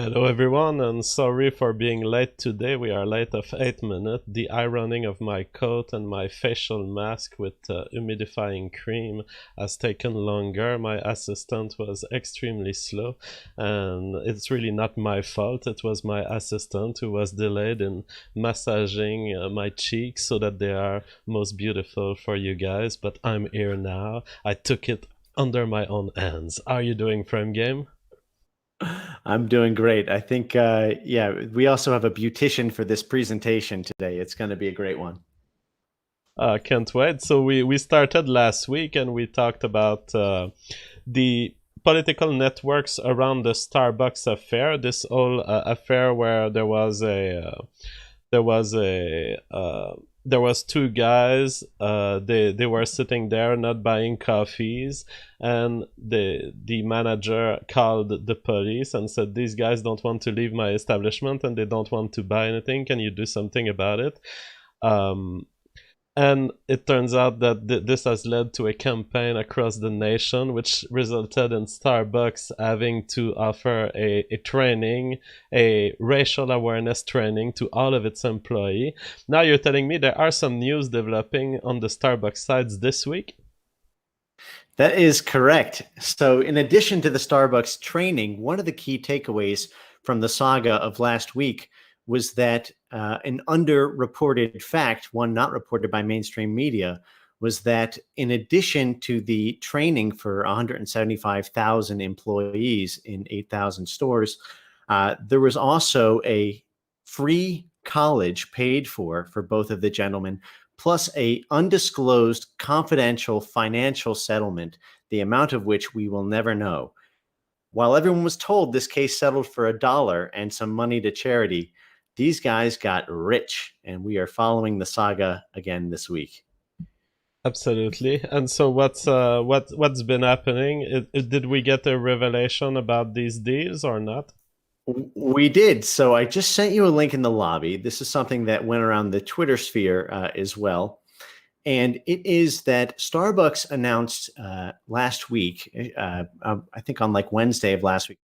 Hello everyone, and sorry for being late today. We are late of 8 minutes. The ironing of my coat and my facial mask with humidifying cream has taken longer. My assistant was extremely slow, and it's really not my fault. It was my assistant who was delayed in massaging my cheeks so that they are most beautiful for you guys. But I'm here now. I took it under my own hands. How are you doing, Frame Game? I'm doing great. I think, yeah, we also have a beautician for this presentation today. It's going to be a great one. Can't wait. So we started last week and we talked about the political networks around the Starbucks affair. This whole affair where there was a there was two guys. They were sitting there not buying coffees, and the manager called the police and said, "These guys don't want to leave my establishment and they don't want to buy anything. Can you do something about it?" Um, and it turns out that this has led to a campaign across the nation, which resulted in Starbucks having to offer a training, a racial awareness training to all of its employees. Now you're telling me there are some news developing on the Starbucks sides this week? That is correct. So, in addition to the Starbucks training, one of the key takeaways from the saga of last week was that an underreported fact, one not reported by mainstream media, was that in addition to the training for 175,000 employees in 8,000 stores, there was also a free college paid for both of the gentlemen, plus a undisclosed confidential financial settlement, the amount of which we will never know. While everyone was told this case settled for $1 and some money to charity, these guys got rich, and we are following the saga again this week. Absolutely. And so what's been happening? Did we get a revelation about these deals or not? We did. So I just sent you a link in the lobby. This is something that went around the Twitter sphere as well. And it is that Starbucks announced last week, I think on like Wednesday of last week,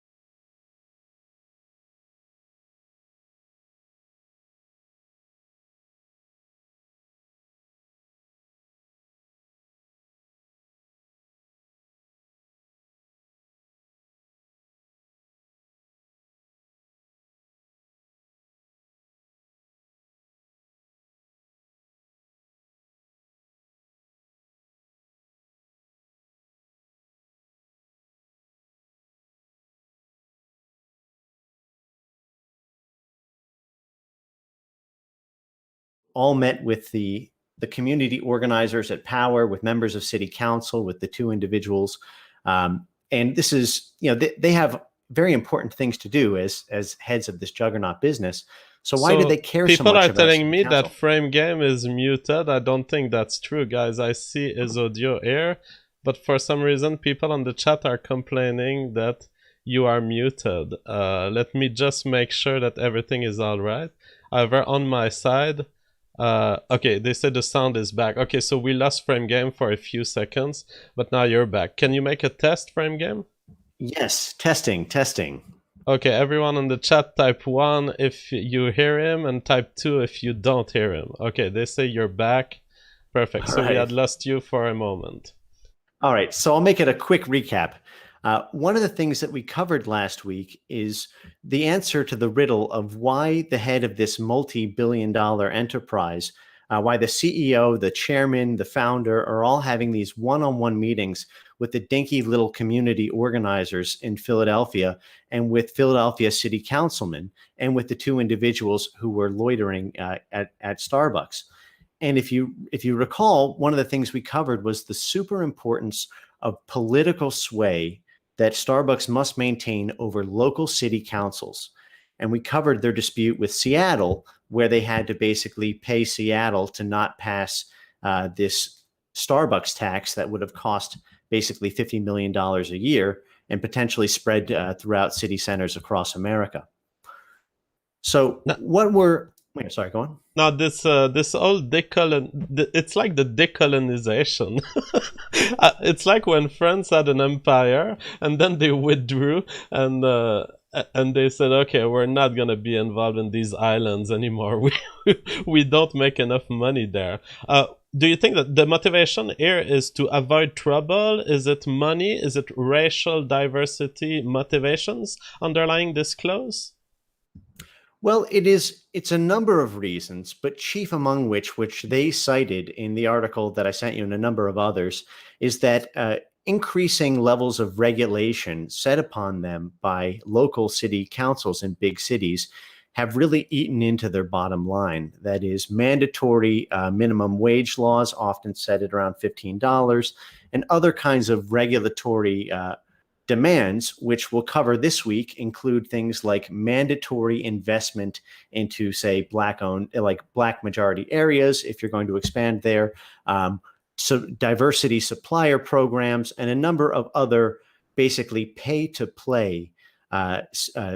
all met with the community organizers at Power, with members of City Council, with the two individuals. And this is, they have very important things to do as heads of this juggernaut business. So why do So they care so people much are about telling City me that Council? Frame Game is muted. I don't think that's true, guys. I see his audio here, but for some reason people on the chat are complaining that you are muted. Let me just make sure that everything is all right. However, on my side, okay, they said the sound is back. Okay, so we lost Frame Game for a few seconds, but now you're back. Can you make a test, Frame Game? Yes, testing. Okay, everyone in the chat, type 1 if you hear him, and type 2 if you don't hear him. Okay, they say you're back. Perfect. All So we right. had lost you for a moment. All right, so I'll make it a quick recap. One of the things that we covered last week is the answer to the riddle of why the head of this multi-billion-dollar enterprise, why the CEO, the chairman, the founder are all having these one-on-one meetings with the dinky little community organizers in Philadelphia and with Philadelphia city councilmen and with the two individuals who were loitering at Starbucks. And if you recall, one of the things we covered was the super importance of political sway that Starbucks must maintain over local city councils. And we covered their dispute with Seattle, where they had to basically pay Seattle to not pass this Starbucks tax that would have cost basically $50 million a year and potentially spread throughout city centers across America. So Now, what were, wait, sorry, go on. now this old it's like the decolonization. It's like when France had an empire and then they withdrew, and And they said, okay, we're not gonna be involved in these islands anymore. We don't make enough money there. Do you think that the motivation here is to avoid trouble? Is it money? Is it racial diversity motivations underlying this clause? Well, it's a number of reasons, but chief among which they cited in the article that I sent you and a number of others, is that increasing levels of regulation set upon them by local city councils in big cities have really eaten into their bottom line. That is, mandatory minimum wage laws, often set at around $15, and other kinds of regulatory demands, which we'll cover this week, include things like mandatory investment into, say, black-owned, like black majority areas, if you're going to expand there, so diversity supplier programs, and a number of other basically pay-to-play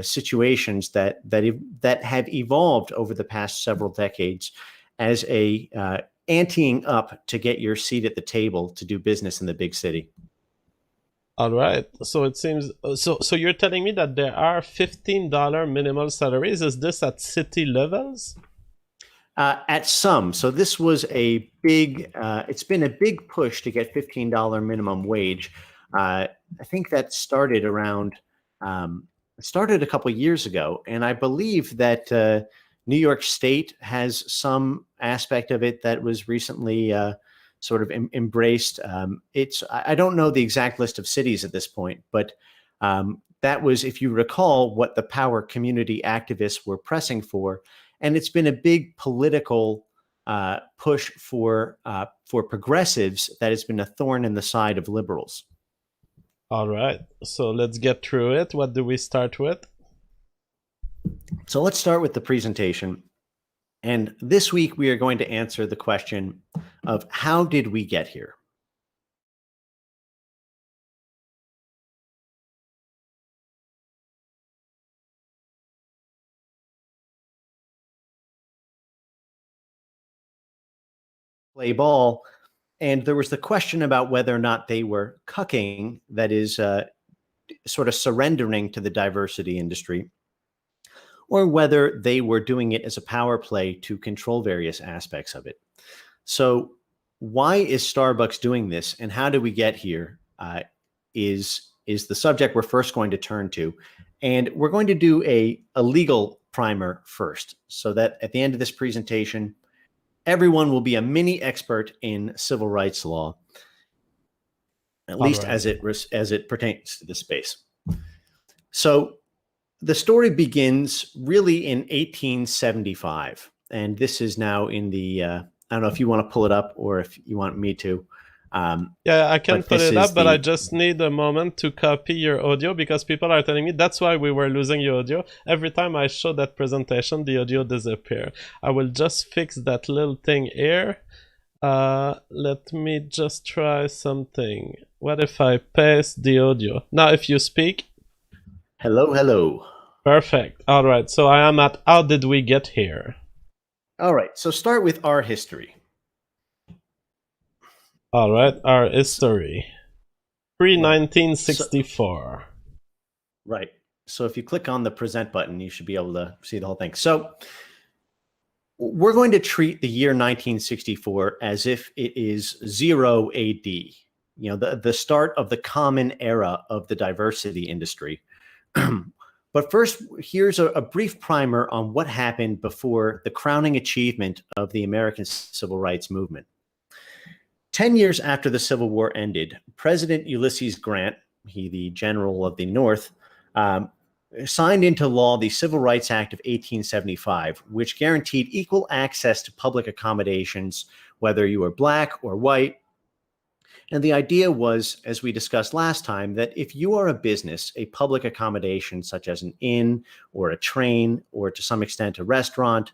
situations that have evolved over the past several decades as a anteing up to get your seat at the table to do business in the big city. All right. So it seems so you're telling me that there are $15 minimal salaries. Is this at city levels? At some. So this was a big, it's been a big push to get $15 minimum wage. I think that started around, started a couple of years ago. And I believe that New York State has some aspect of it that was recently sort of embraced. I don't know the exact list of cities at this point, but that was, if you recall, what the power community activists were pressing for. And it's been a big political push for progressives that has been a thorn in the side of liberals. All right. So let's get through it. What do we start with? So let's start with the presentation. And this week we are going to answer the question of how did we get here? Play ball. And there was the question about whether or not they were cucking, that is, sort of surrendering to the diversity industry, or whether they were doing it as a power play to control various aspects of it. So why is Starbucks doing this, and how did we get here? Is the subject we're first going to turn to. And we're going to do a legal primer first, so that at the end of this presentation, everyone will be a mini expert in civil rights law, at least Right. as it pertains to this space. So the story begins really in 1875, and this is now in the I don't know if you want to pull it up or if you want me to. Yeah, I can But put this it is up, but I the just need a moment to copy your audio because people are telling me that's why we were losing your audio. Every time I show that presentation, the audio disappear. I will just fix that little thing here. Let me just try something. What if I paste the audio? Now, if you speak, hello, hello. perfect. All right, so I am at how did we get here? All right, so start with our history. All right, our history. Pre Right. 1964. Right. So if you click on the present button, you should be able to see the whole thing. So we're going to treat the year 1964 as if it is 0 AD, the start of the common era of the diversity industry. But first, here's a brief primer on what happened before the crowning achievement of the American civil rights movement. 10 years after the Civil War ended, President Ulysses Grant, he the general of the North, signed into law the Civil Rights Act of 1875, which guaranteed equal access to public accommodations, whether you were black or white. And the idea was, as we discussed last time, that if you are a business, a public accommodation such as an inn or a train or to some extent a restaurant,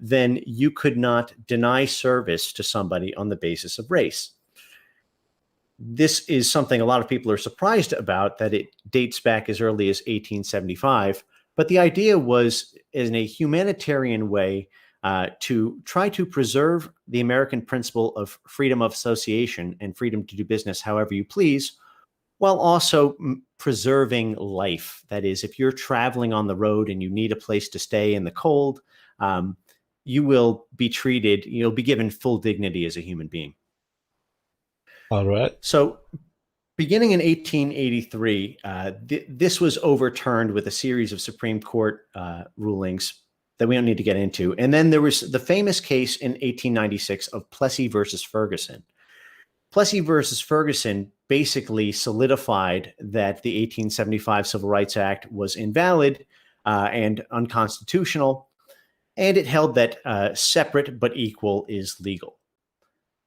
then you could not deny service to somebody on the basis of race. This is something a lot of people are surprised about, that it dates back as early as 1875. But the idea was, in a humanitarian way, to try to preserve the American principle of freedom of association and freedom to do business however you please, while also preserving life. That is, if you're traveling on the road and you need a place to stay in the cold, um, you will be treated, you'll be given full dignity as a human being. All right. So, beginning in 1883, this was overturned with a series of Supreme Court rulings that we don't need to get into. And then there was the famous case in 1896 of Plessy versus Ferguson. Plessy versus Ferguson basically solidified that the 1875 Civil Rights Act was invalid and unconstitutional, and it held that separate but equal is legal.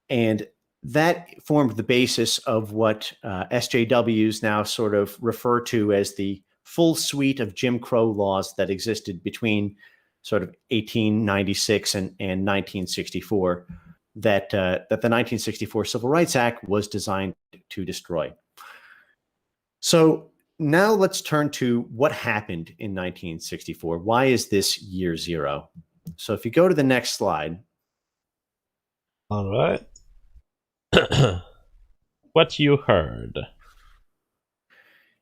And that formed the basis of what SJWs now sort of refer to as the full suite of Jim Crow laws that existed between sort of 1896 and 1964 that the 1964 Civil Rights Act was designed to destroy. So now let's turn to what happened in 1964. Why is this year zero? So if you go to the next slide. All right. What you heard?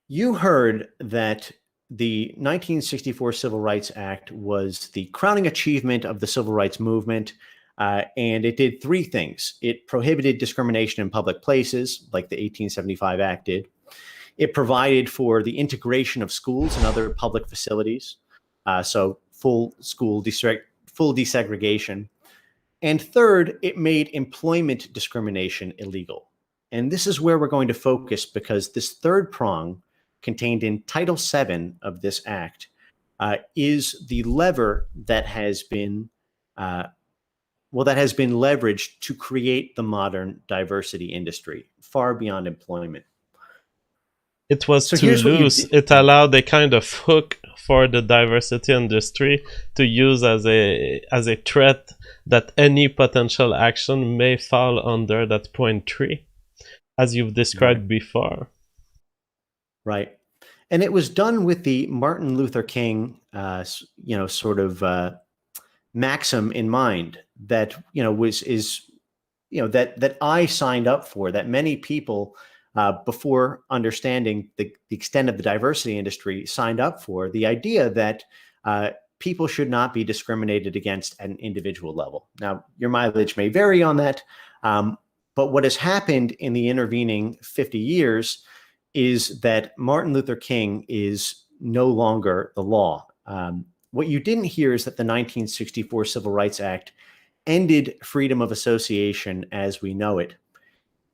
You heard that the 1964 Civil Rights Act was the crowning achievement of the civil rights movement, and it did three things. It prohibited discrimination in public places, like the 1875 Act did. It provided for the integration of schools and other public facilities, so full desegregation. And third, it made employment discrimination illegal. And this is where we're going to focus, because this third prong contained in Title VII of this act is the lever that has been leveraged to create the modern diversity industry, far beyond employment. It was So too here's what you loose. did. It allowed a kind of hook for the diversity industry to use as a threat that any potential action may fall under that point 3, as you've described before. Right. And it was done with the Martin Luther King, sort of maxim in mind that, that I signed up for, that many people before understanding the extent of the diversity industry signed up for, the idea that people should not be discriminated against at an individual level. Now, your mileage may vary on that, but what has happened in the intervening 50 years is that Martin Luther King is no longer the law. What you didn't hear is that the 1964 Civil Rights Act ended freedom of association as we know it.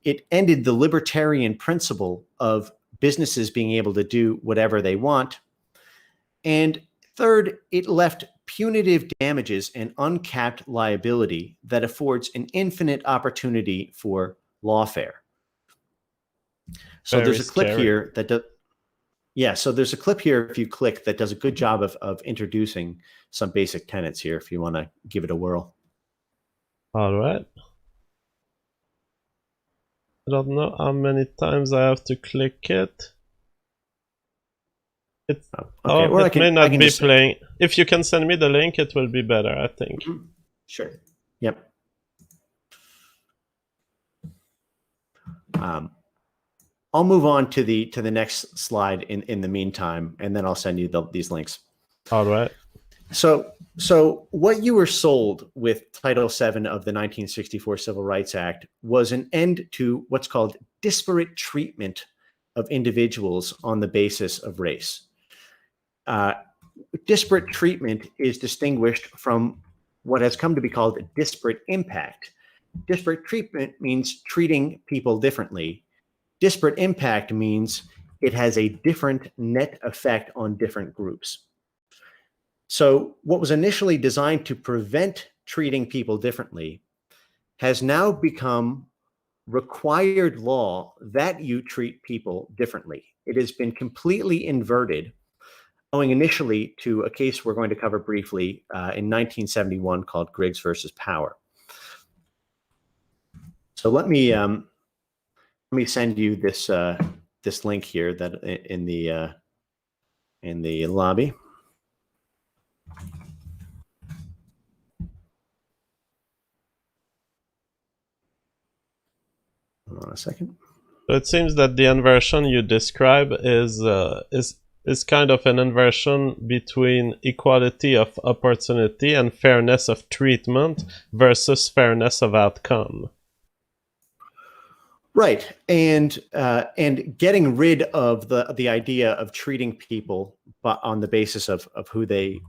It ended the libertarian principle of businesses being able to do whatever they want. And third, it left punitive damages and uncapped liability that affords an infinite opportunity for lawfare. So Very there's a clip scary. here that does. Yeah, so there's a clip here, if you click, that does a good job of introducing some basic tenets here, if you want to give it a whirl. All right. I don't know how many times I have to click it. It may not be playing. If you can send me the link, it will be better, I think. Mm-hmm. Sure. Yep. I'll move on to the next slide in the meantime, and then I'll send you these links. All right. So what you were sold with Title VII of the 1964 Civil Rights Act was an end to what's called disparate treatment of individuals on the basis of race. Disparate treatment is distinguished from what has come to be called disparate impact. Disparate treatment means treating people differently. Disparate impact means it has a different net effect on different groups. So what was initially designed to prevent treating people differently has now become required law that you treat people differently. It has been completely inverted, owing initially to a case we're going to cover briefly in 1971 called Griggs versus Power. So let me send you this this link here that in the lobby. Hold on a second. So it seems that the inversion you describe is kind of an inversion between equality of opportunity and fairness of treatment versus fairness of outcome. Right, and getting rid of the idea of treating people but on the basis of who they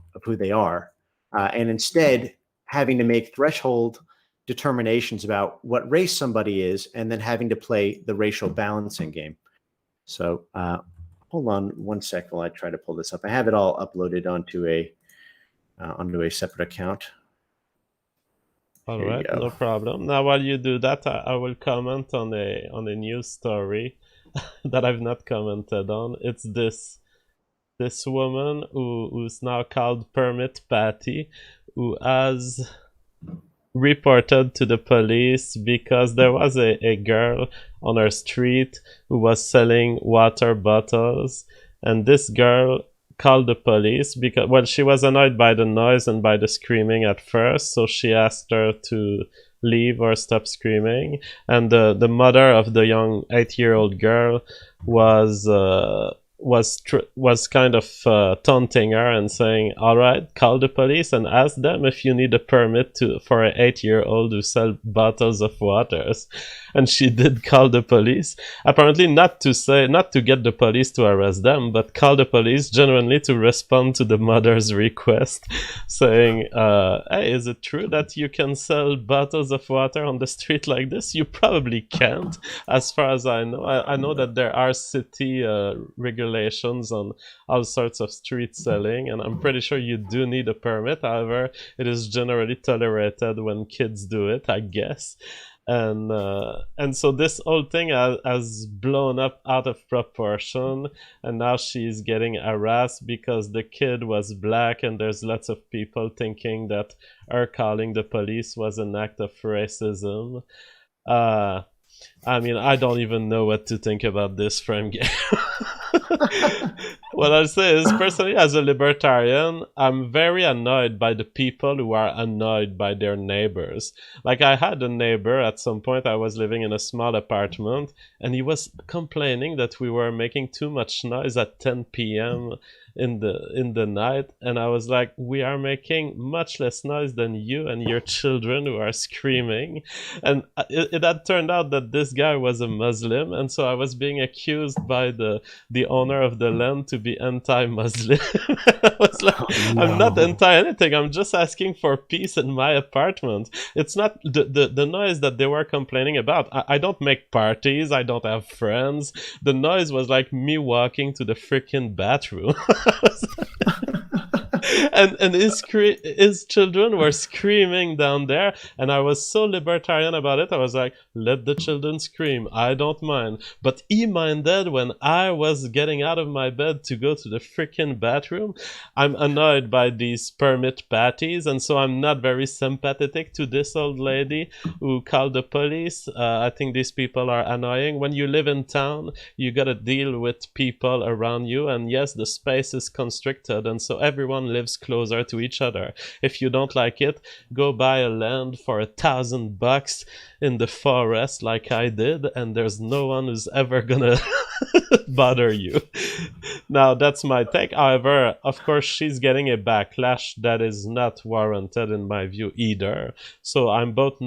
are, and instead having to make threshold determinations about what race somebody is, and then having to play the racial balancing game. So hold on one sec while I try to pull this up. I have it all uploaded onto a separate account. All Here you right, go. no problem. Now, while you do that, I will comment on a news story that I've not commented on. It's this woman who's now called Permit Patty, who has reported to the police because there was a girl on her street who was selling water bottles, and this girl called the police because, well, she was annoyed by the noise and by the screaming at first, so she asked her to leave or stop screaming. And the mother of the young 8-year-old girl was was kind of taunting her and saying, "All right, call the police and ask them if you need a permit to for an 8-year-old who sell bottles of waters." And she did call the police. Apparently, not to get the police to arrest them, but call the police genuinely to respond to the mother's request, saying, "Hey, is it true that you can sell bottles of water on the street like this? You probably can't, as far as I know. I know that there are city regulations on all sorts of street selling, and I'm pretty sure you do need a permit. However, it is generally tolerated when kids do it, I guess." And so this whole thing has blown up out of proportion, and now she's getting harassed because the kid was black, and there's lots of people thinking that her calling the police was an act of racism. uh I mean, I don't even know what to think about this frame game. What I'll say is, personally, as a libertarian, I'm very annoyed by the people who are annoyed by their neighbors. Like, I had a neighbor at some point, I was living in a small apartment, and he was complaining that we were making too much noise at 10 p.m. In the night, and I was like, we are making much less noise than you and your children who are screaming. And it had turned out that this guy was a Muslim, and so I was being accused by the owner of the land to be anti-Muslim. I was like, Oh, I'm not no. anti anything. I'm just asking for peace in my apartment. It's not the noise that they were complaining about. I don't make parties. I don't have friends. The noise was like me walking to the freaking bathroom. And his children were screaming down there, and I was so libertarian about it. I was like, let the children scream, I don't mind. But he minded when I was getting out of my bed to go to the freaking bathroom. I'm annoyed by these permit patties, and so I'm not very sympathetic to this old lady who called the police. I think these people are annoying. When you live in town, you gotta deal with people around you, and yes, the space is constricted, and so everyone lives closer to each other. If you don't like it, go buy a land for $1,000 in the forest like I did, and there's no one who's ever gonna bother you. Now, that's my take. However, of course, she's getting a backlash that is not warranted in my view either. So I'm both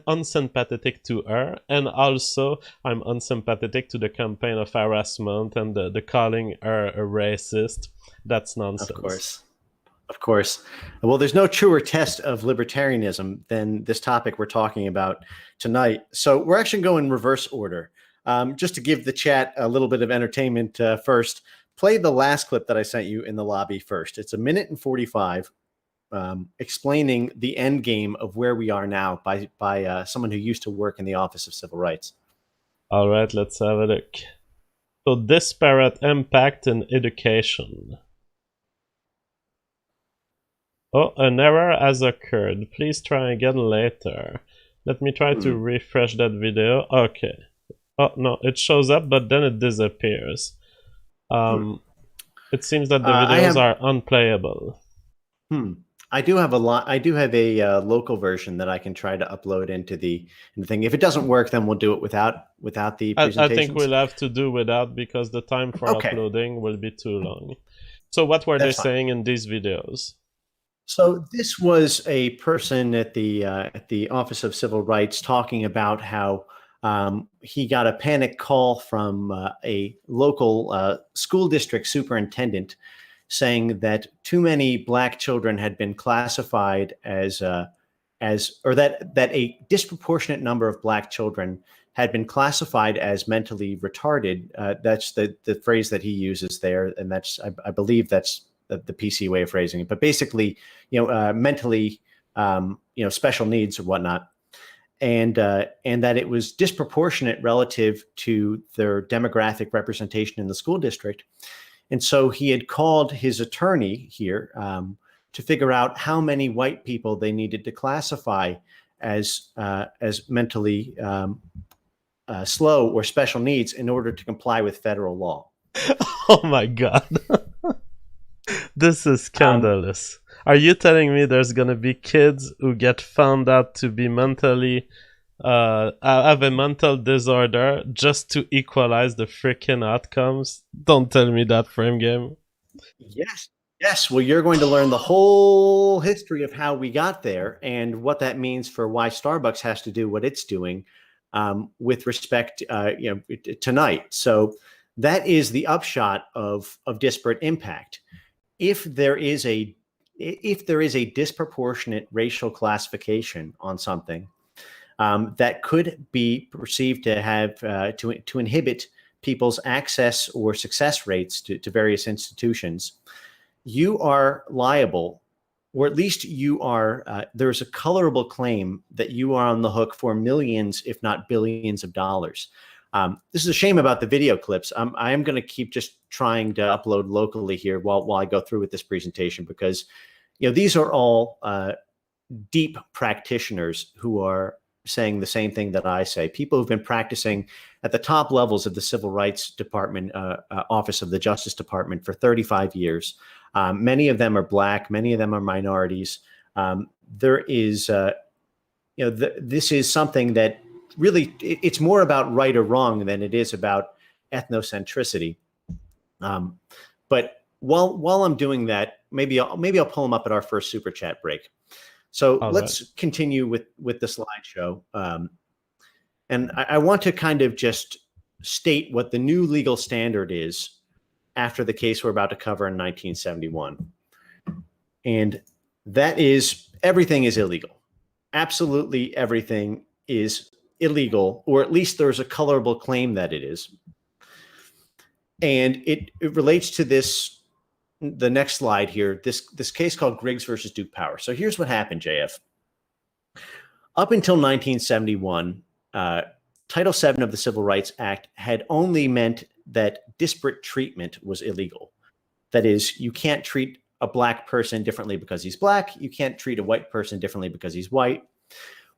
unsympathetic to her, and also I'm unsympathetic to the campaign of harassment and the calling her a racist. That's Of nonsense. course. Of course. Well, there's no truer test of libertarianism than this topic we're talking about tonight. So we're actually going in reverse order. Just to give the chat a little bit of entertainment first, play the last clip that I sent you in the lobby first. It's a minute and 45, explaining the end game of where we are now by someone who used to work in the Office of Civil Rights. All right, let's have a look. So, disparate impact in education. Oh, an error has occurred. Please try again later. Let me try to Hmm. refresh that video. Okay. Oh, no, it shows up, but then it disappears. Hmm. It seems that the I videos have are unplayable. Hmm. I do have a lot. I do have a local version that I can try to upload into the thing. If it doesn't work, then we'll do it without the I think presentations. we'll have to do without because the time for Okay, uploading will be too long. So what were they that's fine. saying in these videos? So this was a person at the Office of Civil Rights talking about how he got a panic call from a local school district superintendent saying that too many black children had been classified as or that a disproportionate number of black children had been classified as mentally retarded. That's the phrase that he uses there, and that's I believe that's the PC way of phrasing it. But basically, mentally, special needs or whatnot, and that it was disproportionate relative to their demographic representation in the school district. And so he had called his attorney here to figure out how many white people they needed to classify as mentally slow or special needs in order to comply with federal law. Oh my god. This is Um, scandalous. Are you telling me there's gonna be kids who get found out to be mentally have a mental disorder just to equalize the freaking outcomes? Don't tell me that frame game. yes, yes. Well, you're going to learn the whole history of how we got there and what that means for why Starbucks has to do what it's doing with respect, tonight. So that is the upshot of disparate impact. If there is a if there is a disproportionate racial classification on something that could be perceived to have to inhibit people's access or success rates to various institutions, you are liable, or at least you are. There's a colorable claim that you are on the hook for millions, if not billions, of dollars. This is a shame about the video clips. I am going to keep just trying to upload locally here while I go through with this presentation because, these are all deep practitioners who are saying the same thing that I say. People who've been practicing at the top levels of the Civil Rights Department, Office of the Justice Department for 35 years. Many of them are black. Many of them are minorities. There is, this is something that really it's more about right or wrong than it is about ethnocentricity. But while I'm doing that, maybe I'll pull them up at our first super chat break. So All right. let's continue with the slideshow. And I want to kind of just state what the new legal standard is after the case we're about to cover in 1971. And that is everything is illegal. Absolutely everything is illegal, or at least there's a colorable claim that it is. And it relates to the next slide here, this case called Griggs versus Duke Power. So here's what happened, JF. Up until 1971, Title VII of the Civil Rights Act had only meant that disparate treatment was illegal. That is, you can't treat a black person differently because he's black. You can't treat a white person differently because he's white.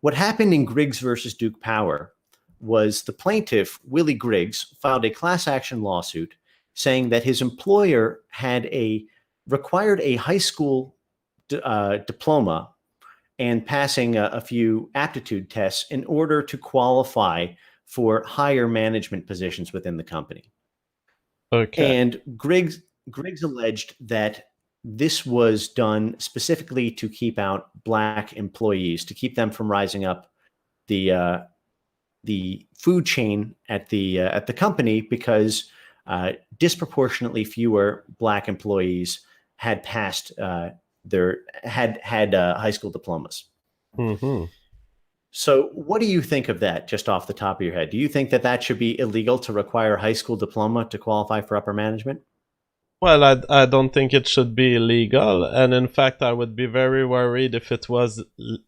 What happened in Griggs versus Duke Power was the plaintiff, Willie Griggs, filed a class action lawsuit saying that his employer required a high school diploma and passing a few aptitude tests in order to qualify for higher management positions within the company. Okay. And Griggs alleged that this was done specifically to keep out black employees, to keep them from rising up the food chain at the company because disproportionately fewer black employees had passed had high school diplomas. Mm-hmm. So, what do you think of that? Just off the top of your head, do you think that that should be illegal to require a high school diploma to qualify for upper management? Well, I don't think it should be illegal, and in fact, I would be very worried if it was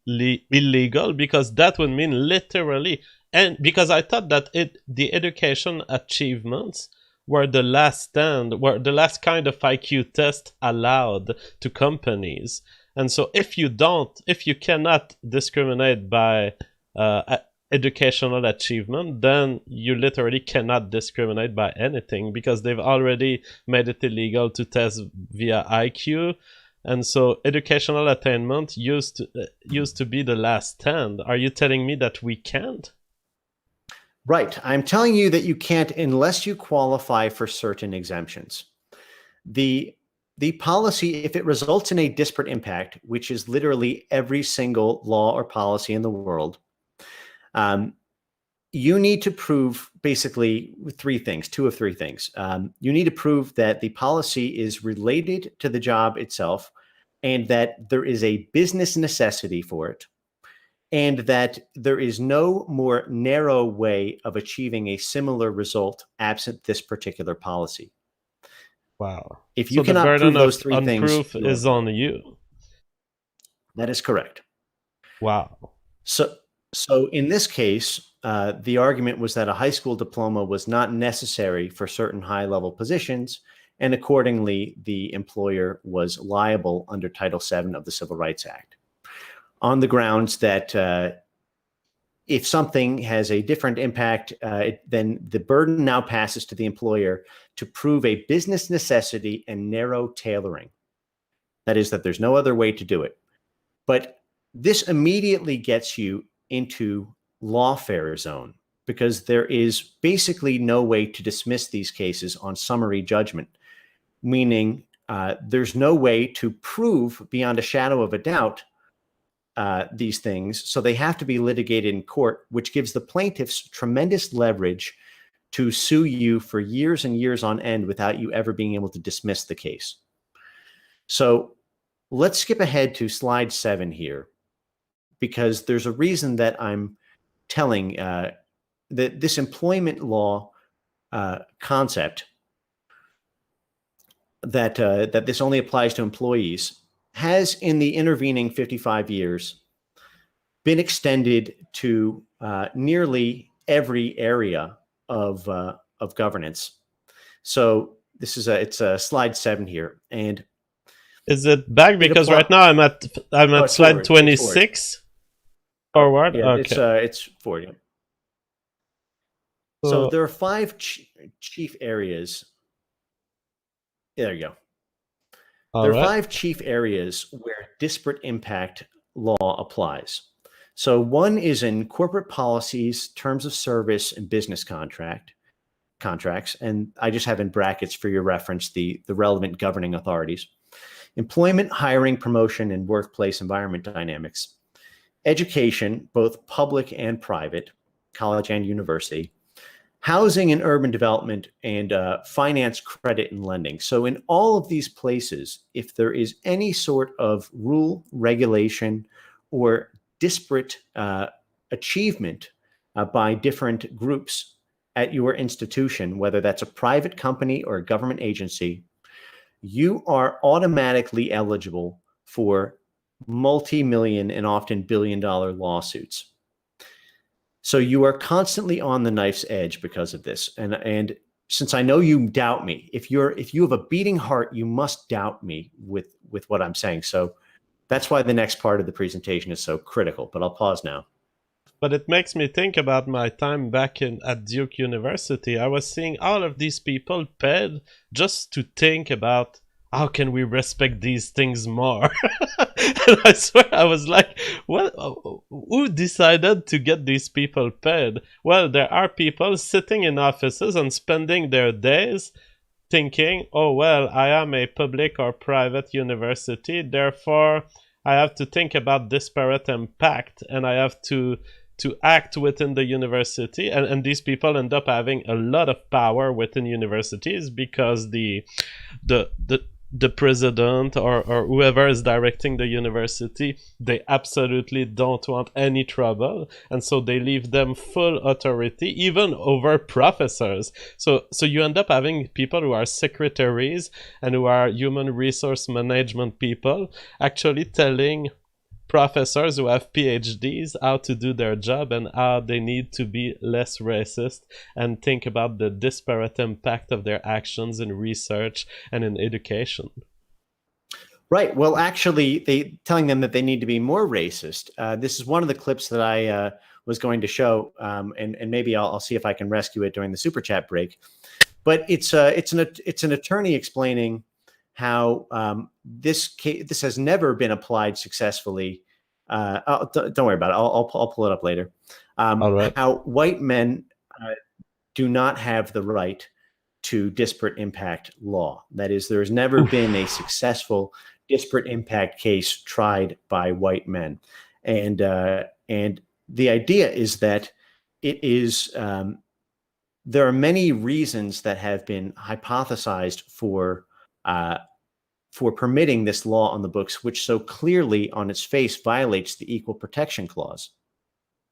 illegal because that would mean literally, and because I thought that the education achievements were the last stand, were the last kind of IQ test allowed to companies, and so if you cannot discriminate by educational achievement, then you literally cannot discriminate by anything because they've already made it illegal to test via IQ. And so educational attainment used to be the last stand. Are you telling me that we can't? Right. I'm telling you that you can't unless you qualify for certain exemptions. The the policy, if it results in a disparate impact, which is literally every single law or policy in the world, um, you need to prove basically three things, two of three things. You need to prove that the policy is related to the job itself and that there is a business necessity for it, and that there is no more narrow way of achieving a similar result absent this particular policy. Wow. If you So the cannot burden prove those of three on things, proof you are is barred. on you. That is correct. Wow. So, so in this case, the argument was that a high school diploma was not necessary for certain high level positions, and accordingly, the employer was liable under Title VII of the Civil Rights Act on the grounds that if something has a different impact, then the burden now passes to the employer to prove a business necessity and narrow tailoring. That is, that there's no other way to do it. But this immediately gets you into lawfare zone because there is basically no way to dismiss these cases on summary judgment, meaning there's no way to prove beyond a shadow of a doubt these things. So they have to be litigated in court, which gives the plaintiffs tremendous leverage to sue you for years and years on end without you ever being able to dismiss the case. So let's skip ahead to slide 7 here, because there's a reason that I'm telling that this employment law concept that this only applies to employees has, in the intervening 55 years, been extended to nearly every area of governance. So this is it's a slide 7 here, and Is it back? it Because right applies. now I'm Oh, at it's slide forward. It's forward. 26 forward. Yeah, Okay. it's forward. Yeah. So So there are 5 chief areas. There you go. all There are right. 5 chief areas where disparate impact law applies. So one is in corporate policies, terms of service, and business contracts. And I just have in brackets for your reference the relevant governing authorities. Employment, hiring, promotion, and workplace environment dynamics. Education, both public and private, college and university. Housing and urban development, and finance, credit, and lending. So in all of these places, if there is any sort of rule, regulation, or disparate achievement by different groups at your institution, whether that's a private company or a government agency, you are automatically eligible for multi-million and often billion-dollar lawsuits. So you are constantly on the knife's edge because of this. And since I know you doubt me, if you have a beating heart, you must doubt me with what I'm saying. So that's why the next part of the presentation is so critical. But I'll pause now. But it makes me think about my time back in at Duke University. I was seeing all of these people paid just to think about how can we respect these things more. And I swear I was like, what? Who decided to get these people paid? Well, there are people sitting in offices and spending their days thinking, oh, well, I am a public or private university, therefore I have to think about disparate impact and I have to act within the university, and these people end up having a lot of power within universities because the the the president or whoever is directing the university, they absolutely don't want any trouble, and so they leave them full authority even over professors. So you end up having people who are secretaries and who are human resource management people actually telling professors who have PhDs how to do their job and how they need to be less racist and think about the disparate impact of their actions in research and in education. Right. Well, actually, they telling them that they need to be more racist. This is one of the clips that I was going to show, and maybe I'll see if I can rescue it during the super chat break. But it's an attorney explaining how this has never been applied successfully. Don't worry about it. I'll pull it up later. All right. How white men do not have the right to disparate impact law. That is, there has never been a successful disparate impact case tried by white men, and the idea is that it is there are many reasons that have been hypothesized for permitting this law on the books, which so clearly on its face violates the Equal Protection Clause.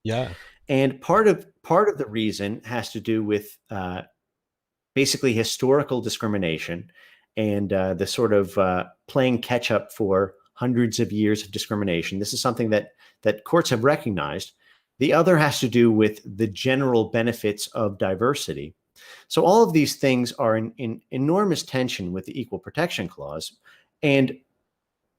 Yeah. And part of the reason has to do with basically historical discrimination and the sort of playing catch up for hundreds of years of discrimination. This is something that courts have recognized. The other has to do with the general benefits of diversity. So all of these things are in enormous tension with the Equal Protection Clause. And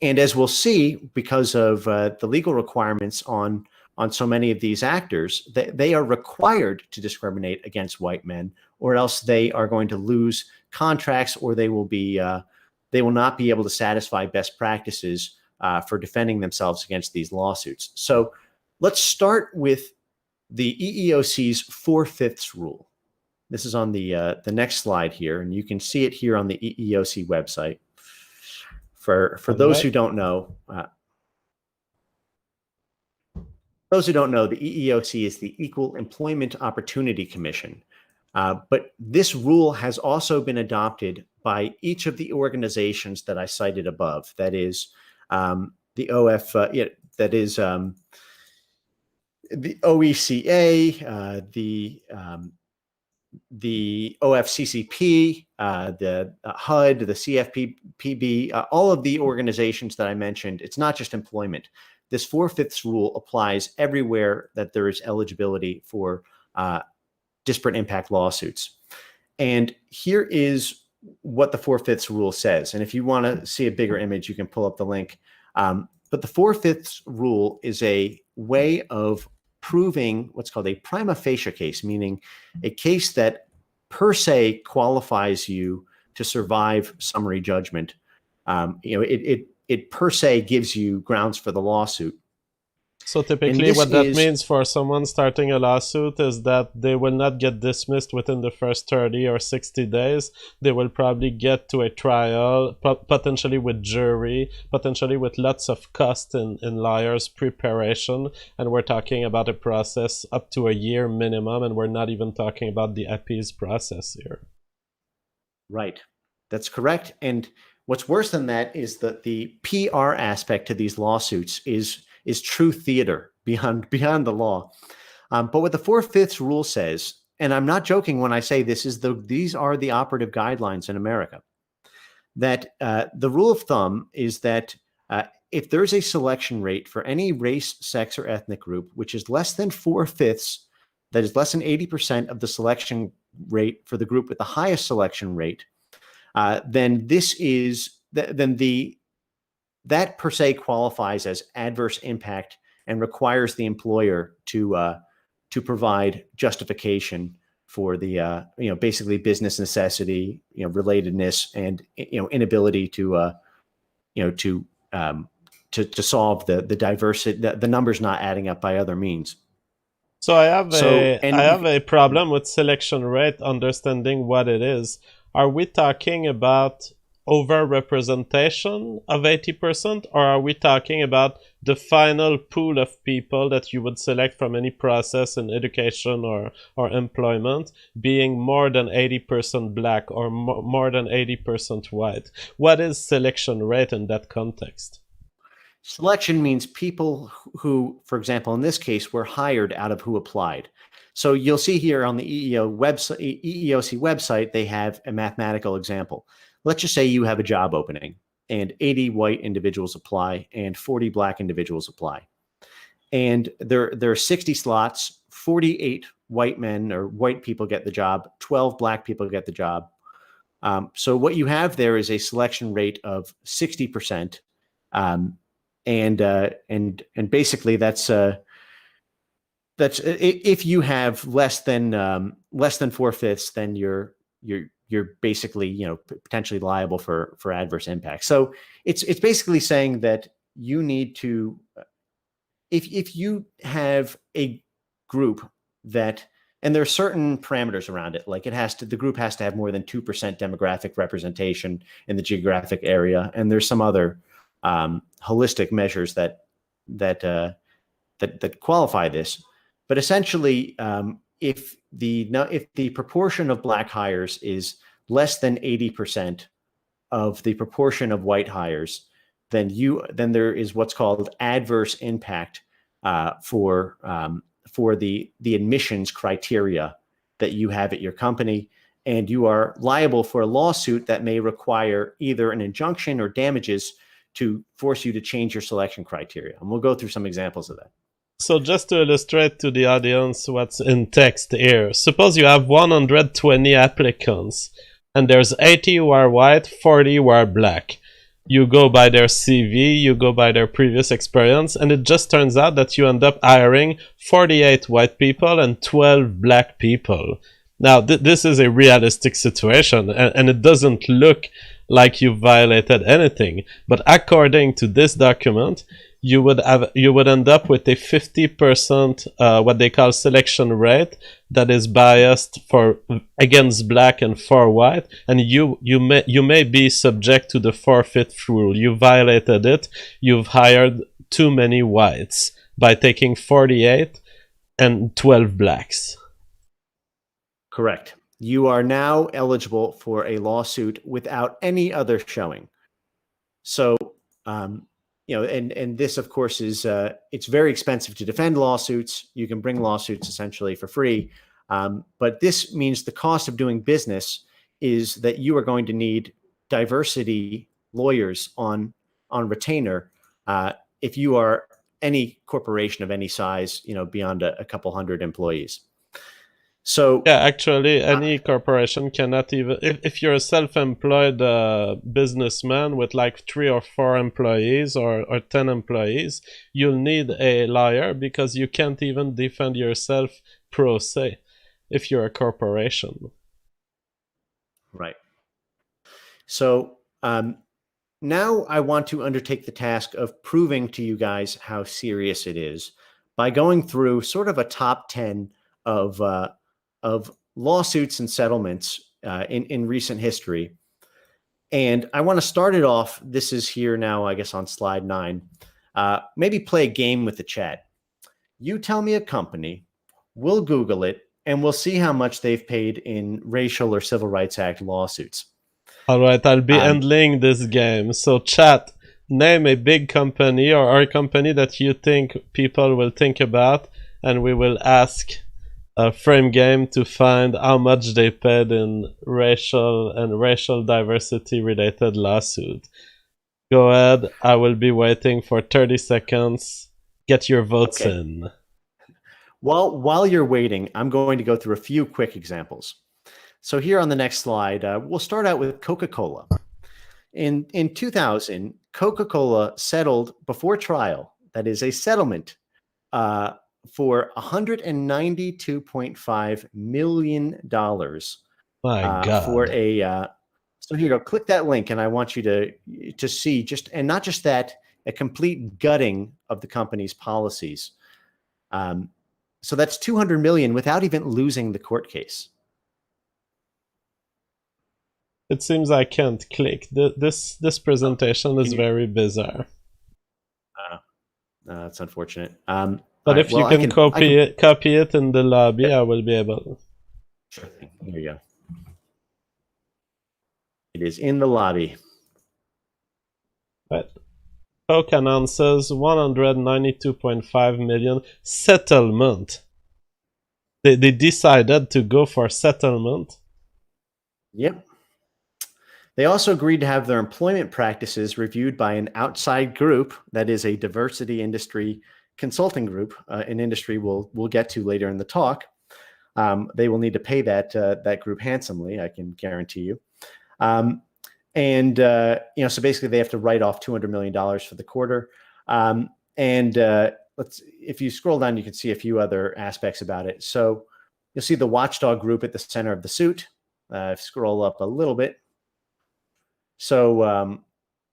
as we'll see, because of the legal requirements on so many of these actors, they are required to discriminate against white men, or else they are going to lose contracts, or they will not be able to satisfy best practices for defending themselves against these lawsuits. So let's start with the EEOC's 4/5 rule. This is on the next slide here, and you can see it here on the EEOC website. For those who don't know, the EEOC is the Equal Employment Opportunity Commission. But this rule has also been adopted by each of the organizations that I cited above. That is the OECA, the OFCCP, the HUD, the CFPB, all of the organizations that I mentioned. It's not just employment. This 4/5 rule applies everywhere that there is eligibility for disparate impact lawsuits. And here is what the 4/5 rule says. And if you want to see a bigger image, you can pull up the link. But the 4/5 rule is a way of proving what's called a prima facie case, meaning a case that per se qualifies you to survive summary judgment. It per se gives you grounds for the lawsuit. So typically what that means for someone starting a lawsuit is that they will not get dismissed within the first 30 or 60 days. They will probably get to a trial, potentially with jury, potentially with lots of cost in lawyers' preparation. And we're talking about a process up to a year minimum, and we're not even talking about the appeals process here. Right. That's correct. And what's worse than that is that the PR aspect to these lawsuits is true theater beyond the law. But what the 4/5 rule says, and I'm not joking when I say these are the operative guidelines in America, that the rule of thumb is that if there's a selection rate for any race, sex, or ethnic group, which is less than 4/5, that is less than 80% of the selection rate for the group with the highest selection rate, then that per se qualifies as adverse impact and requires the employer to provide justification for the basically business necessity, relatedness, and inability to solve the diversity, the numbers not adding up by other means. So I have a problem with selection rate, understanding what it is. Are we talking about over-representation of 80%, or are we talking about the final pool of people that you would select from any process in education or employment being more than 80% black or more than 80% white? What is selection rate in that context? Selection means people who, for example, in this case, were hired out of who applied. So you'll see here on the EEOC website, they have a mathematical example. Let's just say you have a job opening and 80 white individuals apply and 40 black individuals apply. And there are 60 slots, 48 white men or white people get the job, 12 black people get the job. So what you have there is a selection rate of 60%. And basically that's if you have less than 4/5, then you're basically, potentially liable for adverse impact. So it's basically saying that you need to, if you have a group that, and there are certain parameters around it, like the group has to have more than 2% demographic representation in the geographic area, and there's some other holistic measures that qualify this. But essentially, if the proportion of black hires is less than 80% of the proportion of white hires, then there is what's called adverse impact for the admissions criteria that you have at your company, and you are liable for a lawsuit that may require either an injunction or damages to force you to change your selection criteria. And we'll go through some examples of that. So just to illustrate to the audience what's in text here, suppose you have 120 applicants and there's 80 who are white, 40 who are black. You go by their CV, you go by their previous experience, and it just turns out that you end up hiring 48 white people and 12 black people. Now, this is a realistic situation, and it doesn't look like you violated anything. But according to this document, you would end up with a 50% what they call selection rate that is biased against black and for white, and you may be subject to the forfeit rule. You violated it. You've hired too many whites by taking 48 and 12 blacks. Correct. You are now eligible for a lawsuit without any other showing. So, and this, of course, is it's very expensive to defend lawsuits. You can bring lawsuits essentially for free, but this means the cost of doing business is that you are going to need diversity lawyers on retainer if you are any corporation of any size, beyond a couple hundred employees. So yeah, actually, any corporation cannot even, if you're a self-employed businessman with like 3 or 4 employees or 10 employees, you'll need a lawyer because you can't even defend yourself pro se if you're a corporation. Right. So now I want to undertake the task of proving to you guys how serious it is by going through sort of a top 10 of lawsuits and settlements in recent history. And I want to start it off. This is here now, I guess, on slide 9. Maybe play a game with the chat. You tell me a company, we'll Google it, and we'll see how much they've paid in racial or civil rights act lawsuits. All right, I'll be handling this game. So chat, name a big company or a company that you think people will think about, and we will ask a frame game to find how much they paid in racial diversity related lawsuit. Go ahead. I will be waiting for 30 seconds. Get your votes in. While you're waiting, I'm going to go through a few quick examples. So here on the next slide, we'll start out with Coca-Cola. In 2000, Coca-Cola settled before trial, that is a settlement, for $192.5 million. My God. For so here you go. Click that link, and I want you to see and not just that, a complete gutting of the company's policies. So that's $200 million without even losing the court case. It seems I can't click. This presentation is very bizarre. That's unfortunate. But if you can copy it in the lobby, I will be able. Sure thing. Here you go. It is in the lobby. Right. Coke announces 192.5 million settlement. They decided to go for settlement. Yep. They also agreed to have their employment practices reviewed by an outside group, that is a diversity industry consulting group, an industry we'll get to later in the talk. They will need to pay that group handsomely, I can guarantee you. So basically they have to write off $200 million for the quarter. If you scroll down, you can see a few other aspects about it. So you'll see the watchdog group at the center of the suit. Scroll up a little bit. So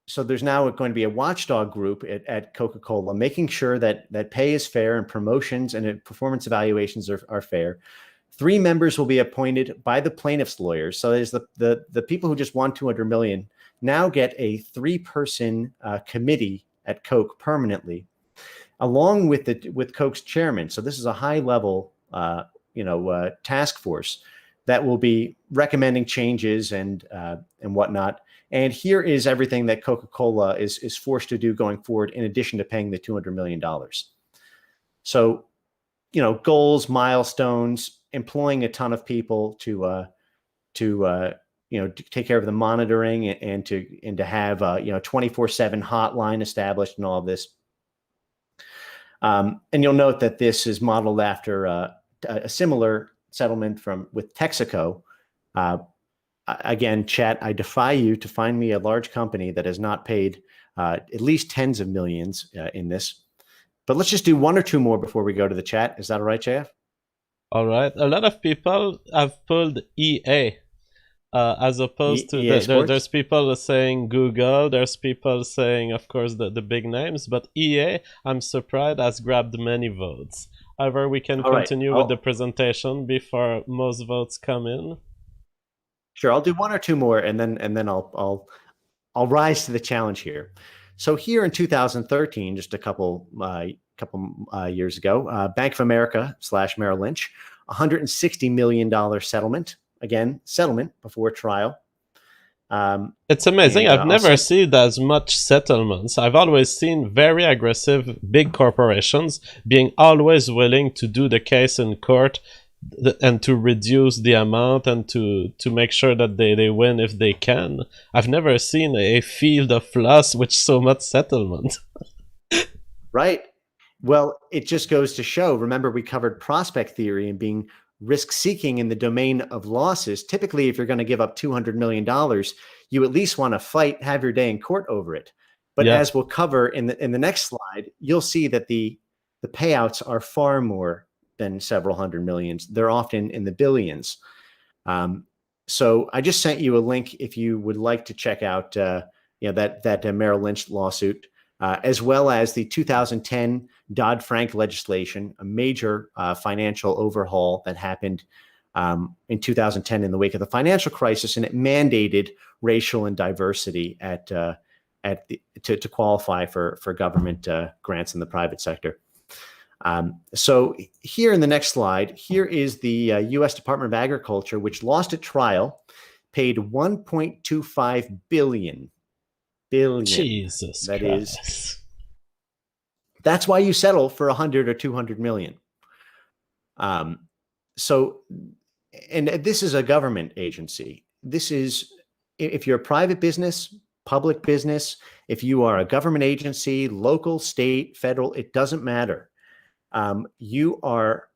so there's now going to be a watchdog group at Coca-Cola, making sure that pay is fair and promotions and performance evaluations are fair. 3 members will be appointed by the plaintiff's lawyers. So there's the people who just won 200 million now get a 3-person committee at Coke permanently, along with Coke's chairman. So this is a high level task force that will be recommending changes and whatnot. And here is everything that Coca-Cola is forced to do going forward, in addition to paying the $200 million. So, goals, milestones, employing a ton of people to take care of the monitoring and to have 24/7 hotline established and all of this. And you'll note that this is modeled after a similar settlement with Texaco. Again, chat, I defy you to find me a large company that has not paid at least tens of millions in this. But let's just do 1 or 2 more before we go to the chat. Is that all right, JF? All right. A lot of people have pulled EA as opposed to there's people saying Google. There's people saying, of course, the big names. But EA, I'm surprised, has grabbed many votes. However, we can continue with the presentation before most votes come in. Sure, I'll do 1 or 2 more, and then I'll rise to the challenge here. So here in 2013, just a couple years ago, Bank of America / Merrill Lynch, $160 million settlement. Again, settlement before trial. It's amazing. I've never seen as much settlements. I've always seen very aggressive big corporations being always willing to do the case in court and to reduce the amount and to make sure that they win if they can. I've never seen a field of loss with so much settlement. Right. Well, it just goes to show, remember we covered prospect theory and being risk-seeking in the domain of losses. Typically, if you're going to give up $200 million, you at least want to fight, have your day in court over it. But as we'll cover in the next slide, you'll see that the payouts are far more than several hundred millions. They're often in the billions. So I just sent you a link if you would like to check out that Merrill Lynch lawsuit, as well as the 2010 Dodd-Frank legislation, a major financial overhaul that happened in 2010 in the wake of the financial crisis, and it mandated racial and diversity to qualify for government grants in the private sector. So here in the next slide, here is the U.S. Department of Agriculture, which lost at trial, paid $1.25 billion. Jesus Christ. That's why you settle for 100 or 200 million. So, and this is a government agency. This is, if you're a private business, public business, if you are a government agency, local, state, federal, it doesn't matter. You are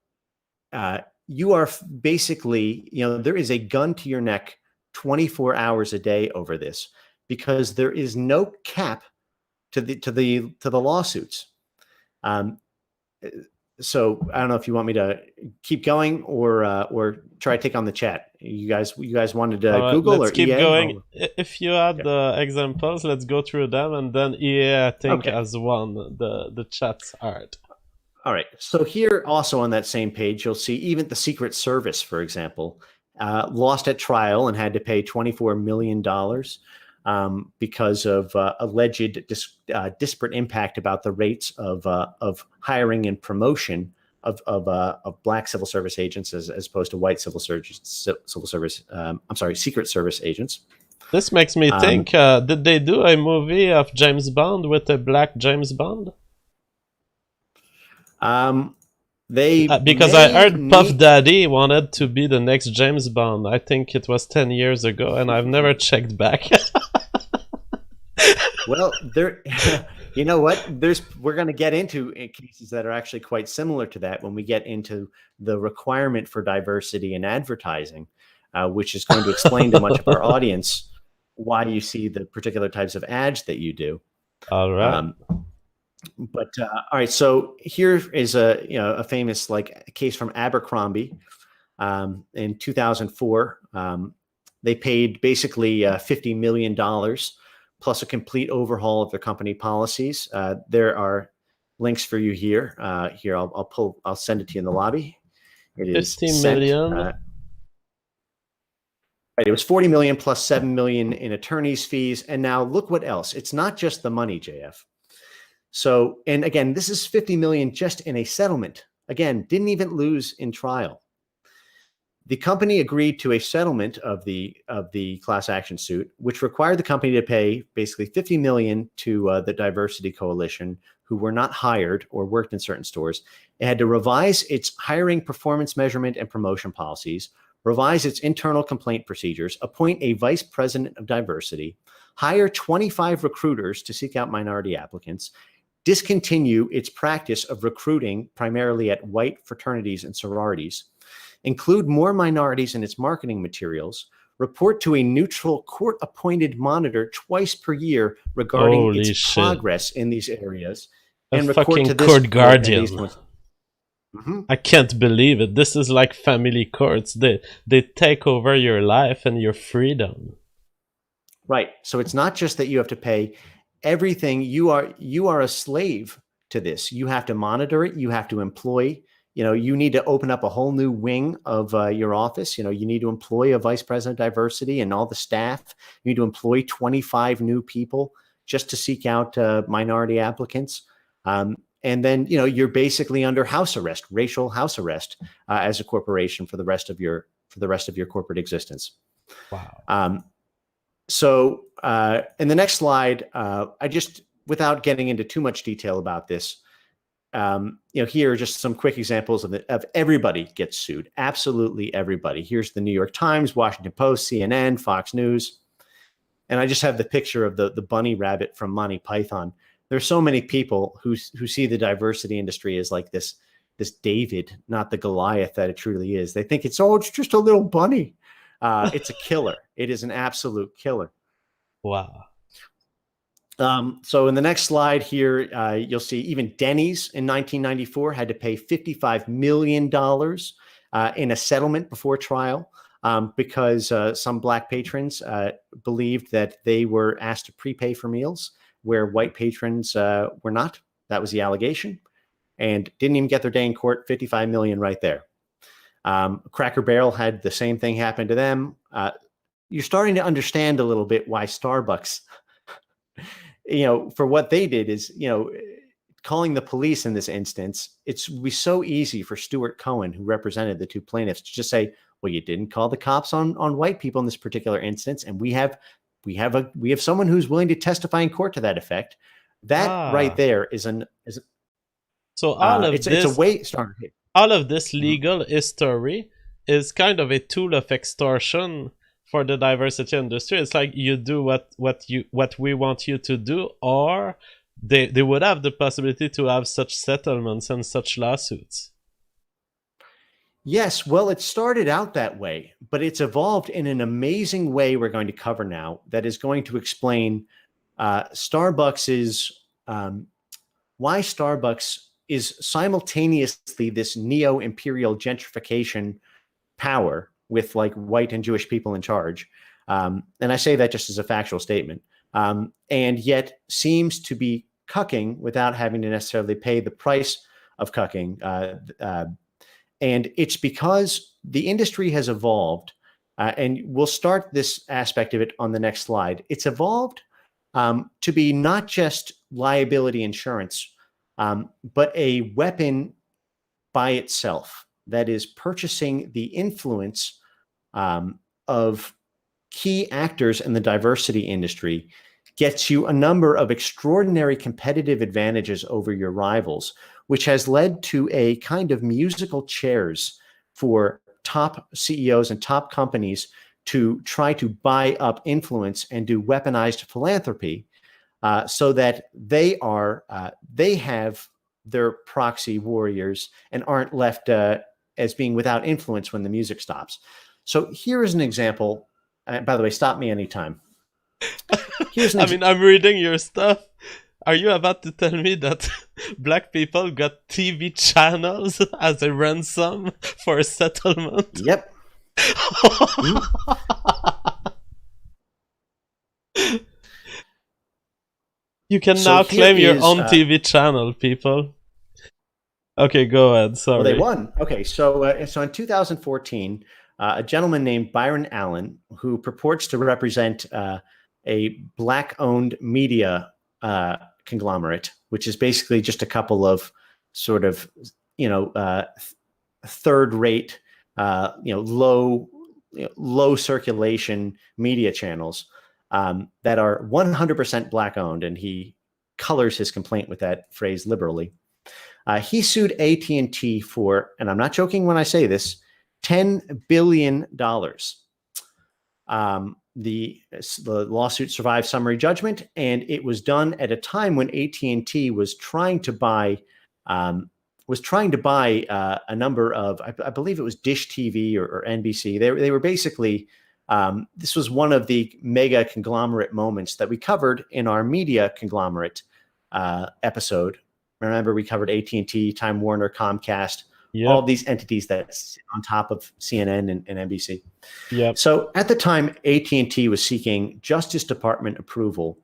basically, there is a gun to your neck 24 hours a day over this, because there is no cap to the lawsuits. So I don't know if you want me to keep going or try to take on the chat. You guys wanted to Google let's or keep EA? going. If you had the examples, let's go through them, and then EA, I think, has won the chat's art. All right. So here also on that same page, you'll see even the Secret Service, for example, lost at trial and had to pay $24 million because of alleged disparate impact about the rates of hiring and promotion of Black civil service agents as opposed to white Secret Service agents. This makes me think, did they do a movie of James Bond with a black James Bond? Because I heard Puff Daddy wanted to be the next James Bond. I think it was 10 years ago, and I've never checked back. Well, you know what? We're going to get into cases that are actually quite similar to that when we get into the requirement for diversity in advertising, which is going to explain to much of our audience why you see the particular types of ads that you do. All right. All right. So here is a famous case from Abercrombie in 2004. They paid basically $50 million plus a complete overhaul of their company policies. There are links for you here. Here, I'll send it to you in the lobby. It is 50 sent. million. Right, it was 40 million plus 7 million in attorney's fees. And now look what else. It's not just the money, JF. So, and again, this is 50 million just in a settlement. Again, didn't even lose in trial. The company agreed to a settlement of the class action suit, which required the company to pay basically 50 million to the Diversity Coalition, who were not hired or worked in certain stores. It had to revise its hiring, performance measurement, and promotion policies, revise its internal complaint procedures, appoint a vice president of diversity, hire 25 recruiters to seek out minority applicants, discontinue its practice of recruiting primarily at white fraternities and sororities, include more minorities in its marketing materials, report to a neutral court-appointed monitor twice per year regarding Holy its shit. progress in these areas, A and report fucking to this court court at least guardian. once. Mhm. I can't believe it. This is like family courts. They take over your life and your freedom. Right. So it's not just that you have to pay everything. You are a slave to this. You have to monitor it. You have to employ. You need to open up a whole new wing of your office. You need to employ a vice president of diversity and all the staff. You need to employ 25 new people just to seek out minority applicants. And then you're basically under house arrest, racial house arrest, as a corporation for the rest of your corporate existence. Wow. So in the next slide, I just, without getting into too much detail about this, here are just some quick examples of everybody gets sued. Absolutely everybody. Here's the New York Times, Washington Post, CNN, Fox News. And I just have the picture of the bunny rabbit from Monty Python. There's so many people who see the diversity industry as like this David, not the Goliath that it truly is. They think it's just a little bunny. It's a killer. It is an absolute killer. Wow. So in the next slide here, you'll see even Denny's in 1994 had to pay $55 million in a settlement before trial because some Black patrons believed that they were asked to prepay for meals where white patrons were not. That was the allegation, and didn't even get their day in court. $55 million right there. Cracker Barrel had the same thing happen to them. You're starting to understand a little bit why Starbucks, for what they did is, calling the police in this instance, it would be so easy for Stuart Cohen, who represented the two plaintiffs, to just say, well, you didn't call the cops on white people in this particular instance. And we have someone who's willing to testify in court to that effect. That right there is so all of it's a way starter. All of this legal history is kind of a tool of extortion for the diversity industry. It's like you do what we want you to do, or they would have the possibility to have such settlements and such lawsuits. Yes, well, it started out that way, but it's evolved in an amazing way we're going to cover now that is going to explain Starbucks's why Starbucks is simultaneously this neo-imperial gentrification power with like white and Jewish people in charge. And I say that just as a factual statement, and yet seems to be cucking without having to necessarily pay the price of cucking. And it's because the industry has evolved, and we'll start this aspect of it on the next slide. It's evolved to be not just liability insurance, but a weapon by itself that is purchasing the influence of key actors in the diversity industry, gets you a number of extraordinary competitive advantages over your rivals, which has led to a kind of musical chairs for top CEOs and top companies to try to buy up influence and do weaponized philanthropy, so that they have their proxy warriors and aren't left as being without influence when the music stops. So here is an example. By the way, stop me anytime. I'm reading your stuff. Are you about to tell me that Black people got TV channels as a ransom for a settlement? Yep. You can So now here claim your is own TV channel, people. Okay, go ahead. well, they Sorry. won. Okay, so in 2014, a gentleman named Byron Allen, who purports to represent a black-owned media conglomerate, which is basically just a couple of sort of third-rate, low circulation media channels that are 100% black-owned, and he colors his complaint with that phrase liberally. He sued AT&T for, and I'm not joking when I say this, $10 billion. The lawsuit survived summary judgment, and it was done at a time when AT&T was trying to buy a number of, I believe it was Dish TV or NBC. They were basically, this was one of the mega conglomerate moments that we covered in our media conglomerate episode. Remember, we covered AT&T, Time Warner, Comcast, all Yep. these entities that sit on top of CNN and NBC. Yep. So at the time, AT&T was seeking Justice Department approval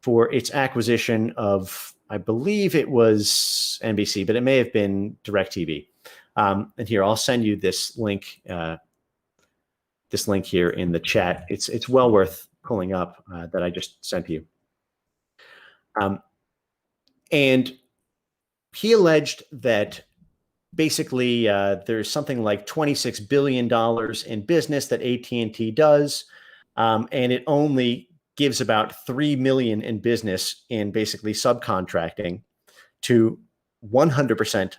for its acquisition of, I believe it was NBC, but it may have been DirecTV. And here, I'll send you this link here in the chat. It's well worth pulling up that I just sent you. And he alleged that basically there's something like $26 billion in business that AT&T does, and it only gives about $3 million in business in basically subcontracting to 100%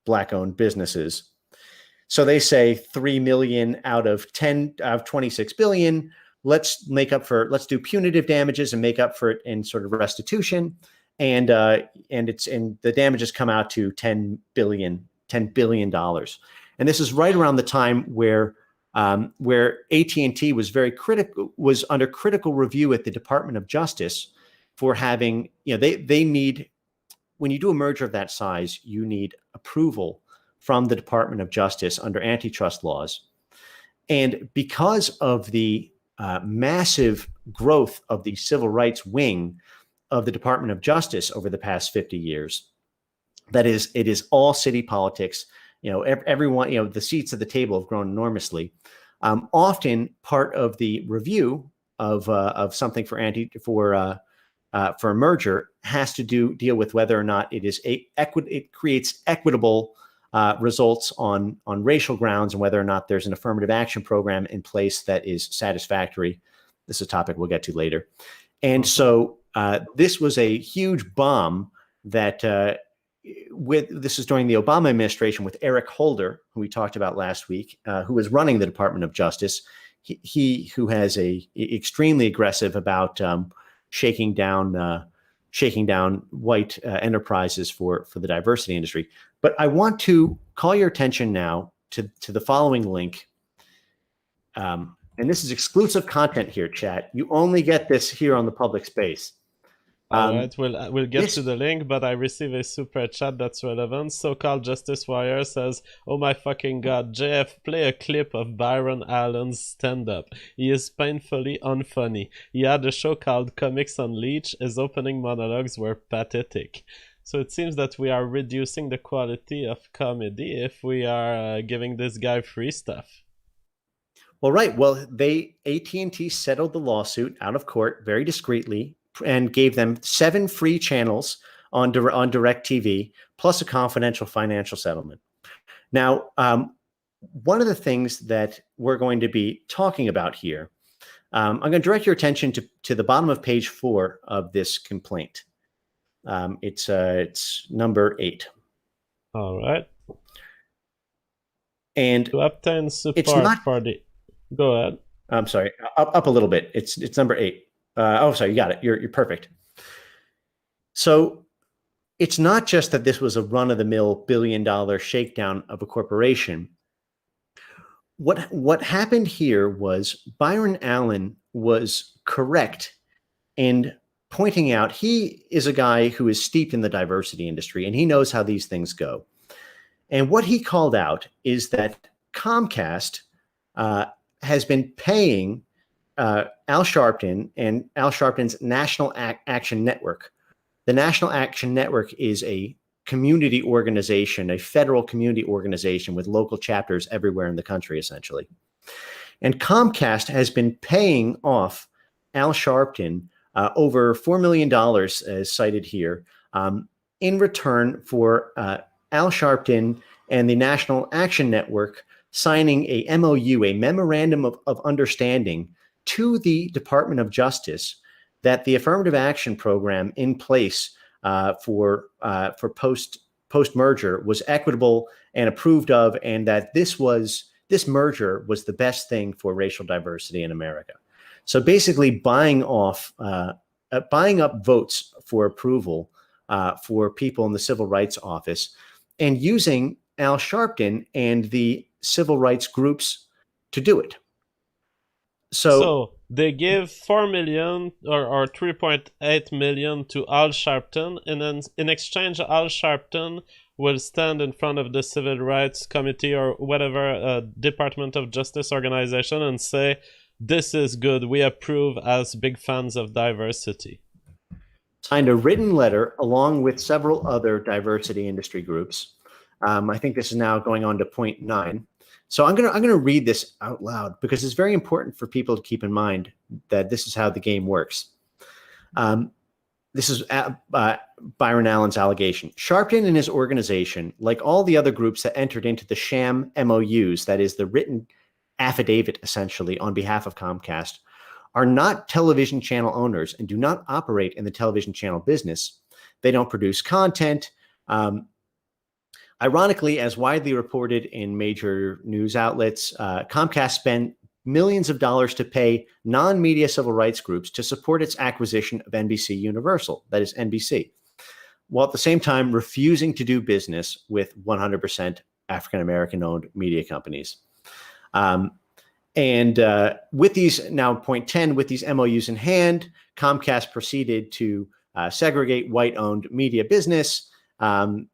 black-owned businesses. So they say 3 million out of 26 billion. Let's do punitive damages and make up for it in sort of restitution. And the damages come out to $10 billion. And this is right around the time where AT&T was under critical review at the Department of Justice for having, they need, when you do a merger of that size, you need approval from the Department of Justice under antitrust laws. And because of the massive growth of the civil rights wing of the Department of Justice over the past 50 years, it is all city politics. Everyone, the seats at the table have grown enormously. Often part of the review of something for a merger has to deal with whether or not it creates equitable results on racial grounds, and whether or not there's an affirmative action program in place that is satisfactory. This is a topic we'll get to later. And so this was a huge bomb that this is during the Obama administration with Eric Holder, who we talked about last week, who was running the Department of Justice. He who has extremely aggressive about shaking down white enterprises for the diversity industry. But I want to call your attention now to the following link. And this is exclusive content here, chat. You only get this here on the public space. All right, we'll get to the link, but I receive a super chat that's relevant. So-called Justice Warrior says, "Oh my fucking god, JF, play a clip of Byron Allen's stand-up. He is painfully unfunny. He had a show called Comics Unleashed. His opening monologues were pathetic." So it seems that we are reducing the quality of comedy if we are giving this guy free stuff. Well, right. Well, AT&T settled the lawsuit out of court very discreetly and gave them 7 free channels on DirecTV, plus a confidential financial settlement. Now, one of the things that we're going to be talking about here, I'm going to direct your attention to the bottom of page 4 of this complaint. It's number 8. All right. And to obtain support for the, go ahead. I'm sorry, up a little bit. It's number 8. Sorry, you got it. You're perfect. So it's not just that this was a run-of-the-mill billion-dollar shakedown of a corporation. What happened here was Byron Allen was correct in pointing out he is a guy who is steeped in the diversity industry, and he knows how these things go. And what he called out is that Comcast has been paying Al Sharpton and Al Sharpton's National Action Network The National Action Network is a community organization, a federal community organization with local chapters everywhere in the country, essentially. And Comcast has been paying off Al Sharpton over $4 million, as cited here, in return for Al Sharpton and the National Action Network signing a MOU, a memorandum of understanding, to the Department of Justice that the affirmative action program in place for post merger was equitable and approved of, and that this merger was the best thing for racial diversity in America. So basically, buying up votes for approval for people in the Civil Rights Office, and using Al Sharpton and the civil rights groups to do it. So they give 4 million or 3.8 million to Al Sharpton, and then in exchange, Al Sharpton will stand in front of the Civil Rights Committee or whatever Department of Justice organization and say, this is good, we approve as big fans of diversity. Signed a written letter along with several other diversity industry groups. I think this is now going on to point 9. So I'm gonna read this out loud because it's very important for people to keep in mind that this is how the game works. This is Byron Allen's allegation. Sharpton and his organization, like all the other groups that entered into the sham MOUs, that is the written affidavit essentially on behalf of Comcast, are not television channel owners and do not operate in the television channel business. They don't produce content. Ironically, as widely reported in major news outlets, Comcast spent millions of dollars to pay non-media civil rights groups to support its acquisition of NBC Universal, that is NBC, while at the same time refusing to do business with 100% African-American owned media companies. And with these, now point 10, with these MOUs in hand, Comcast proceeded to segregate white-owned media business. And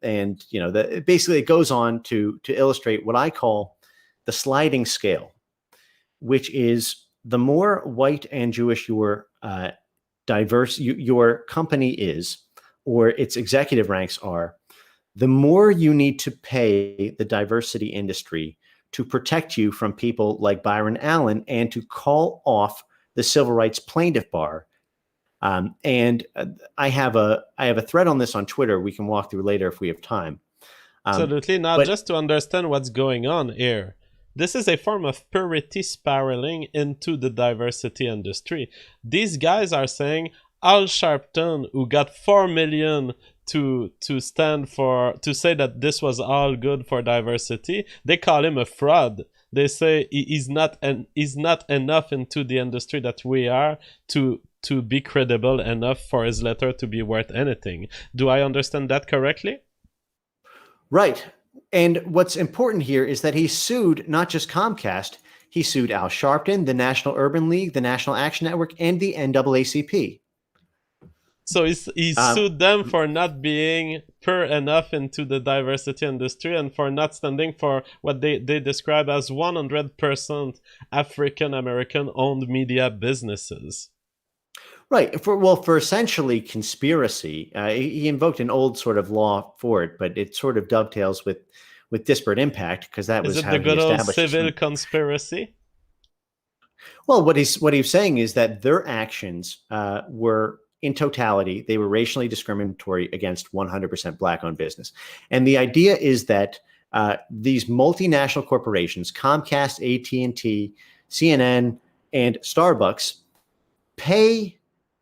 basically it goes on to illustrate what I call the sliding scale, which is the more white and Jewish your your company is, or its executive ranks are, the more you need to pay the diversity industry to protect you from people like Byron Allen and to call off the civil rights plaintiff bar. And I have a thread on this on Twitter we can walk through later if we have time. Absolutely. Now, just to understand what's going on here, this is a form of purity spiraling into the diversity industry. These guys are saying Al Sharpton, who got 4 million to stand for, to say that this was all good for diversity, they call him a fraud. They say he's not enough into the industry that we are to be credible enough for his letter to be worth anything. Do I understand that correctly? Right. And what's important here is that he sued not just Comcast, he sued Al Sharpton, the National Urban League, the National Action Network, and the NAACP. So he sued them for not being pure enough into the diversity industry and for not standing for what they describe as 100% African American owned media businesses. Right. For essentially conspiracy, he invoked an old sort of law for it, but it sort of dovetails with disparate impact because that was how he established. Is it the good old civil conspiracy? Well, what he's saying is that their actions were, in totality, they were racially discriminatory against 100% Black-owned business. And the idea is that these multinational corporations, Comcast, AT&T, CNN, and Starbucks, pay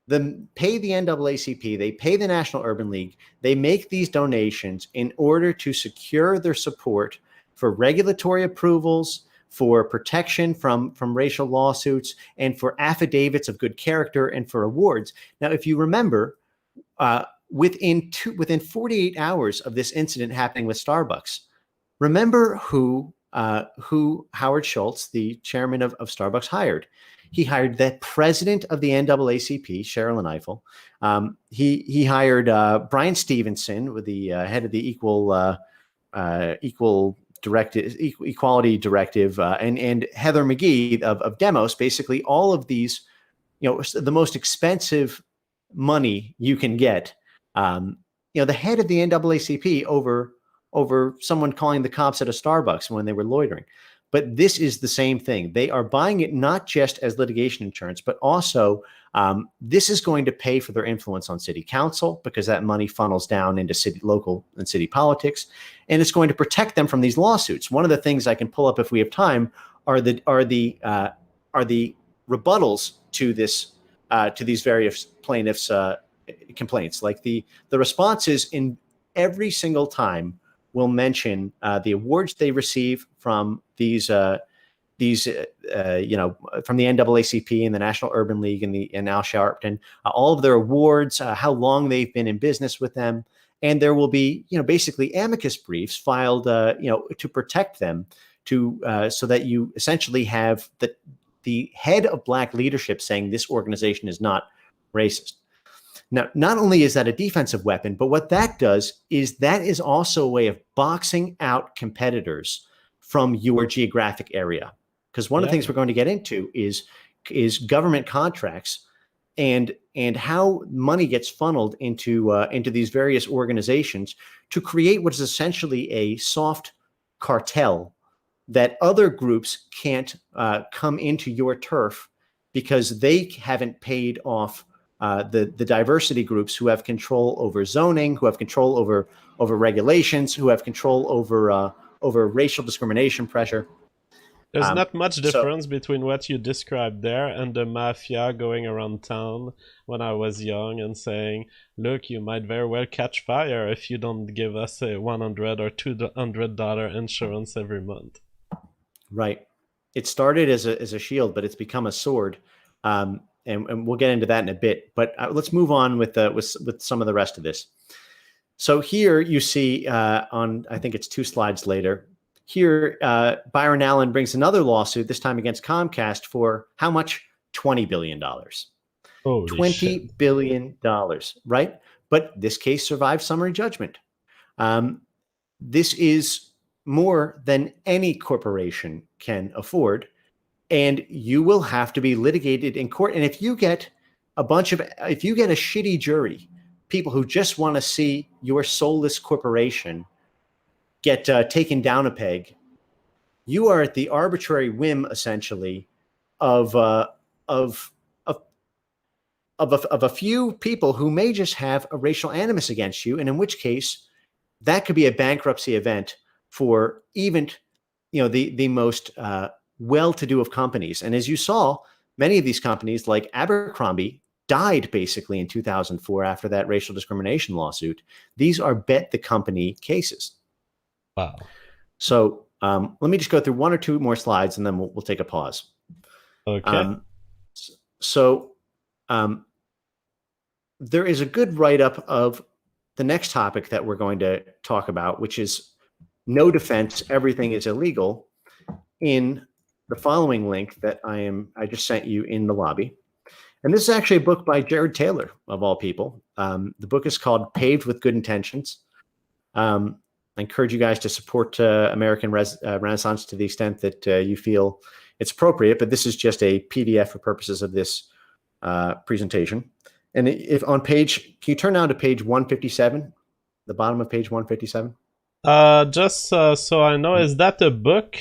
the NAACP, they pay the National Urban League, they make these donations in order to secure their support for regulatory approvals, for protection from racial lawsuits, and for affidavits of good character and for awards. Now, if you remember, within 48 hours of this incident happening with Starbucks, remember who Howard Schultz, the chairman of Starbucks, hired. He hired the president of the NAACP, Sherilyn Ifill. He hired Brian Stevenson, with the head of the Equality Directive, and Heather McGee of Demos. Basically, all of these, the most expensive money you can get The head of the NAACP over someone calling the cops at a Starbucks when they were loitering. But this is the same thing. They are buying it not just as litigation insurance, but also this is going to pay for their influence on city council, because that money funnels down into local and city politics, and it's going to protect them from these lawsuits. One of the things I can pull up if we have time are the rebuttals to these various plaintiffs' complaints. Like the responses in every single time will mention the awards they receive from these from the NAACP and the National Urban League and Al Sharpton, all of their awards, how long they've been in business with them, and there will be basically amicus briefs filed to protect them, so that you essentially have the head of Black leadership saying this organization is not racist. Now, not only is that a defensive weapon, but what that does is that is also a way of boxing out competitors from your geographic area. Because one of the things we're going to get into is government contracts and how money gets funneled into these various organizations to create what is essentially a soft cartel that other groups can't come into your turf because they haven't paid off the diversity groups who have control over zoning, who have control over regulations, who have control over racial discrimination pressure. There's not much difference between what you described there and the mafia going around town when I was young and saying, look, you might very well catch fire if you don't give us a $100 or $200 insurance every month. Right. It started as a shield, but it's become a sword. And we'll get into that in a bit. But let's move on with some of the rest of this. So here you see on, I think it's 2 slides later, here Byron Allen brings another lawsuit, this time against Comcast, for how much? $20 billion. Holy $20 billion, right? But this case survived summary judgment. This is more than any corporation can afford, and you will have to be litigated in court. And if you get a shitty jury, people who just want to see your soulless corporation get taken down a peg, you are at the arbitrary whim, essentially, of a few people who may just have a racial animus against you, and in which case that could be a bankruptcy event for even the most well-to-do of companies. And as you saw, many of these companies, like Abercrombie, died basically in 2004 after that racial discrimination lawsuit. These are bet the company cases. Wow. So let me just go through 1 or 2 more slides, and then we'll take a pause. Okay. There is a good write-up of the next topic that we're going to talk about, which is no defense, everything is illegal, in the following link that I just sent you in the lobby. And this is actually a book by Jared Taylor, of all people. The book is called Paved with Good Intentions. I encourage you guys to support American Renaissance to the extent that you feel it's appropriate, but this is just a PDF for purposes of this presentation. And if on page, can you turn now to page 157, the bottom of page 157? Just so I know, is that a book?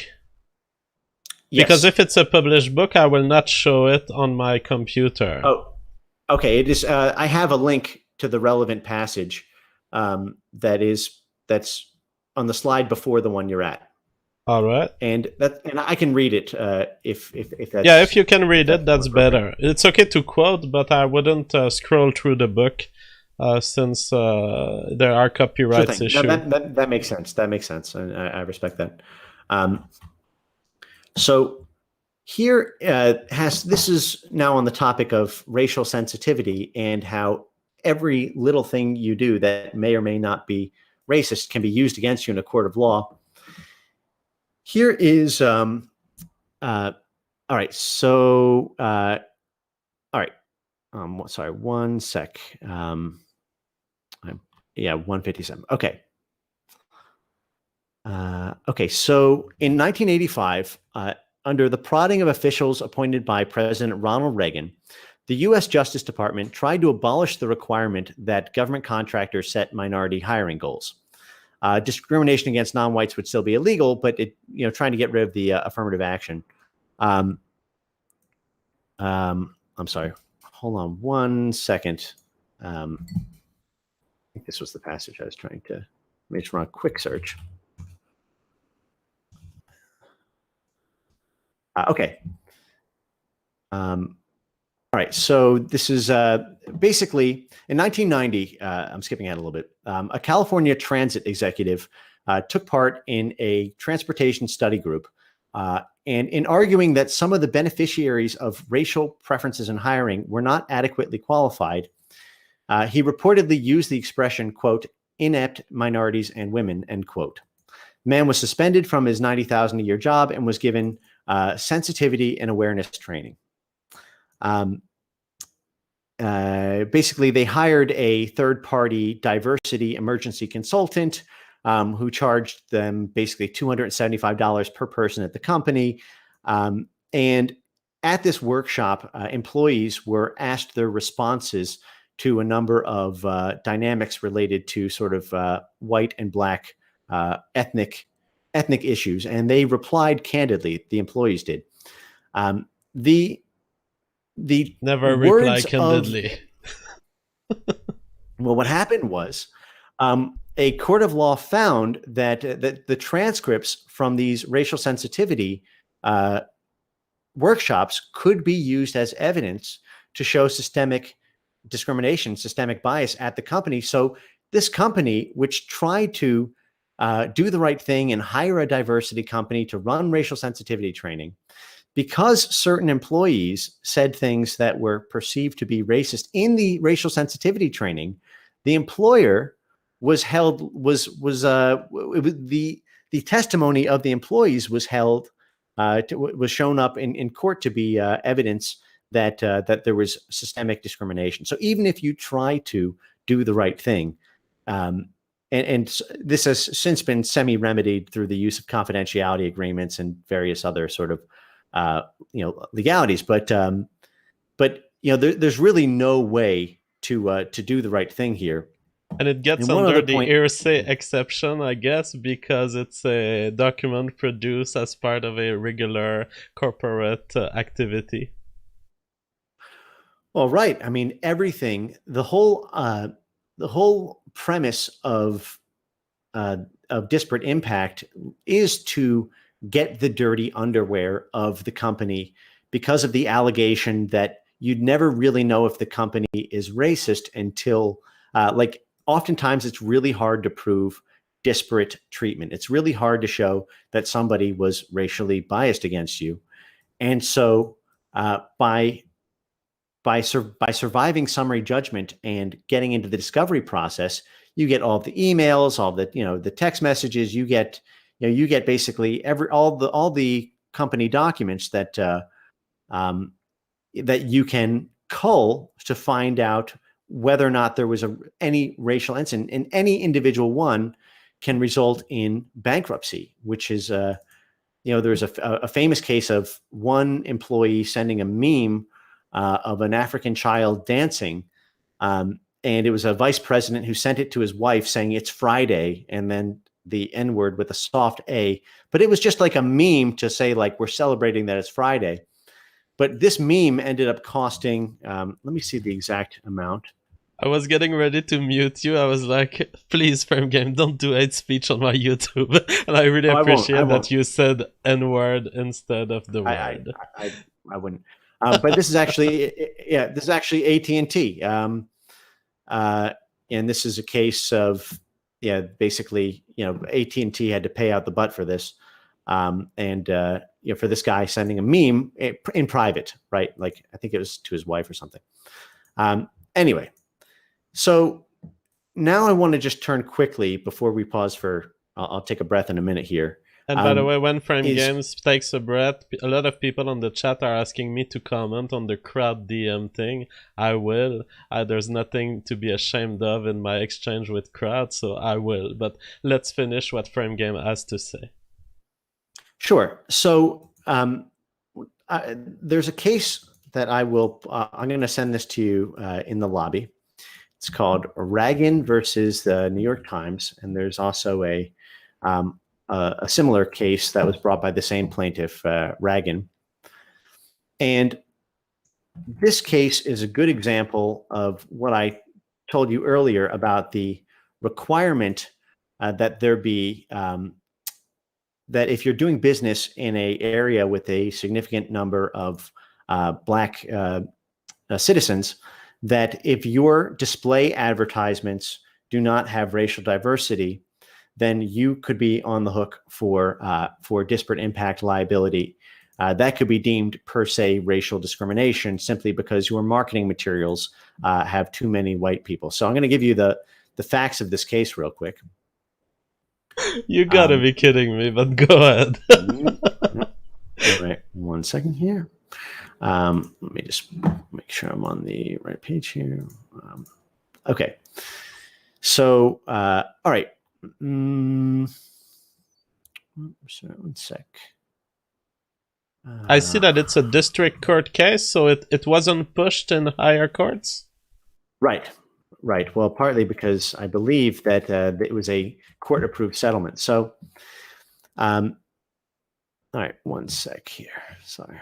Yes. Because if it's a published book, I will not show it on my computer. Oh, okay. It is. I have a link to the relevant passage that's on the slide before the one you're at. All right. And I can read it if that's, yeah, if you can read it, that's better. It's okay to quote, but I wouldn't scroll through the book since there are copyrights issues. That makes sense. That makes sense, and I respect that. So here this is now on the topic of racial sensitivity and how every little thing you do that may or may not be racist can be used against you in a court of law. Here is, all right. So, all right. Sorry, one sec. Yeah, 157. Okay. Okay. So in 1985, under the prodding of officials appointed by President Ronald Reagan, the U.S. Justice Department tried to abolish the requirement that government contractors set minority hiring goals. Discrimination against non-whites would still be illegal, but trying to get rid of the affirmative action. I'm sorry. Hold on one second. I think this was the passage I was trying to. Let me just run a quick search. Okay. All right. So this is basically in 1990. I'm skipping ahead a little bit. A California transit executive took part in a transportation study group. And in arguing that some of the beneficiaries of racial preferences in hiring were not adequately qualified, he reportedly used the expression, quote, inept minorities and women, end quote. The man was suspended from his $90,000 a year job and was given sensitivity and awareness training. Basically, they hired a third-party diversity emergency consultant who charged them basically $275 per person at the company. And at this workshop, employees were asked their responses to a number of dynamics related to sort of white and black ethnic issues, and they replied candidly. The employees did. The Never reply words of candidly. well, what happened was a court of law found that the transcripts from these racial sensitivity workshops could be used as evidence to show systemic discrimination, systemic bias at the company. So this company, which tried to do the right thing and hire a diversity company to run racial sensitivity training, because certain employees said things that were perceived to be racist in the racial sensitivity training, the employer was held the testimony of the employees was held was shown up in court to be evidence that there was systemic discrimination. So even if you try to do the right thing, and this has since been semi-remedied through the use of confidentiality agreements and various other sort of legalities, but there's really no way to do the right thing here. And it gets And one under other the point, hearsay exception, I guess, because it's a document produced as part of a regular corporate activity. well, right. I mean, everything, the whole premise of disparate impact is to get the dirty underwear of the company because of the allegation that you'd never really know if the company is racist until oftentimes it's really hard to prove disparate treatment. It's really hard to show that somebody was racially biased against you. And so by surviving summary judgment and getting into the discovery process, you get all the emails, all the text messages. You get basically all the company documents that that you can cull to find out whether or not there was any racial incident, and any individual one can result in bankruptcy, which is there's a famous case of one employee sending a meme of an African child dancing. And it was a vice president who sent it to his wife saying it's Friday, and then the N word with a soft A. But it was just like a meme to say, like, we're celebrating that it's Friday. But this meme ended up costing, let me see the exact amount. I was getting ready to mute you. I was like, please, Frame Game, don't do hate speech on my YouTube. And I really appreciate that you said N-word instead of the word. I wouldn't. But this is actually, this is actually AT&T. And this is a case of, basically, AT&T had to pay out the butt for this. For this guy sending a meme in private, right? Like, I think it was to his wife or something. Anyway, so now I want to just turn quickly before we pause for, I'll take a breath in a minute here. And by the way, when Frame Games takes a breath, a lot of people on the chat are asking me to comment on the crowd DM thing. I will. There's nothing to be ashamed of in my exchange with crowd, so I will. But let's finish what Frame Game has to say. Sure. So there's a case that I will. I'm going to send this to you in the lobby. It's called Ragan versus the New York Times, and there's also a similar case that was brought by the same plaintiff, Ragan. And this case is a good example of what I told you earlier about the requirement that there be that if you're doing business in a area with a significant number of black citizens, that if your display advertisements do not have racial diversity, then you could be on the hook for disparate impact liability. That could be deemed per se racial discrimination simply because your marketing materials have too many white people. So I'm going to give you the facts of this case real quick. You gotta be kidding me, but go ahead. All right, 1 second here. Let me just make sure I'm on the right page here. Okay. So, all right. Sorry, 1 sec. I see that it's a district court case, so it wasn't pushed in higher courts? Right. Right. Well, partly because I believe that it was a court-approved settlement. So, all right, 1 sec here. Sorry.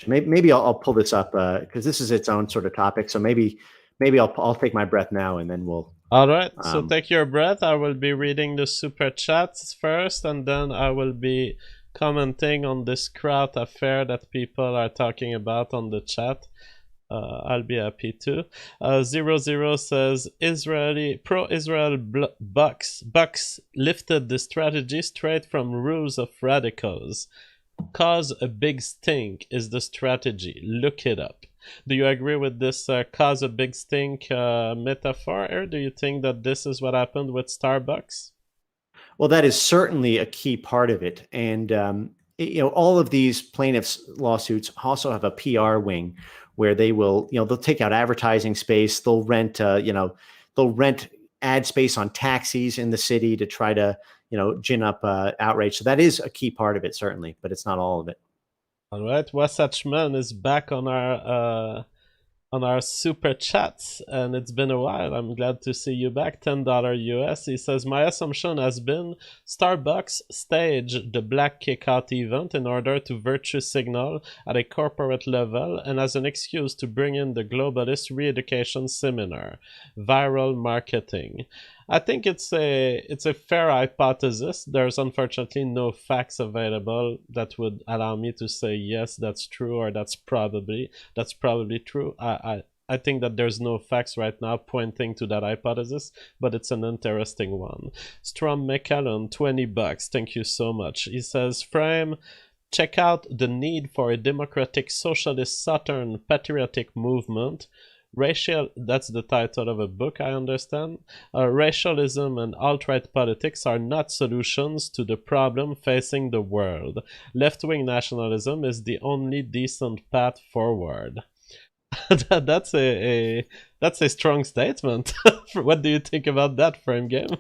Maybe I'll pull this up because this is its own sort of topic. So maybe I'll take my breath now and then we'll. All right. So take your breath. I will be reading the super chats first, and then I will be commenting on this Kraut affair that people are talking about on the chat. I'll be happy to. 00 says pro-Israel Bucks lifted the strategy straight from rules of radicals. Cause a big stink is the strategy. Look it up. Do you agree with this cause a big stink metaphor, or do you think that this is what happened with Starbucks? Well, that is certainly a key part of it. And, all of these plaintiffs' lawsuits also have a PR wing where they will, they'll take out advertising space. They'll rent, they'll rent ad space on taxis in the city to try to, gin up outrage. So that is a key part of it, certainly, but it's not all of it. All right, Wasatchman is back on our super chats, and it's been a while. I'm glad to see you back. $10 US. He says, my assumption has been Starbucks staged the black kickout event in order to virtue signal at a corporate level and as an excuse to bring in the globalist re-education seminar. Viral marketing. I think it's a fair hypothesis. There's unfortunately no facts available that would allow me to say yes, that's true, or that's probably true. I think that there's no facts right now pointing to that hypothesis, but it's an interesting one. Strom McCallum, $20. Thank you so much. He says, Frame, check out the need for a democratic socialist Southern patriotic movement. That's the title of a book, I understand. Racialism and alt-right politics are not solutions to the problem facing the world. Left-wing nationalism is the only decent path forward. That's a strong statement. What do you think about that, Frame Game?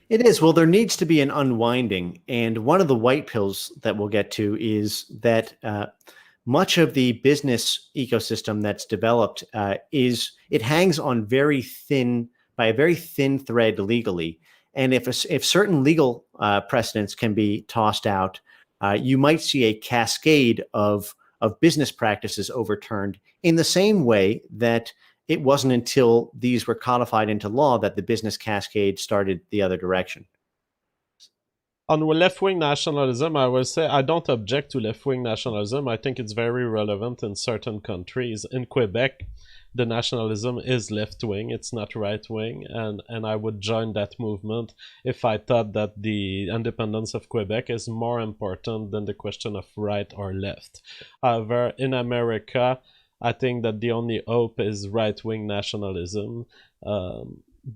It is. Well, there needs to be an unwinding. And one of the white pills that we'll get to is that much of the business ecosystem that's developed it hangs on by a very thin thread legally. And if certain legal precedents can be tossed out, you might see a cascade of business practices overturned in the same way that it wasn't until these were codified into law that the business cascade started the other direction. On left-wing nationalism, I will say I don't object to left-wing nationalism. I think it's very relevant in certain countries. In Quebec, the nationalism is left-wing, it's not right-wing, and I would join that movement if I thought that the independence of Quebec is more important than the question of right or left. However, in America, I think that the only hope is right-wing nationalism.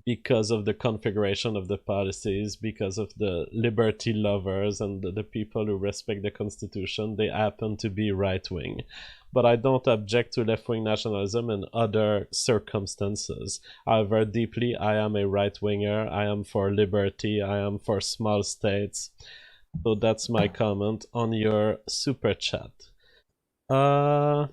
Because of the configuration of the policies, because of the liberty lovers and the people who respect the Constitution, they happen to be right-wing. But I don't object to left-wing nationalism in other circumstances. However, deeply, I am a right-winger. I am for liberty. I am for small states. So that's my comment on your super chat. Uh,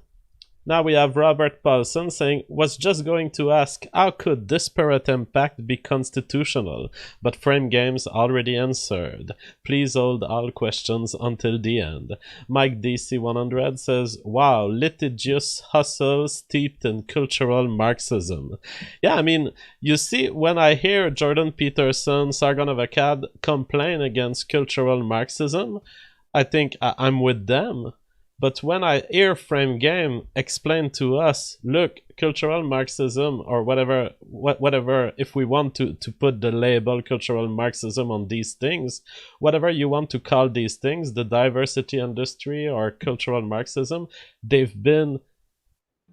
Now we have Robert Paulson saying, was just going to ask, how could disparate impact be constitutional? But Frame Games already answered. Please hold all questions until the end. Mike DC100 says, wow, litigious hustle steeped in cultural Marxism. Yeah, I mean, you see, when I hear Jordan Peterson, Sargon of Akkad complain against cultural Marxism, I think I'm with them. But when I hear Frame Game explain to us, look, cultural Marxism or whatever, if we want to put the label cultural Marxism on these things, whatever you want to call these things, the diversity industry or cultural Marxism, they've been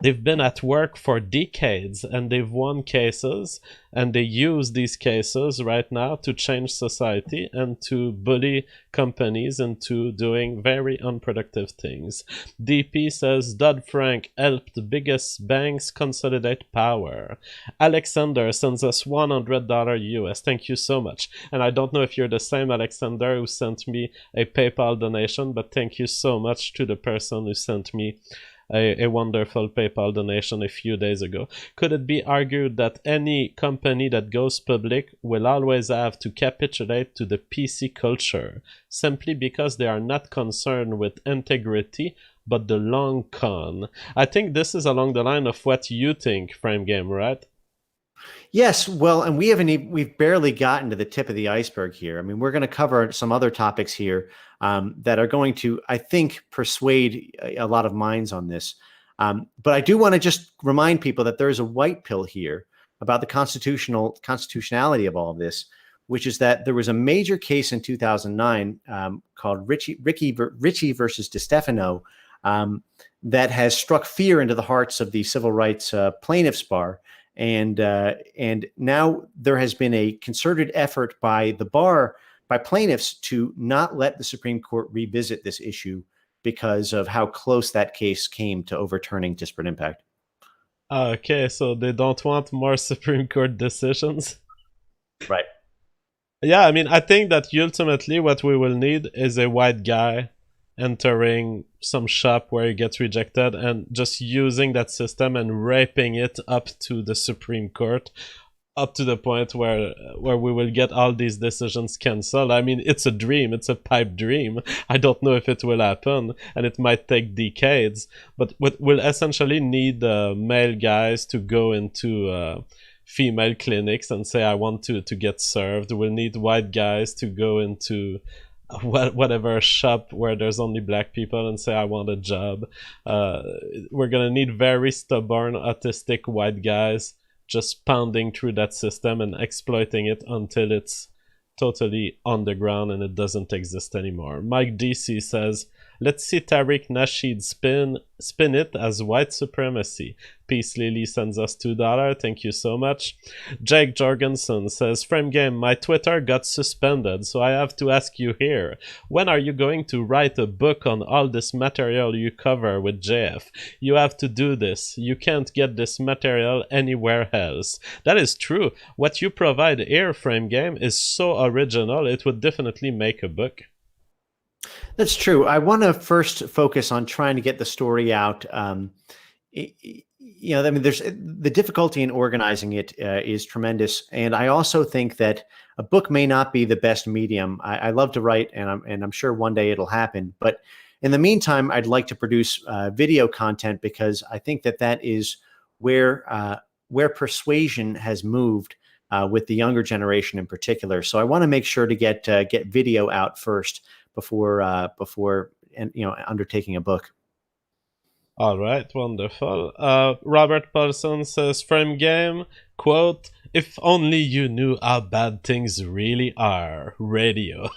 they've been at work for decades and they've won cases and they use these cases right now to change society and to bully companies into doing very unproductive things. DP says Dodd-Frank helped the biggest banks consolidate power. Alexander sends us $100 US. Thank you so much. And I don't know if you're the same Alexander who sent me a PayPal donation, but thank you so much to the person who sent me a wonderful PayPal donation a few days ago. Could it be argued that any company that goes public will always have to capitulate to the PC culture simply because they are not concerned with integrity but the long con? I think this is along the line of what you think, Frame Game, right? Yes, well, and we've barely gotten to the tip of the iceberg here. I mean, we're going to cover some other topics here that are going to, I think, persuade a lot of minds on this. But I do want to just remind people that there is a white pill here about the constitutionality of all of this, which is that there was a major case in 2009 called Ritchie versus DiStefano that has struck fear into the hearts of the civil rights plaintiffs bar. And now there has been a concerted effort by the bar, by plaintiffs, to not let the Supreme Court revisit this issue because of how close that case came to overturning disparate impact. Okay, so they don't want more Supreme Court decisions. Right. Yeah, I mean, I think that ultimately what we will need is a white guy entering some shop where he gets rejected and just using that system and raping it up to the Supreme Court, up to the point where we will get all these decisions cancelled. I mean, it's a dream, it's a pipe dream. I don't know if it will happen, and it might take decades. But we'll essentially need male guys to go into female clinics and say, I want to get served. We'll need white guys to go into whatever shop where there's only black people and say, I want a job. We're gonna need very stubborn autistic white guys just pounding through that system and exploiting it until it's totally on the ground and it doesn't exist anymore. Mike DC says, let's see Tariq Nasheed spin it as white supremacy. Peace Lily sends us $2. Thank you so much. Jake Jorgensen says, Frame Game, my Twitter got suspended, so I have to ask you here. When are you going to write a book on all this material you cover with JF? You have to do this. You can't get this material anywhere else. That is true. What you provide here, Frame Game, is so original, it would definitely make a book. That's true. I want to first focus on trying to get the story out. I mean, there's the difficulty in organizing it is tremendous, and I also think that a book may not be the best medium. I love to write, and I'm sure one day it'll happen. But in the meantime, I'd like to produce video content because I think that is where persuasion has moved with the younger generation in particular. So I want to make sure to get video out first before undertaking a book. All right, wonderful. Robert Paulson says, Frame Game, quote, if only you knew how bad things really are. Radio.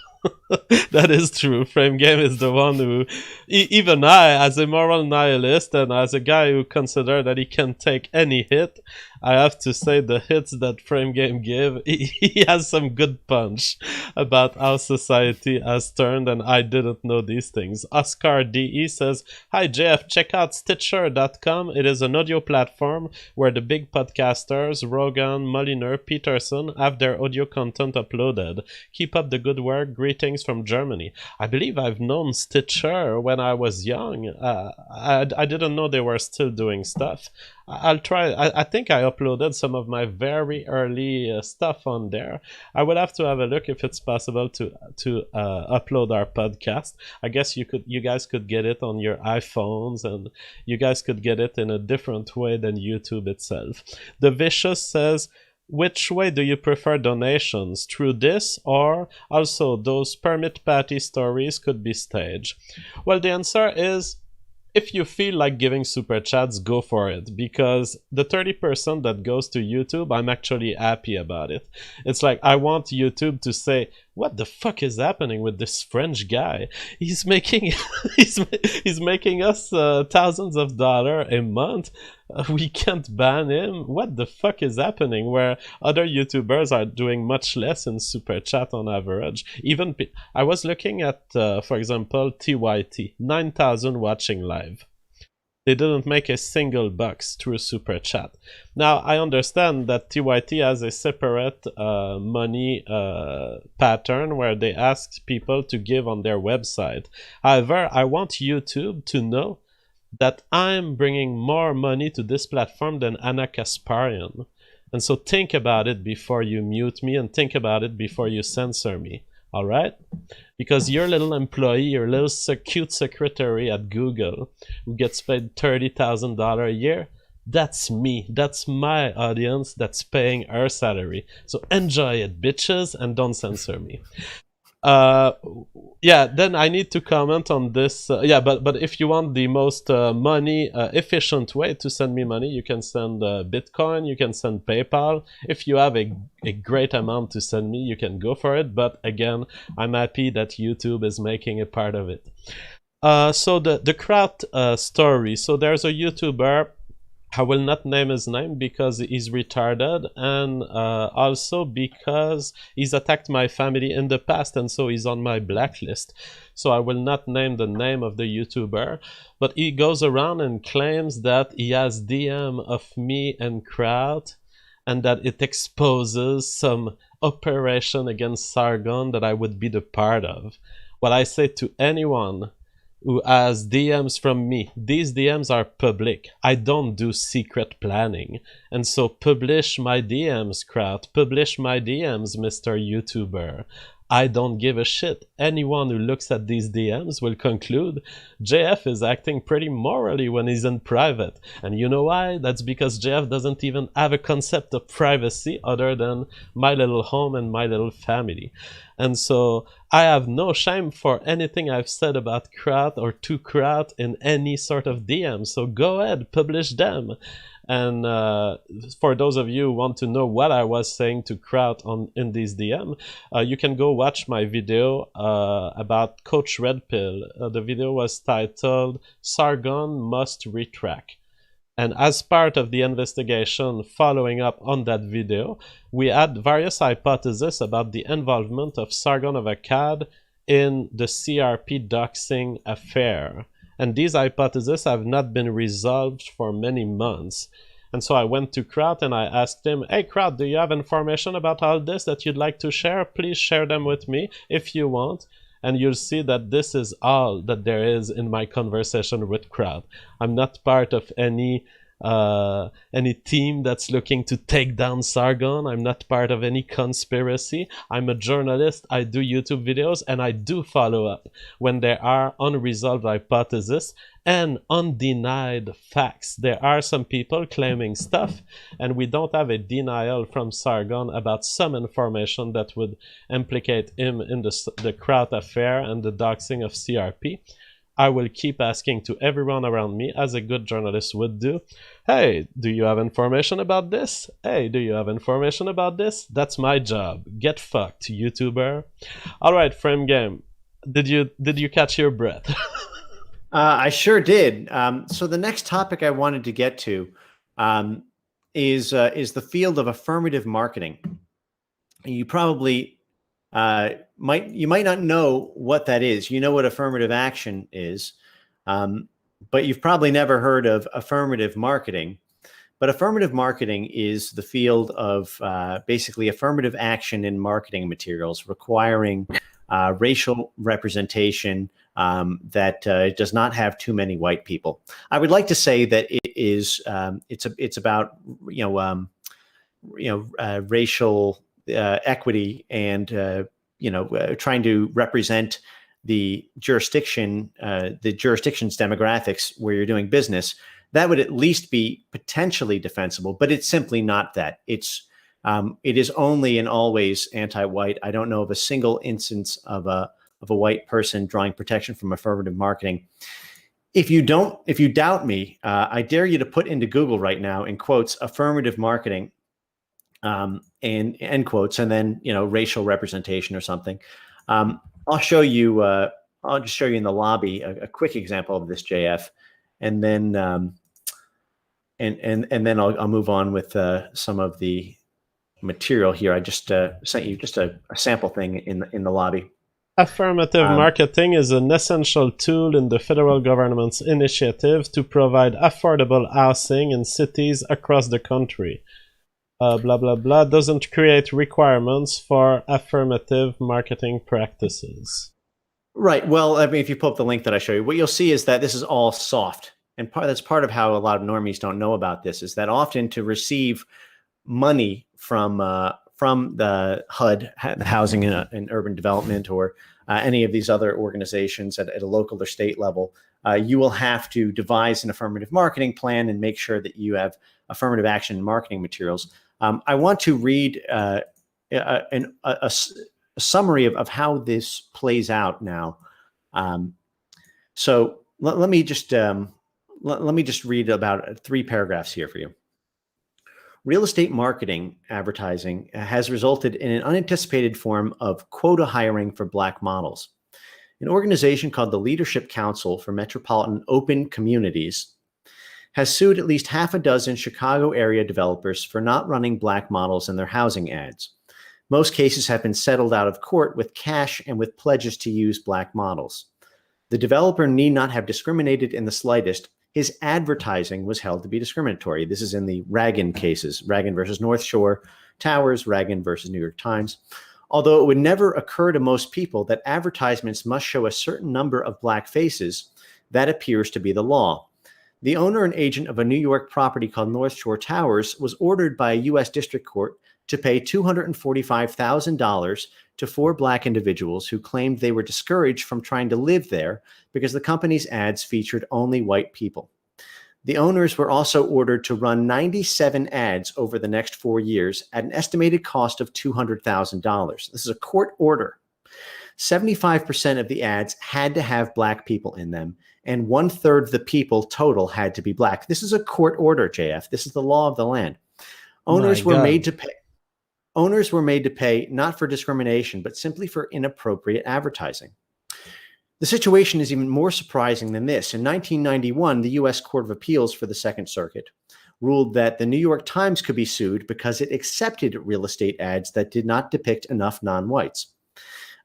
That is true. Frame Game is the one who, even I, as a moral nihilist and as a guy who considers that he can take any hit, I have to say the hits that Frame Game give, he has some good punch about how society has turned, and I didn't know these things. Oscar DE says, hi JF, check out Stitcher.com. It is an audio platform where the big podcasters, Rogan, Moliner, Peterson, have their audio content uploaded. Keep up the good work. Great greetings from Germany. I believe I've known Stitcher when I was young. I didn't know they were still doing stuff. I'll try. I think I uploaded some of my very early stuff on there. I would have to have a look if it's possible to upload our podcast. I guess you guys could get it on your iPhones, and you guys could get it in a different way than YouTube itself. The Vicious says, which way do you prefer donations? Through this, or also those permit patty stories could be staged? Well, the answer is, if you feel like giving super chats, go for it, because the 30% that goes to YouTube, I'm actually happy about it. It's like, I want YouTube to say, what the fuck is happening with this French guy? He's making he's making us thousands of dollars a month. We can't ban him. What the fuck is happening? Where other YouTubers are doing much less in super chat on average. Even I was looking at, for example, TYT, 9,000 watching live. They didn't make a single bucks through super chat. Now, I understand that TYT has a separate money pattern where they ask people to give on their website. However, I want YouTube to know that I'm bringing more money to this platform than Anna Kasparian. And so think about it before you mute me, and think about it before you censor me. All right? Because your little employee, your little cute secretary at Google who gets paid $30,000 a year, that's me. That's my audience that's paying her salary. So enjoy it, bitches, and don't censor me. Yeah, then I need to comment on this. Yeah, but if you want the most money efficient way to send me money, you can send Bitcoin, you can send PayPal. If you have a great amount to send me, you can go for it. But again, I'm happy that YouTube is making a part of it. So the Kraut story. So there's a YouTuber. I will not name his name because he's retarded, and also because he's attacked my family in the past, and so he's on my blacklist. So I will not name the name of the YouTuber, but he goes around and claims that he has DM of me and Kraut, and that it exposes some operation against Sargon that I would be the part of. What I say to anyone who has DMs from me, these DMs are public. I don't do secret planning. And so publish my DMs, Kraut. Publish my DMs, Mr. YouTuber. I don't give a shit. Anyone who looks at these DMs will conclude JF is acting pretty morally when he's in private. And you know why? That's because JF doesn't even have a concept of privacy other than my little home and my little family. And so I have no shame for anything I've said about Kraut or to Kraut in any sort of DM. So go ahead, publish them. And for those of you who want to know what I was saying to Kraut in these DM, you can go watch my video about Coach Red Pill. The video was titled Sargon Must Retract. And as part of the investigation following up on that video, we had various hypotheses about the involvement of Sargon of Akkad in the CRP doxing affair. And these hypotheses have not been resolved for many months. And so I went to Kraut and I asked him, hey Kraut, do you have information about all this that you'd like to share? Please share them with me if you want. And you'll see that this is all that there is in my conversation with Kraut. I'm not part of any team that's looking to take down Sargon. I'm not part of any conspiracy. I'm a journalist. I do YouTube videos, and I do follow up when there are unresolved hypotheses and undenied facts. There are some people claiming stuff, and we don't have a denial from Sargon about some information that would implicate him in the Kraut affair and the doxing of CRP. I will keep asking to everyone around me, as a good journalist would do, hey, do you have information about this? Hey, do you have information about this? That's my job. Get fucked, YouTuber. All right, Frame Game. Did you catch your breath? I sure did. So the next topic I wanted to get to is the field of affirmative marketing. You probably might not know what that is. You know what affirmative action is, but you've probably never heard of affirmative marketing. But affirmative marketing is the field of basically affirmative action in marketing materials, requiring racial representation that does not have too many white people. I would like to say that it is it's about racial equity and trying to represent the jurisdiction's demographics where you're doing business. That would at least be potentially defensible, but it's simply not that. It is only and always anti-white. I don't know of a single instance of a white person drawing protection from affirmative marketing. If you doubt me, I dare you to put into Google right now, in quotes, affirmative marketing, and end quotes, and then racial representation or something. I'll show you. I'll just show you in the lobby a quick example of this, JF, and then and then I'll move on with some of the material here. I just sent you just a sample thing in the lobby. Affirmative marketing is an essential tool in the federal government's initiative to provide affordable housing in cities across the country. Blah, blah, blah, doesn't create requirements for affirmative marketing practices. Right. Well, I mean, if you pull up the link that I show you, what you'll see is that this is all soft. And that's part of how a lot of normies don't know about this, is that often to receive money from the HUD, the Housing and Urban Development, or any of these other organizations at a local or state level, you will have to devise an affirmative marketing plan and make sure that you have affirmative action marketing materials. I want to read a summary of how this plays out now. So let me just read about 3 paragraphs here for you. Real estate marketing advertising has resulted in an unanticipated form of quota hiring for Black models. An organization called the Leadership Council for Metropolitan Open Communities has sued at least half a dozen Chicago area developers for not running Black models in their housing ads. Most cases have been settled out of court with cash and with pledges to use Black models. The developer need not have discriminated in the slightest. His advertising was held to be discriminatory. This is in the Ragan cases, Ragan versus North Shore Towers, Ragan versus New York Times. Although it would never occur to most people that advertisements must show a certain number of Black faces, that appears to be the law. The owner and agent of a New York property called North Shore Towers was ordered by a U.S. District Court to pay $245,000 to 4 Black individuals who claimed they were discouraged from trying to live there because the company's ads featured only white people. The owners were also ordered to run 97 ads over the next 4 years at an estimated cost of $200,000. This is a court order. 75% of the ads had to have Black people in them, and 1/3 of the people total had to be Black. This is a court order, JF. This is the law of the land. Owners were made to pay. Owners were made to pay not for discrimination, but simply for inappropriate advertising. The situation is even more surprising than this. In 1991, the U.S. Court of Appeals for the Second Circuit ruled that the New York Times could be sued because it accepted real estate ads that did not depict enough non-whites.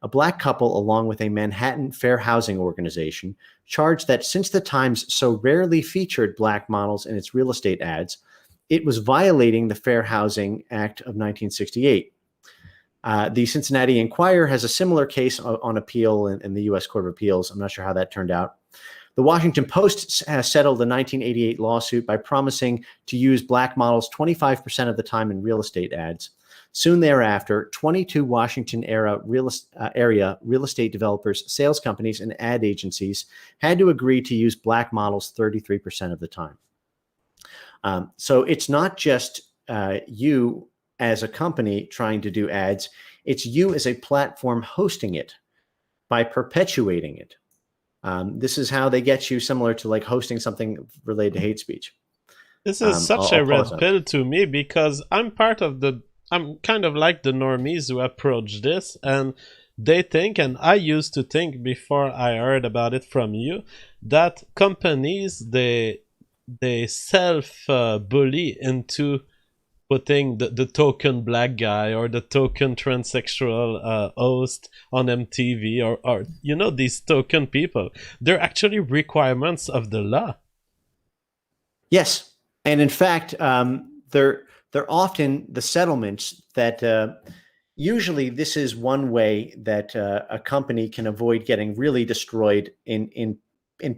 A Black couple, along with a Manhattan fair housing organization, charged that since the Times so rarely featured Black models in its real estate ads, it was violating the Fair Housing Act of 1968. The Cincinnati Enquirer has a similar case on appeal in the U.S. Court of Appeals. I'm not sure how that turned out. The Washington Post has settled the 1988 lawsuit by promising to use Black models 25% of the time in real estate ads. Soon thereafter, 22 Washington area real estate developers, sales companies, and ad agencies had to agree to use Black models 33% of the time. So it's not just you as a company trying to do ads, it's you as a platform hosting it by perpetuating it. This is how they get you, similar to like hosting something related to hate speech. This is such a red pill to me because I'm kind of like the normies who approach this, and they think, and I used to think before I heard about it from you, that companies, they self-bully into putting the token Black guy or the token transsexual host on MTV or these token people. They're actually requirements of the law. Yes, and in fact, they're often the settlements that usually this is one way that a company can avoid getting really destroyed in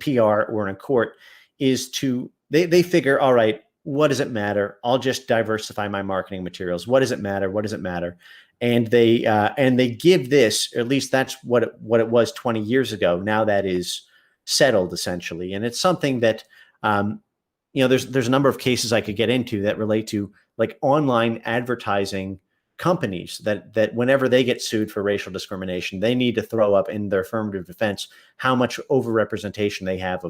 PR or in court, is to they figure, all right, what does it matter? I'll just diversify my marketing materials. What does it matter? What does it matter? And they give this, or at least that's what it was 20 years ago. Now that is settled essentially, and it's something that there's a number of cases I could get into that relate to like online advertising companies that whenever they get sued for racial discrimination, they need to throw up in their affirmative defense how much overrepresentation they have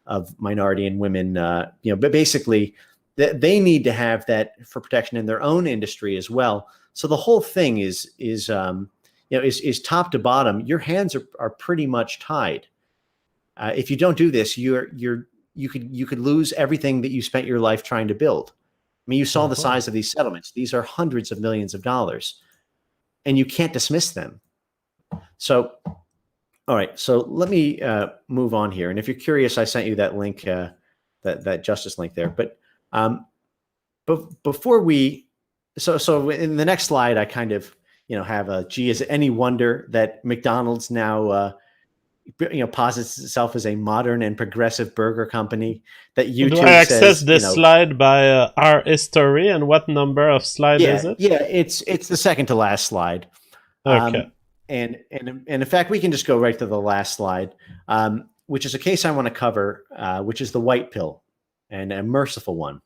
of minority and women. But basically, they need to have that for protection in their own industry as well. So the whole thing is top to bottom. Your hands are pretty much tied. If you don't do this, you could lose everything that you spent your life trying to build. I mean, you saw the size of these settlements. These are hundreds of millions of dollars, and you can't dismiss them. So, all right. So let me move on here. And if you're curious, I sent you that link, that justice link there. But before we, so in the next slide, I kind of have a gee. Is it any wonder that McDonald's now posits itself as a modern and progressive burger company? That YouTube Do I access says, this slide by our history, and what number of slide is it? Yeah, it's the second to last slide. Okay. And in fact, we can just go right to the last slide, which is a case I want to cover, which is the white pill, and a merciful one.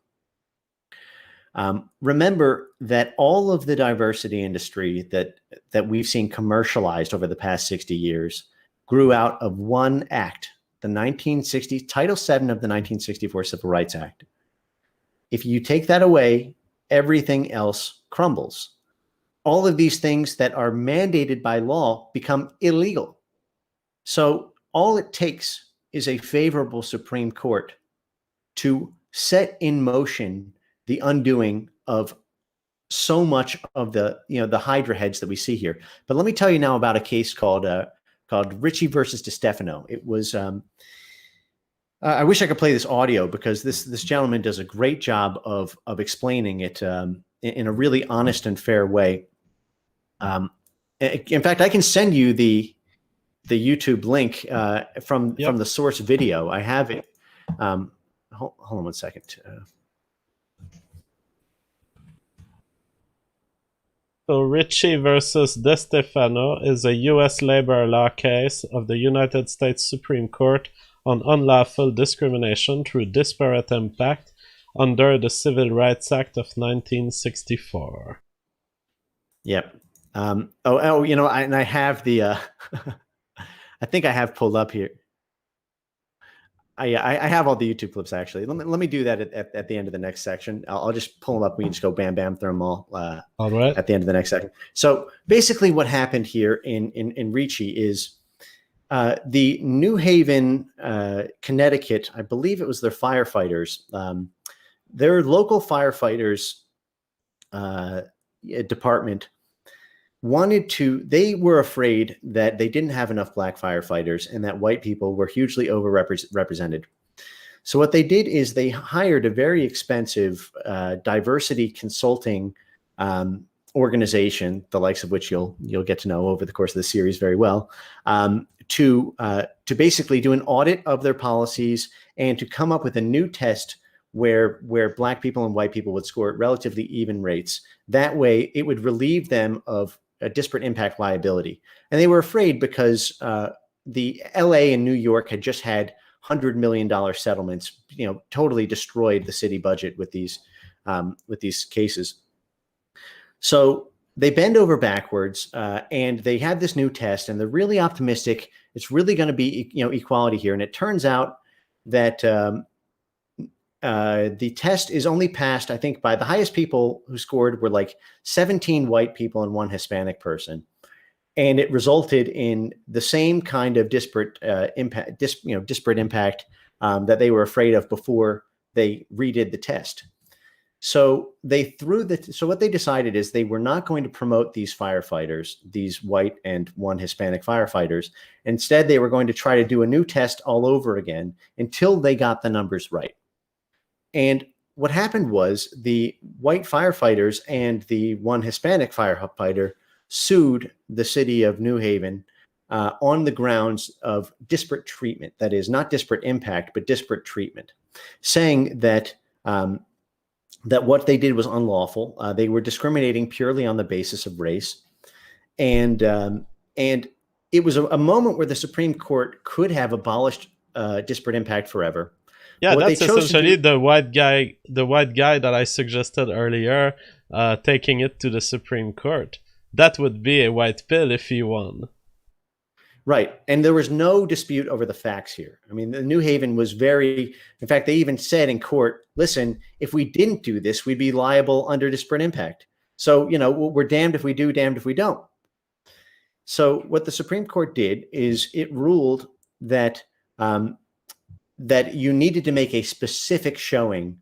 Remember that all of the diversity industry that we've seen commercialized over the past 60 years grew out of one act, the 1960 Title VII of the 1964 Civil Rights Act. If you take that away, everything else crumbles. All of these things that are mandated by law become illegal. So all it takes is a favorable Supreme Court to set in motion the undoing of so much of the Hydra heads that we see here. But let me tell you now about a case called Ritchie versus DeStefano. It was I wish I could play this audio, because this gentleman does a great job of explaining it in a really honest and fair way. In fact, I can send you the YouTube link from the source video. I have it. Hold on one second. So Ritchie versus DeStefano is a U.S. labor law case of the United States Supreme Court on unlawful discrimination through disparate impact under the Civil Rights Act of 1964. Yep. I have the I think I have pulled up here. I have all the YouTube clips, actually. Let me do that at the end of the next section. I'll just pull them up. We can just go bam through them all, all right, at the end of the next section. So basically what happened here in Ricci is the New Haven, Connecticut, I believe it was their firefighters, their local firefighters department they were afraid that they didn't have enough black firefighters and that white people were hugely overrepresented. So what they did is they hired a very expensive diversity consulting organization, the likes of which you'll get to know over the course of the series very well, to basically do an audit of their policies and to come up with a new test where black people and white people would score at relatively even rates. That way, it would relieve them of a disparate impact liability. And they were afraid because the LA and New York had just had $100 million settlements, totally destroyed the city budget with these cases. So they bend over backwards and they have this new test, and they're really optimistic. It's really going to be equality here. And it turns out that the test is only passed, I think, by the highest people who scored were like 17 white people and one Hispanic person. And it resulted in the same kind of disparate impact that they were afraid of before they redid the test. So what they decided is they were not going to promote these firefighters, these white and one Hispanic firefighters. Instead, they were going to try to do a new test all over again until they got the numbers right. And what happened was the white firefighters and the one Hispanic firefighter sued the city of New Haven on the grounds of disparate treatment. That is, not disparate impact, but disparate treatment, saying that that what they did was unlawful. They were discriminating purely on the basis of race, and it was a moment where the Supreme Court could have abolished disparate impact forever. But Yeah, what they that's chose to essentially do, the white guy that I suggested earlier, taking it to the Supreme Court. That would be a white pill if he won. right? And there was no dispute over the facts here. I mean, the New Haven was very, in fact, they even said in court, listen, if we didn't do this, we'd be liable under disparate impact. So, we're damned if we do, damned if we don't. So, what the Supreme Court did is it ruled that um, that you needed to make a specific showing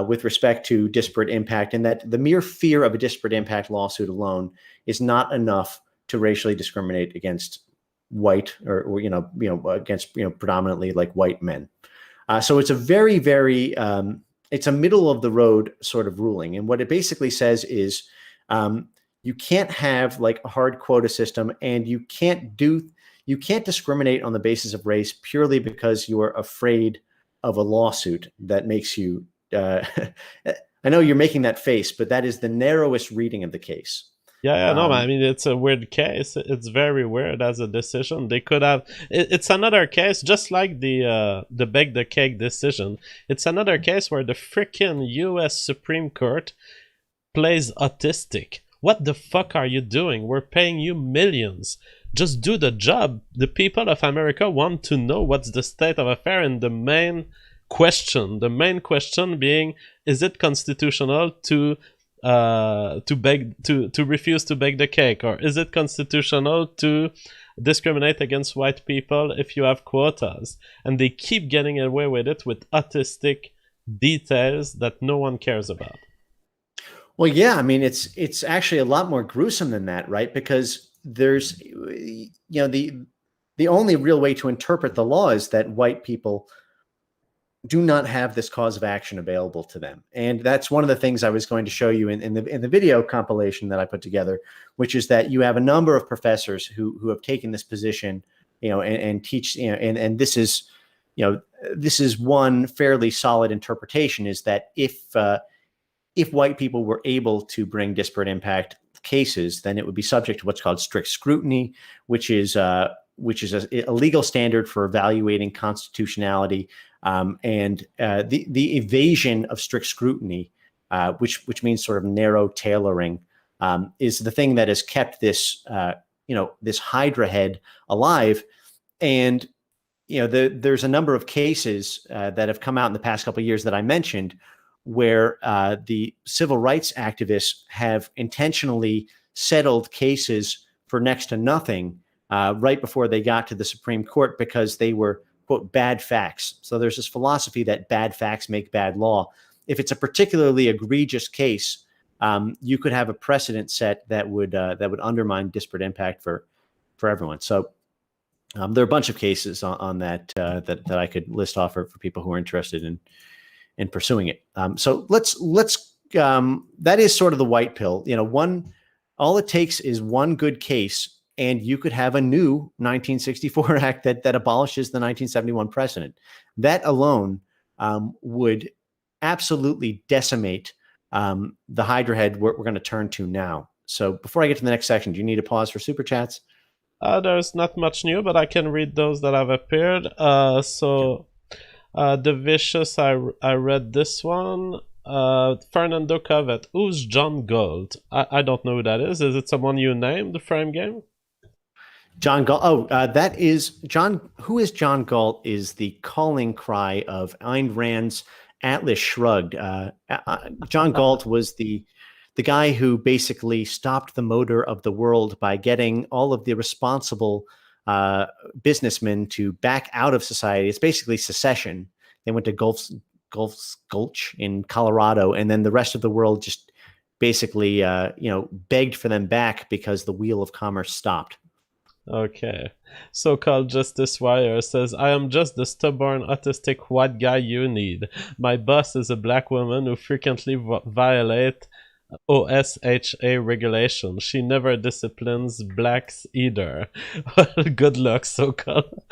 with respect to disparate impact, and that the mere fear of a disparate impact lawsuit alone is not enough to racially discriminate against white or against predominantly like white men. So it's a very, very it's a middle of the road sort of ruling, and what it basically says is um, you can't have like a hard quota system, and you can't discriminate on the basis of race purely because you are afraid of a lawsuit that makes you. I know you're making that face, but that is the narrowest reading of the case. Yeah, yeah, no, I Um, mean it's a weird case. It's very weird as a decision. They could have. It's another case, just like the bake the cake decision. It's another case where the freaking U.S. Supreme Court plays autistic. What the fuck are you doing? We're paying you millions. Just do the job. The people of America want to know what's the state of affair, and the main question being, is it constitutional to refuse to bake the cake, or is it constitutional to discriminate against white people if you have quotas? And they keep getting away with it with autistic details that no one cares about. well, yeah, I mean, it's actually a lot more gruesome than that, right? Because there's, the only real way to interpret the law is that white people do not have this cause of action available to them. And that's one of the things I was going to show you in the video compilation that I put together, which is that you have a number of professors who have taken this position, and teach, and this is one fairly solid interpretation, is that if white people were able to bring disparate impact cases, then it would be subject to what's called strict scrutiny, which is a legal standard for evaluating constitutionality. And the evasion of strict scrutiny, which means sort of narrow tailoring, is the thing that has kept this this Hydra head alive. And there's a number of cases that have come out in the past couple of years that I mentioned, where the civil rights activists have intentionally settled cases for next to nothing right before they got to the Supreme Court, because they were, quote, bad facts. So there's this philosophy that bad facts make bad law. If it's a particularly egregious case, you could have a precedent set that would undermine disparate impact for everyone. So there are a bunch of cases on that that I could list off for people who are interested in pursuing it. So let's that is sort of the white pill. All it takes is one good case, and you could have a new 1964 act that abolishes the 1971 precedent. That alone would absolutely decimate the Hydra head we're going to turn to now. So before I get to the next section, do you need a pause for super chats? There's not much new, but I can read those that have appeared. The Vicious, I read this one. Fernando Covet. Who's John Gold? I don't know who that is. Is it someone you named, the Frame Game? John Galt. Oh, that is John. Who is John Galt? Is the calling cry of Ayn Rand's Atlas Shrugged. John Galt was the guy who basically stopped the motor of the world by getting all of the responsible businessmen to back out of society. It's basically secession. They went to Gulf's Gulch in Colorado, and then the rest of the world just basically begged for them back because the wheel of commerce stopped. Okay. So-called Justice Wire says, I am just the stubborn, autistic white guy you need. My boss is a black woman who frequently violate OSHA regulation. She never disciplines blacks either. Well, good luck, so-called.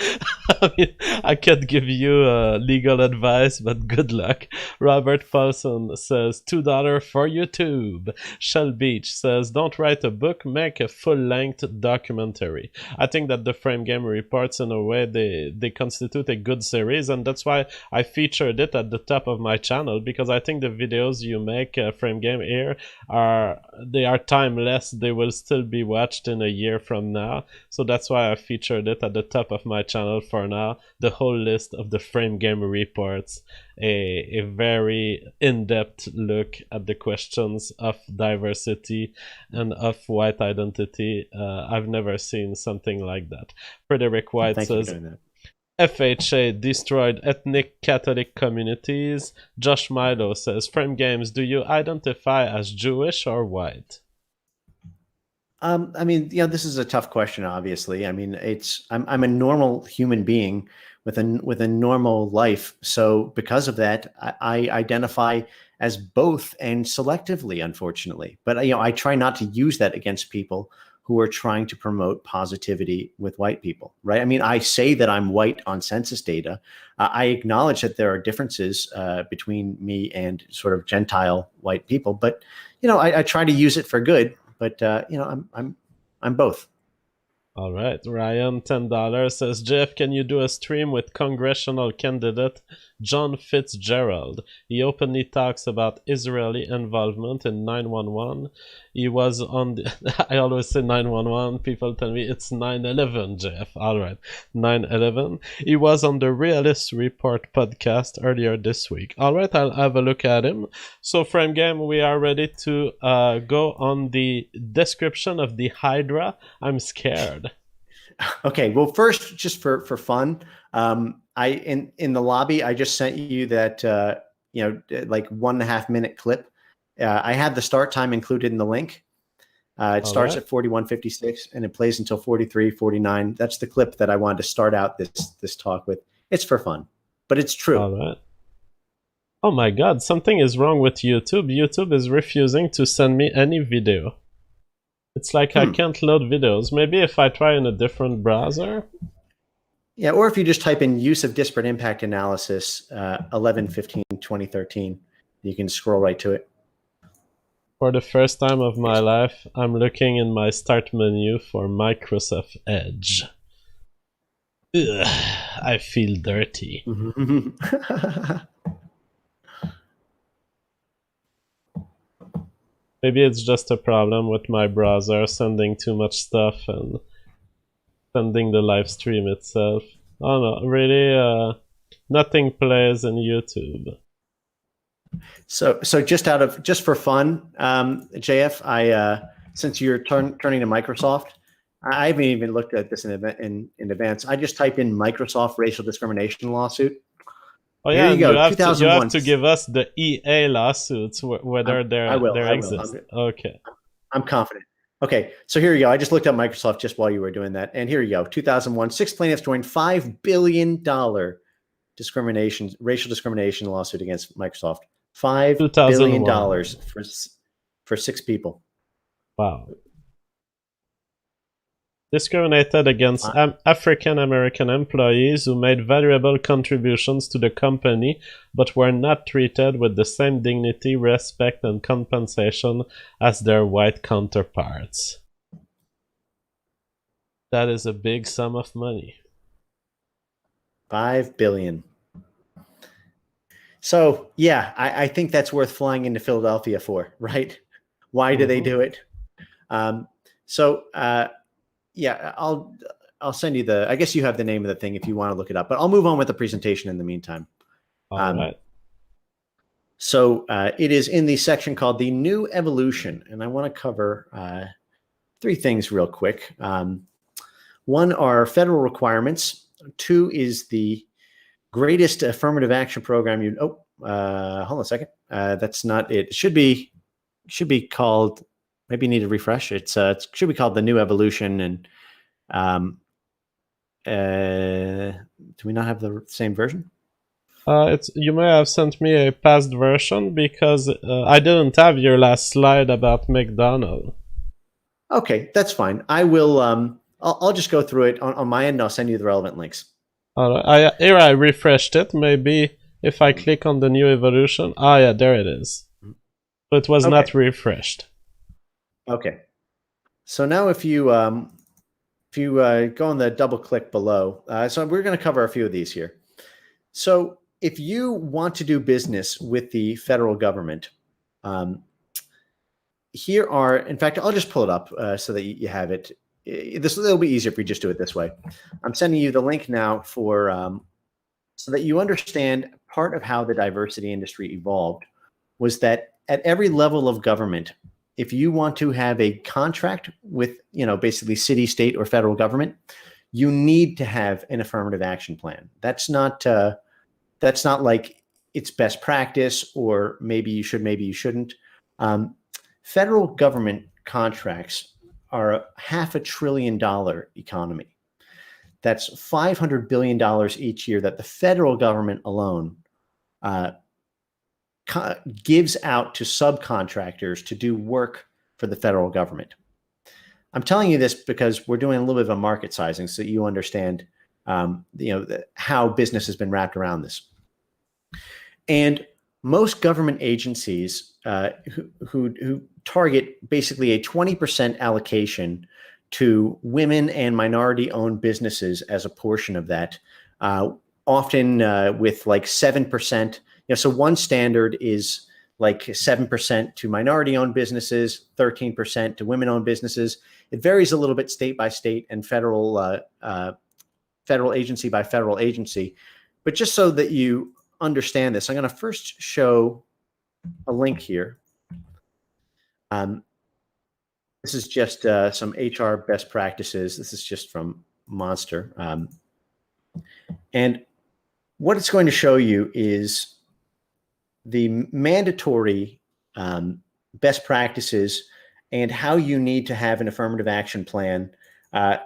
I mean, I could give you legal advice, but good luck. Robert Paulson says, $2 for YouTube. Shell Beach says, don't write a book, make a full-length documentary. I think that the Frame Game reports, in a way, they constitute a good series, and that's why I featured it at the top of my channel, because I think the videos you make, Frame Game here, they are timeless. They will still be watched in a year from now. So that's why I featured it at the top of my channel for now. The whole list of the Frame Game reports, a very in-depth look at the questions of diversity and of white identity. I've never seen something like that. Frederick White Thank you for says, doing that. FHA destroyed ethnic Catholic communities. Josh Milo says, Frame Games, do you identify as Jewish or white? I mean, this is a tough question. Obviously, I mean, I'm a normal human being with a normal life. So because of that, I identify as both and selectively, unfortunately. But I try not to use that against people who are trying to promote positivity with white people, right? I mean, I say that I'm white on census data. I acknowledge that there are differences between me and sort of Gentile white people, but I try to use it for good. But I'm both. All right, Ryan, $10 says, Jeff, can you do a stream with congressional candidate John Fitzgerald? He openly talks about Israeli involvement in 911. He was on the, I always say 911. People tell me it's 9/11, Jeff. All right, 9/11. He was on the Realist Report podcast earlier this week. All right, I'll have a look at him. So, Frame Game, we are ready to go on the description of the Hydra. I'm scared. Okay, well, first, just for fun, I in the lobby, I just sent you that like 1.5 minute clip. I have the start time included in the link. It All starts right. at 41:56 and it plays until 43:49. That's the clip that I wanted to start out this talk with. It's for fun, but it's true. All right. Oh my god, something is wrong with YouTube. YouTube is refusing to send me any video. It's like I can't load videos. Maybe if I try in a different browser? Yeah, or if you just type in use of disparate impact analysis 11/15/2013, you can scroll right to it. For the first time of my life, I'm looking in my start menu for Microsoft Edge. Ugh, I feel dirty. Maybe it's just a problem with my browser sending too much stuff and sending the live stream itself. Oh no, really, nothing plays in YouTube. So just for fun, JF, since you're turning to Microsoft, I haven't even looked at this in advance. I just type in Microsoft racial discrimination lawsuit. Oh Here yeah, you and you go, have to 2001. give us the EA lawsuits whether I will. there exist. Okay. I'm confident. Okay, so here you go. I just looked up Microsoft just while you were doing that, and here you go. 2001, 6 plaintiffs joined $5 billion racial discrimination lawsuit against Microsoft. $5 billion for 6 people. Wow. Discriminated against African American employees who made valuable contributions to the company but were not treated with the same dignity, respect, and compensation as their white counterparts. That is a big sum of money. $5 billion. So yeah, I think that's worth flying into Philadelphia for, right? Why do they do it? Yeah, I'll send you I guess you have the name of the thing if you want to look it up, but I'll move on with the presentation in the meantime. All right. So it is in the section called the new evolution, and I want to cover 3 things real quick. 1 are federal requirements. 2 is the greatest affirmative action program hold on a second. That's not it. It should be called, maybe you need to refresh. It should be called the new evolution, and Um, do we not have the same version? It's you may have sent me a past version because I didn't have your last slide about McDonald. Okay, that's fine. I will. I'll just go through it on my end. And I'll send you the relevant links. Here I refreshed it. Maybe if I click on the new evolution, yeah, there it is. But it was Okay. not refreshed. Okay. So now if you go on the double click below, so we're going to cover a few of these here. So if you want to do business with the federal government, here are, in fact, I'll just pull it up so that you have it. It'll be easier if we just do it this way. I'm sending you the link now for so that you understand part of how the diversity industry evolved was that at every level of government, if you want to have a contract with, basically city, state, or federal government, you need to have an affirmative action plan. That's not like it's best practice or maybe you should, maybe you shouldn't. Federal government contracts are a $500 billion economy. That's $500 billion each year that the federal government alone gives out to subcontractors to do work for the federal government. I'm telling you this because we're doing a little bit of a market sizing so you understand how business has been wrapped around this. And most government agencies who target basically a 20% allocation to women and minority-owned businesses as a portion of that, often with like 7%. So one standard is like 7% to minority-owned businesses, 13% to women-owned businesses. It varies a little bit state by state and federal agency by federal agency. But just so that you understand this, I'm going to first show a link here. This is just some HR best practices. This is just from Monster. And what it's going to show you is the mandatory best practices and how you need to have an affirmative action plan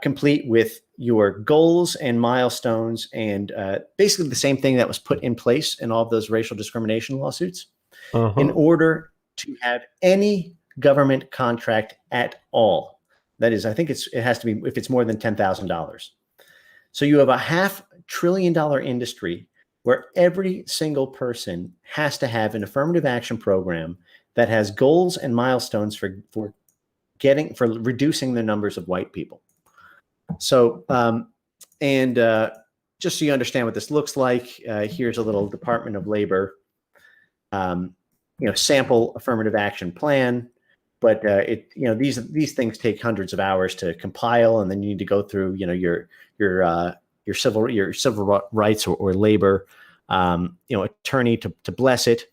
complete with your goals and milestones and basically the same thing that was put in place in all of those racial discrimination lawsuits in order to have any government contract at all. That is, I think it has to be if it's more than $10,000. So you have a $500 billion industry where every single person has to have an affirmative action program that has goals and milestones for reducing the numbers of white people. So, just so you understand what this looks like, here's a little Department of Labor, sample affirmative action plan. But these things take hundreds of hours to compile, and then you need to go through your civil rights or labor attorney to bless it.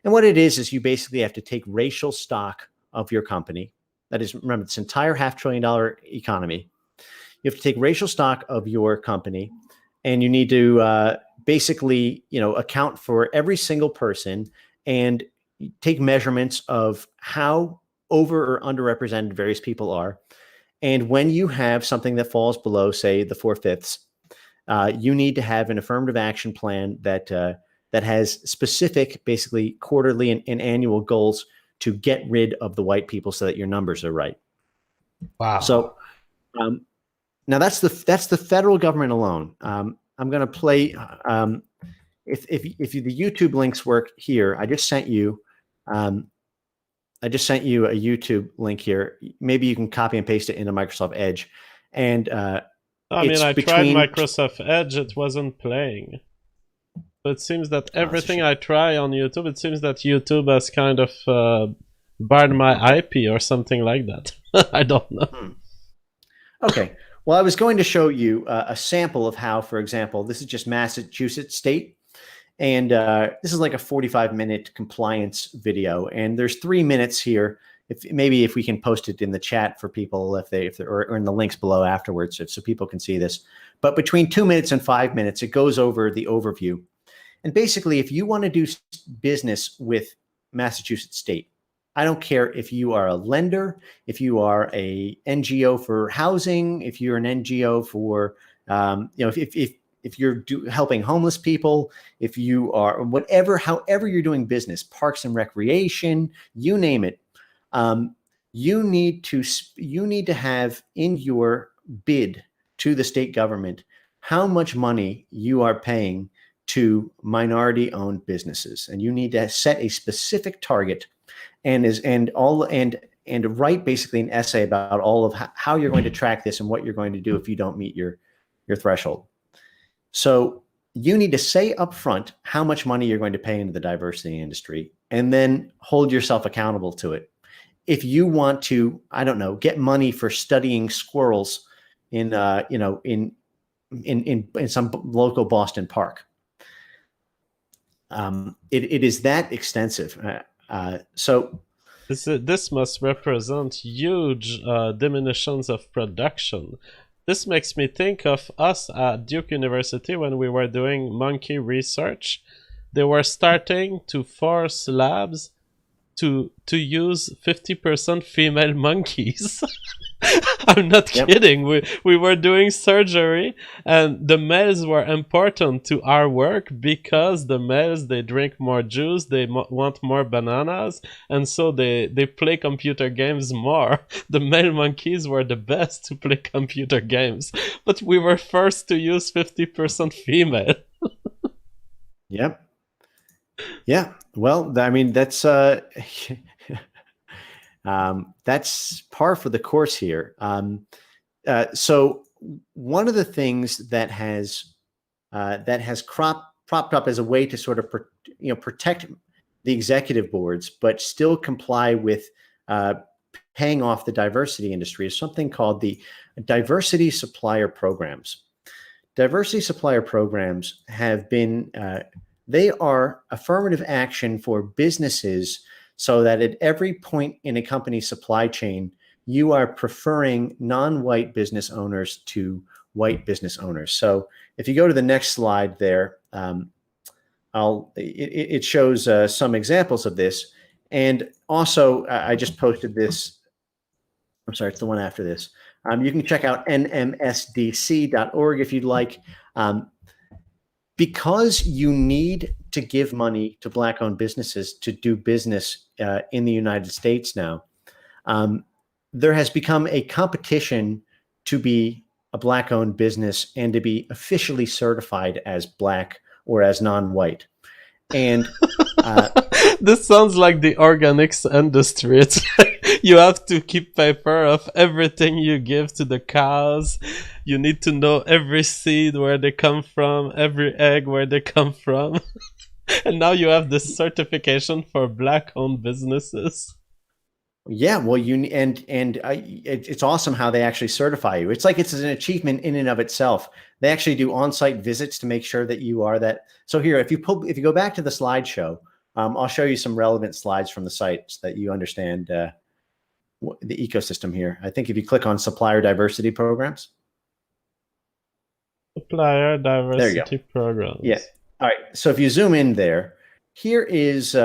And what it is you basically have to take racial stock of your company. That is, remember, this entire $500 billion economy. You have to take racial stock of your company, and you need to basically account for every single person and take measurements of how over or underrepresented various people are. And when you have something that falls below, say, the 4/5, you need to have an affirmative action plan that has specific, basically quarterly and annual goals to get rid of the white people so that your numbers are right. Wow. So now that's the federal government alone. I'm going to play. If the YouTube links work here, I just sent you. I just sent you a YouTube link here. Maybe you can copy and paste it into Microsoft Edge. And I tried Microsoft Edge. It wasn't playing. But it seems that everything I try on YouTube, it seems that YouTube has kind of barred my IP or something like that. I don't know. Okay. Well, I was going to show you a sample of how, for example, this is just Massachusetts state. And this is like a 45-minute compliance video. And there's 3 minutes here. If we can post it in the chat for people or in the links below afterwards, so people can see this. But between 2 minutes and 5 minutes, it goes over the overview. And basically, if you want to do business with Massachusetts state, I don't care if you are a lender, if you are a NGO for housing, if you're an NGO for, if you're helping homeless people, if you are whatever, however you're doing business, parks and recreation, you name it. Um, you need to have in your bid to the state government how much money you are paying to minority owned businesses, and you need to set a specific target and write basically an essay about all of how you're going to track this and what you're going to do if you don't meet your threshold. So you need to say upfront how much money you're going to pay into the diversity industry, and then hold yourself accountable to it. If you want to, I don't know, get money for studying squirrels in in some local Boston park, it is that extensive. So This must represent huge diminutions of production. This makes me think of us at Duke University when we were doing monkey research. They were starting to force labs to use 50% female monkeys. I'm not yep. kidding. We were doing surgery, and the males were important to our work because the males, they drink more juice, they want more bananas, and so they play computer games more. The male monkeys were the best to play computer games, but we were forced to use 50% female. Yep. Yeah. Well, I mean, that's par for the course here. So one of the things that has propped up as a way to sort of protect the executive boards, but still comply with paying off the diversity industry is something called the diversity supplier programs. Diversity supplier programs have been they are affirmative action for businesses, so that at every point in a company's supply chain, you are preferring non-white business owners to white business owners. So if you go to the next slide there, it shows some examples of this. And also, I just posted this. I'm sorry, it's the one after this. You can check out nmsdc.org if you'd like. Because you need to give money to Black-owned businesses to do business in the United States now, there has become a competition to be a Black-owned business and to be officially certified as Black or as non-white. And this sounds like the organics industry. It's like you have to keep paper of everything you give to the cows. You need to know every seed where they come from, every egg where they come from. And now you have this certification for Black-owned businesses. Yeah, well, it's awesome how they actually certify you. It's like it's an achievement in and of itself. They actually do on-site visits to make sure that you are that. So here, if you go back to the slideshow, I'll show you some relevant slides from the site so that you understand the ecosystem here. I think if you click on supplier diversity programs. Supplier diversity programs. Yeah. All right. So if you zoom in there, here is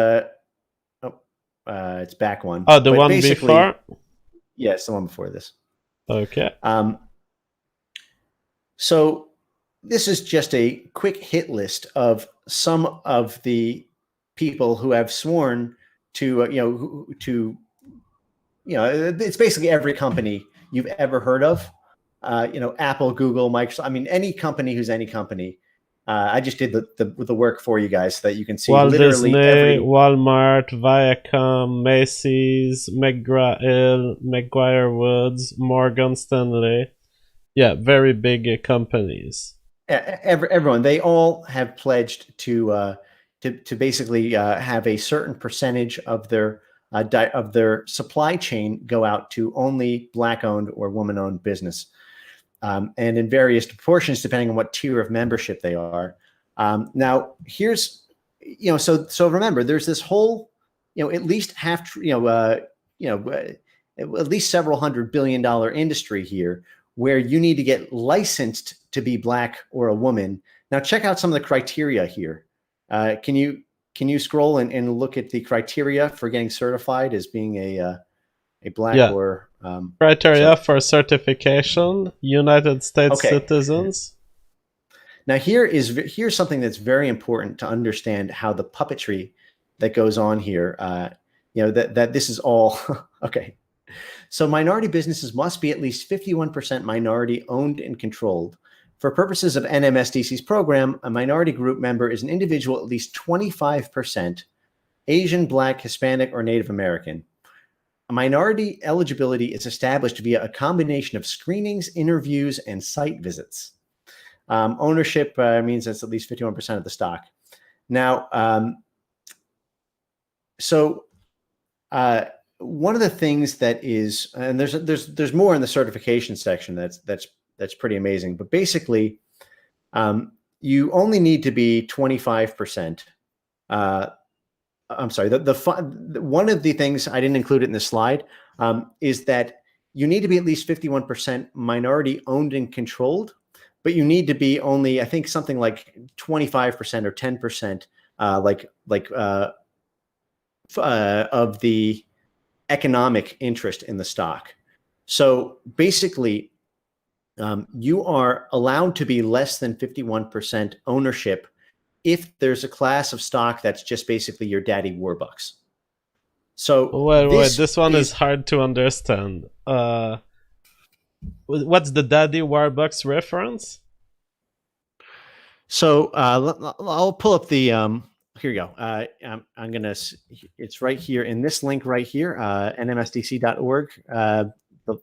it's back one. Oh, the one before? Yes, the one before this. Okay. So this is just a quick hit list of some of the people who have sworn to, it's basically every company you've ever heard of. Apple, Google, Microsoft. I mean, any company who's any company. I just did the work for you guys so that you can see Walt literally Disney, every Walmart, Viacom, Macy's, McGraw-Hill, McGuire Woods, Morgan Stanley. Yeah, very big companies. Everyone, they all have pledged to basically have a certain percentage of their supply chain go out to only Black-owned or woman-owned business. And in various proportions, depending on what tier of membership they are. Now, here's, so remember, there's this whole, at least at least several $100 billion industry here where you need to get licensed to be Black or a woman. Now, check out some of the criteria here. Can you can you scroll and look at the criteria for getting certified as being a black Yeah. or Criteria so for certification, United States okay. citizens. Now here's something that's very important to understand how the puppetry that goes on here. That this is all okay. So minority businesses must be at least 51% minority owned and controlled. For purposes of NMSDC's program, a minority group member is an individual at least 25% Asian, Black, Hispanic, or Native American. A minority eligibility is established via a combination of screenings, interviews, and site visits. Ownership means that's at least 51% of the stock. Now, so one of the things that is, and there's more in the certification section that's pretty amazing. But basically, you only need to be 25%. I'm sorry. One of the things I didn't include it in the slide is that you need to be at least 51% minority owned and controlled, but you need to be only, I think, something like 25% or 10%, of the economic interest in the stock. So basically, you are allowed to be less than 51% ownership if there's a class of stock that's just basically your daddy Warbucks. So Wait, this this one is is hard to understand. What's the Daddy Warbucks reference? so I'll pull up the here you go. I'm gonna. It's right here in this link right here, nmsdc.org, the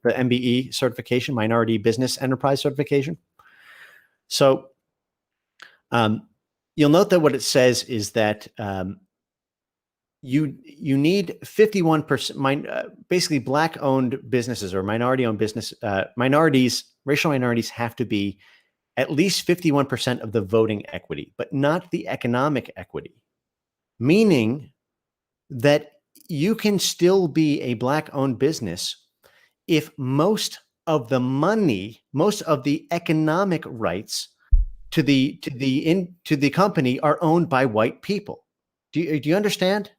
MBE certification, Minority Business Enterprise certification. So you'll note that what it says is that you need 51%. Basically, Black-owned businesses or minority-owned business racial minorities have to be at least 51% of the voting equity, but not the economic equity. Meaning that you can still be a Black-owned business if most of the money, most of the economic rights to the company are owned by white people. Do you understand?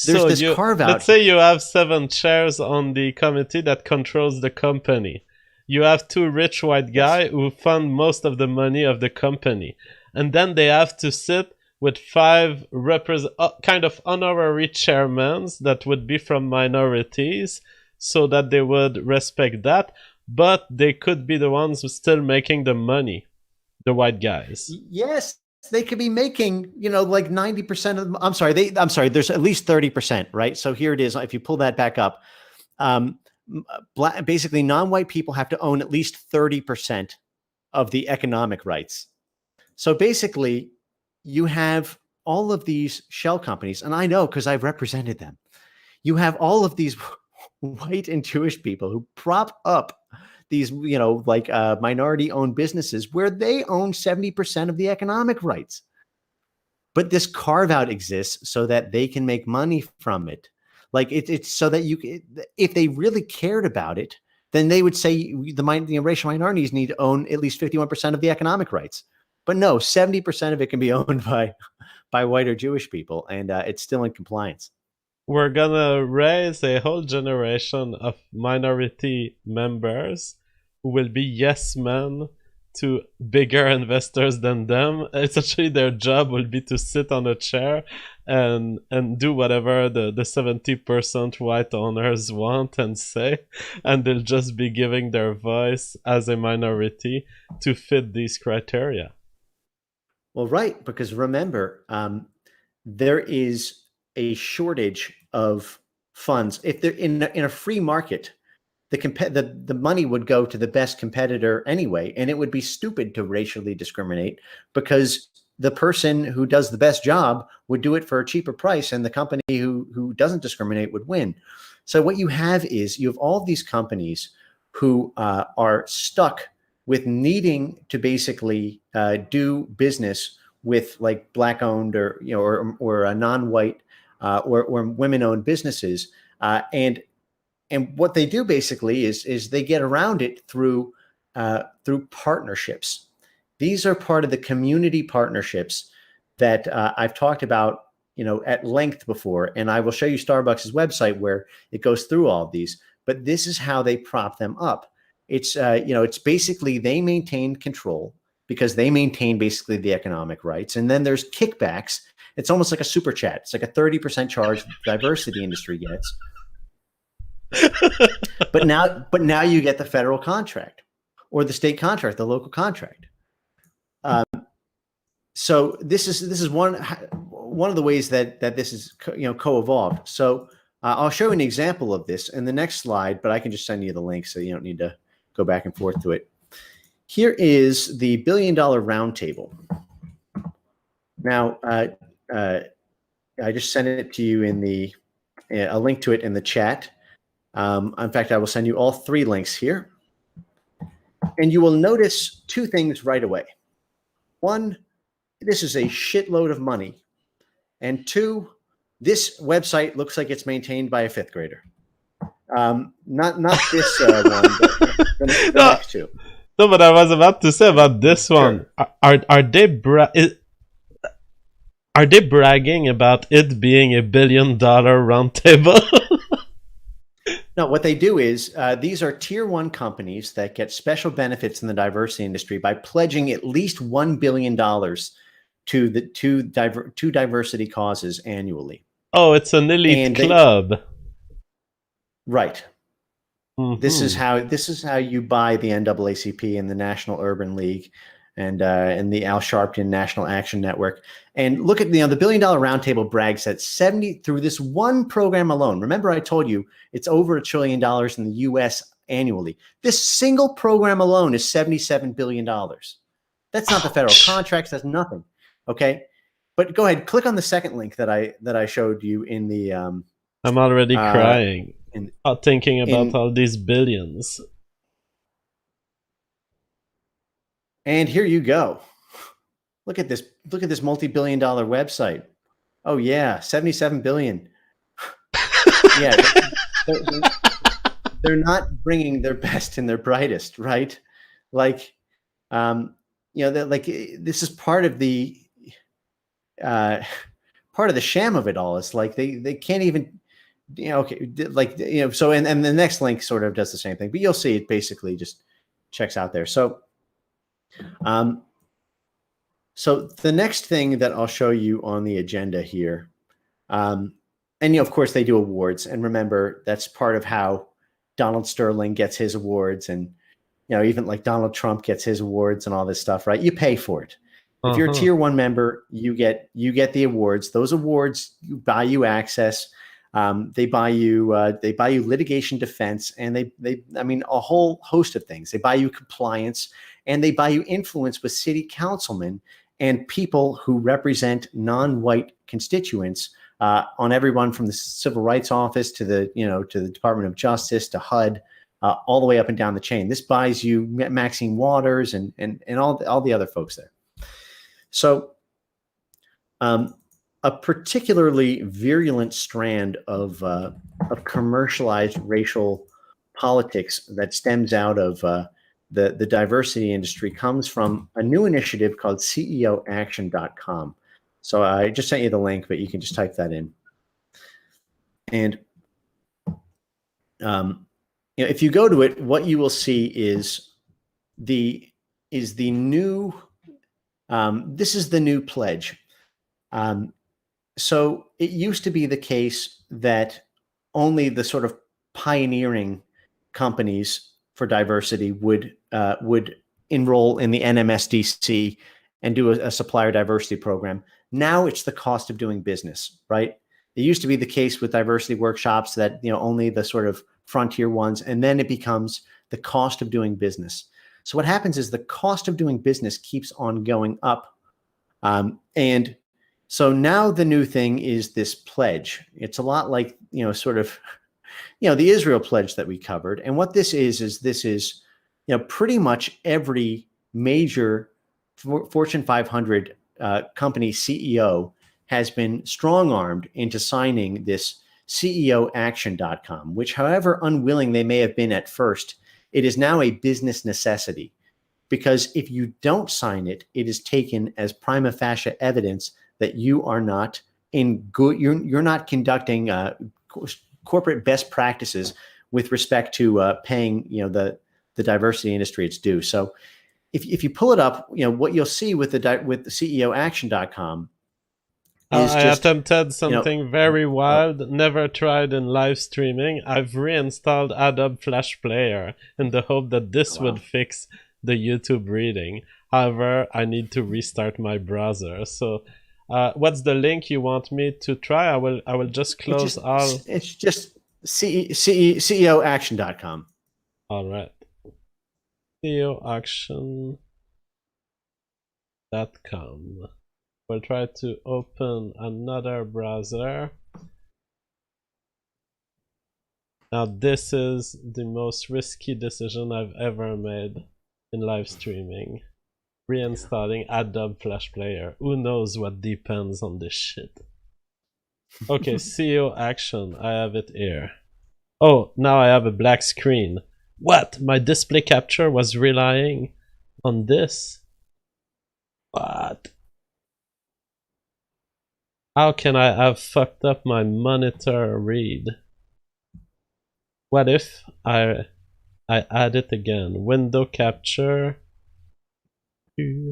There's So this you carve let's out. say you have 7 chairs on the committee that controls the company. You have two rich white Yes. guys who fund most of the money of the company, and then they have to sit with five kind of honorary chairmen that would be from minorities, so that they would respect that, but they could be the ones who still making the money, the white guys. Yes, they could be making, like 90% of them. I'm sorry, there's at least 30%, right? So here it is. If you pull that back up, basically non-white people have to own at least 30% of the economic rights. So basically, you have all of these shell companies, and I know because I've represented them. You have all of these white and Jewish people who prop up these, minority-owned businesses where they own 70% of the economic rights. But this carve-out exists so that they can make money from it. Like it's so that if they really cared about it, then they would say the racial minorities need to own at least 51% of the economic rights. But no, 70% of it can be owned by white or Jewish people, and it's still in compliance. We're gonna raise a whole generation of minority members who will be yes men to bigger investors than them. Essentially, their job will be to sit on a chair and do whatever the 70% white owners want and say, and they'll just be giving their voice as a minority to fit these criteria. Well, right, because remember, there is a shortage of funds. If they're in a free market, the money would go to the best competitor anyway, and it would be stupid to racially discriminate because the person who does the best job would do it for a cheaper price, and the company who doesn't discriminate would win. So what you have is you have all these companies who are stuck with needing to basically do business with like Black owned or a non-white or women owned businesses, and what they do basically is they get around it through partnerships. These are part of the community partnerships that I've talked about, at length before, and I will show you Starbucks' website where it goes through all of these. But this is how they prop them up. It's basically they maintain control because they maintain basically the economic rights, and then there's kickbacks. It's almost like a super chat. It's like a 30% charge the diversity industry gets. But now you get the federal contract or the state contract, the local contract. So this is one of the ways that this is co-evolved. So I'll show you an example of this in the next slide, but I can just send you the link so you don't need to go back and forth to it. Here is the $1 billion roundtable. Now, I just sent it to you in a link to it in the chat. In fact, I will send you all 3 links here. And you will notice 2 things right away. 1, this is a shitload of money. And 2, this website looks like it's maintained by a 5th grader. Not this one, but the next 2. No, but I was about to say about this one. Sure. Are they bragging about it being $1 billion roundtable? No, what they do is these are tier 1 companies that get special benefits in the diversity industry by pledging at least $1 billion to diversity causes annually. Oh, it's an elite club. Right. Mm-hmm. This is how you buy the NAACP and the National Urban League and the Al Sharpton National Action Network. And look at the $1 billion roundtable brags that 70 through this one program alone. Remember, I told you it's over $1 trillion in the U.S. annually. This single program alone is $77 billion. That's not the federal contracts. That's nothing. Okay, but go ahead. Click on the second link that I showed you in the. I'm already crying. Thinking about all these billions. And here you go. Look at this multi-billion-dollar website. Oh yeah, 77 billion. Yeah, they're not bringing their best and their brightest, right? Like, this is part of the sham of it all. It's like they can't even. So and the next link sort of does the same thing, but you'll see it basically just checks out there. So the next thing that I'll show you on the agenda here, and of course they do awards, and remember that's part of how Donald Sterling gets his awards, and even like Donald Trump gets his awards and all this stuff, right? You pay for it. If you're a tier 1 member, you get the awards. Those awards buy you access. They buy you litigation defense, and they a whole host of things. They buy you compliance, and they buy you influence with city councilmen and people who represent non-white constituents on everyone from the Civil Rights Office to the Department of Justice to HUD, all the way up and down the chain. This buys you Maxine Waters and all the other folks there. So. A particularly virulent strand of commercialized racial politics that stems out of the diversity industry comes from a new initiative called CEOaction.com. So I just sent you the link, but you can just type that in. And if you go to it, what you will see is the new. This is the new pledge. So it used to be the case that only the sort of pioneering companies for diversity would enroll in the NMSDC and do a supplier diversity program. Now it's the cost of doing business, right? It used to be the case with diversity workshops that only the sort of frontier ones, and then it becomes the cost of doing business. So what happens is the cost of doing business keeps on going up, and so now the new thing is this pledge. It's a lot like, the Israel pledge that we covered. And what this is, pretty much every major Fortune 500 company CEO has been strong-armed into signing this CEOaction.com, which however unwilling they may have been at first, it is now a business necessity. Because if you don't sign it, it is taken as prima facie evidence that you are not in good. You're not conducting corporate best practices with respect to paying the diversity industry its due. So if you pull it up, what you'll see with the CEOaction.com is I just attempted you know something very oh, wild, never tried in live streaming. I've reinstalled Adobe Flash Player in the hope that oh this would wow. fix the YouTube reading. However, I need to restart my browser. So, what's the link you want me to try? I will just close all. It's just CEOaction.com. All right. CEOaction.com. We'll try to open another browser. Now, this is the most risky decision I've ever made in live streaming. Reinstalling Adobe Flash Player. Who knows what depends on this shit? Okay, CEO Action. I have it here. Oh, now I have a black screen. What? My display capture was relying on this? What? How can I have fucked up my monitor read? What if I add it again? Window capture.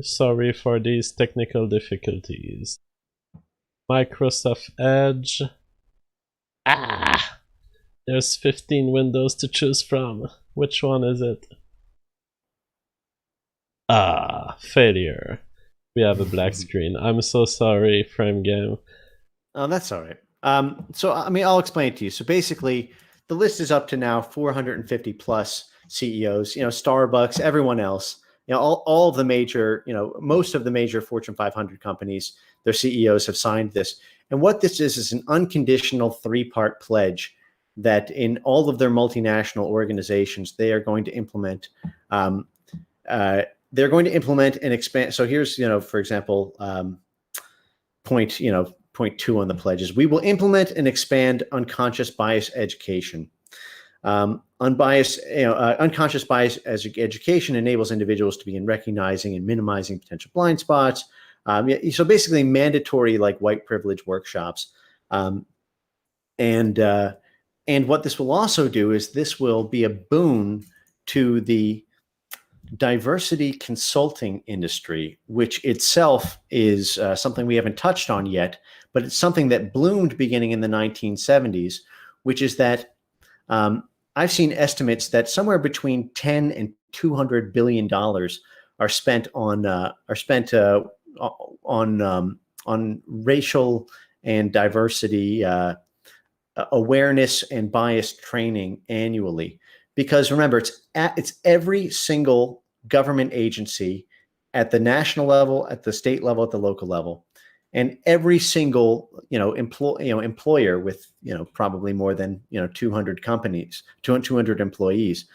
Sorry for these technical difficulties. Microsoft Edge. Ah! There's 15 windows to choose from. Which one is it? Ah, failure. We have a black screen. I'm so sorry, Frame Game. Oh, that's all right. So, I mean, I'll explain it to you. So, basically, the list is up to now 450 plus CEOs. Starbucks, everyone else. All of the major, most of the major Fortune 500 companies, their CEOs have signed this. And what this is an unconditional three-part pledge that in all of their multinational organizations they are going to implement. They're going to implement and expand. So here's, for example, point 2 on the pledges. We will implement and expand unconscious bias education. Unconscious bias as education enables individuals to begin recognizing and minimizing potential blind spots. So basically, mandatory like white privilege workshops. And what this will also do is this will be a boon to the diversity consulting industry, which itself is something we haven't touched on yet, but it's something that bloomed beginning in the 1970s, which is that I've seen estimates that somewhere between 10 and 200 billion dollars are spent on racial and diversity awareness and bias training annually. Because remember, it's every single government agency at the national level, at the state level, at the local level, and every single employer with probably more than 200 companies, 200 employees.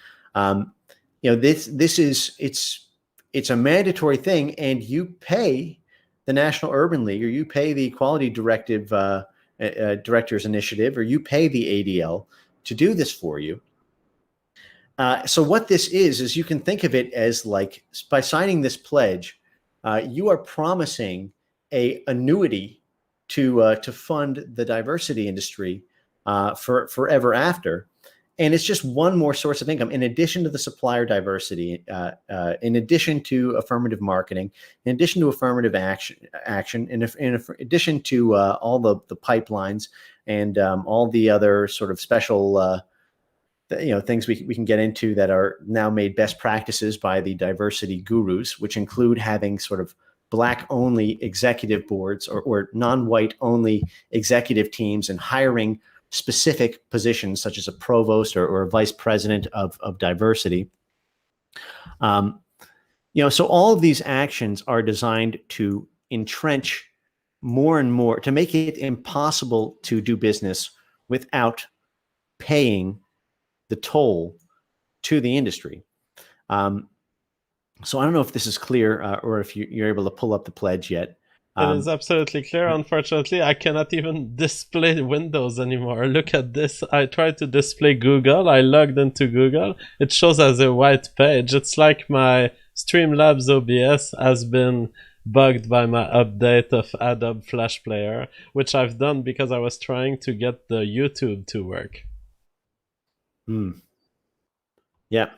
This is it's a mandatory thing, and you pay the National Urban League or you pay the Quality Directors Initiative or you pay the ADL to do this for you. So what this is you can think of it as like by signing this pledge, you are promising a annuity to fund the diversity industry for forever after, and it's just one more source of income in addition to the supplier diversity, in addition to affirmative marketing, in addition to affirmative action, in addition to all the pipelines and all the other sort of special things we can get into that are now made best practices by the diversity gurus, which include having sort of Black only executive boards or non-white only executive teams and hiring specific positions such as a provost or a vice president of diversity. So all of these actions are designed to entrench more and more, to make it impossible to do business without paying the toll to the industry. So I don't know if this is clear or if you're able to pull up the pledge yet. It is absolutely clear. Unfortunately, I cannot even display Windows anymore. Look at this. I tried to display Google. I logged into Google. It shows as a white page. It's like my Streamlabs OBS has been bugged by my update of Adobe Flash Player, which I've done because I was trying to get the YouTube to work. Yeah.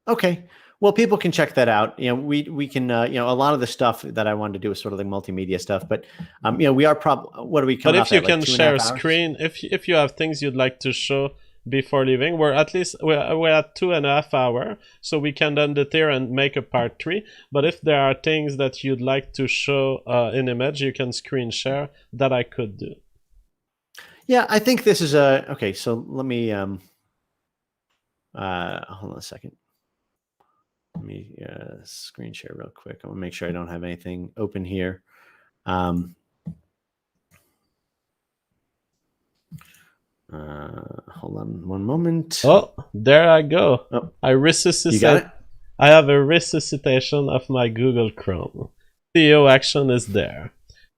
Okay. Well, people can check that out. We can a lot of the stuff that I wanted to do is sort of like multimedia stuff, but we are what are we But coming if off you at, like can 2.5 share hours? screen, if you have things you'd like to show before leaving, we're at 2.5 hours, so we can end it here and make a part 3. But if there are things that you'd like to show in image, you can screen share. That I could do. Yeah, I think this is okay. So let me hold on a second. Let me screen share real quick. I want to make sure I don't have anything open here. Hold on one moment. Oh, there I go. Oh, I you got resuscitate. it? I have a resuscitation of my Google Chrome. CEO action is there.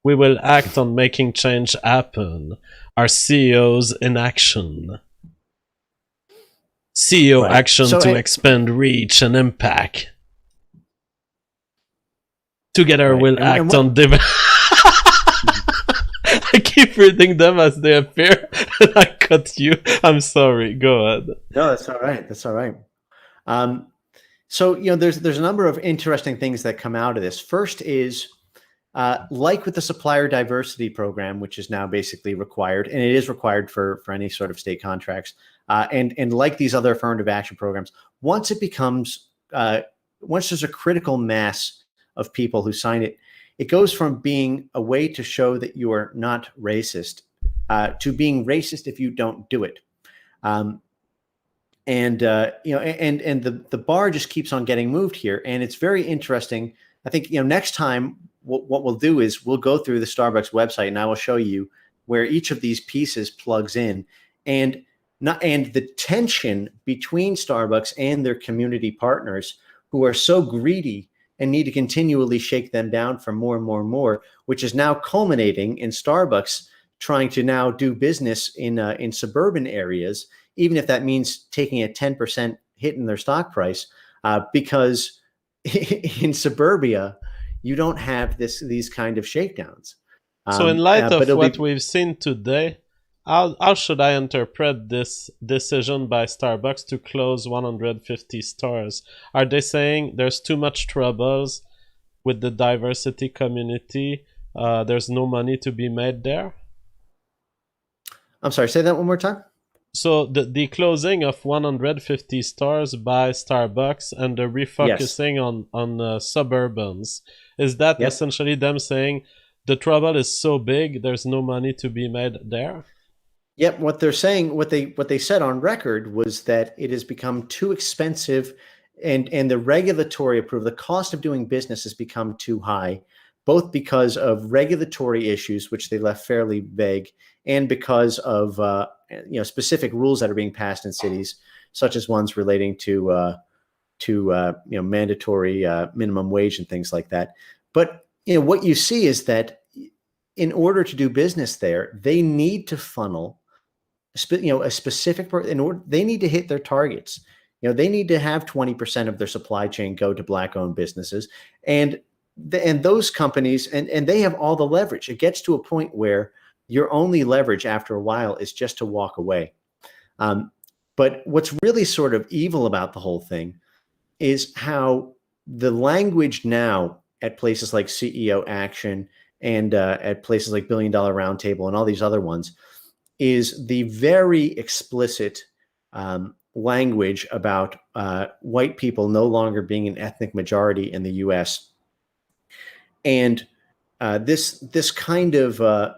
We will act on making change happen. Our CEOs in action. CEO Right. action So, to expand reach and impact. Together right. we'll And act what? on I keep reading them as they appear and I cut you. I'm sorry. Go ahead. No, that's all right. That's all right. So there's a number of interesting things that come out of this. First is like with the supplier diversity program, which is now basically required, and it is required for any sort of state contracts, and like these other affirmative action programs, once it becomes once there's a critical mass of people who sign it, it goes from being a way to show that you are not racist to being racist if you don't do it. And the bar just keeps on getting moved here, and it's very interesting. I think next time what we'll do is we'll go through the Starbucks website, and I will show you where each of these pieces plugs in, and the tension between Starbucks and their community partners who are so greedy and need to continually shake them down for more and more and more, which is now culminating in Starbucks trying to now do business in suburban areas, even if that means taking a 10% hit in their stock price, because in suburbia, you don't have these kind of shakedowns. So, in light But of it'll what be we've seen today, how should I interpret this decision by Starbucks to close 150 stores? Are they saying there's too much troubles with the diversity community? There's no money to be made there? I'm sorry, say that one more time. So, the closing of 150 stores by Starbucks and the Yes. refocusing on suburbans, is that Yep. essentially them saying the trouble is so big, there's no money to be made there? Yep. What they're saying, what they said on record was that it has become too expensive, and the regulatory approval, the cost of doing business has become too high, both because of regulatory issues, which they left fairly vague, and because of specific rules that are being passed in cities, such as ones relating to mandatory minimum wage and things like that. But what you see is that in order to do business there, they need to funnel a specific in order they need to hit their targets. They need to have 20% of their supply chain go to black owned businesses, and those companies, and they have all the leverage. It gets to a point where your only leverage after a while is just to walk away. um, but what's really sort of evil about the whole thing is how the language now at places like CEO Action and at places like Billion Dollar Roundtable and all these other ones is the very explicit language about white people no longer being an ethnic majority in the U.S. And this kind of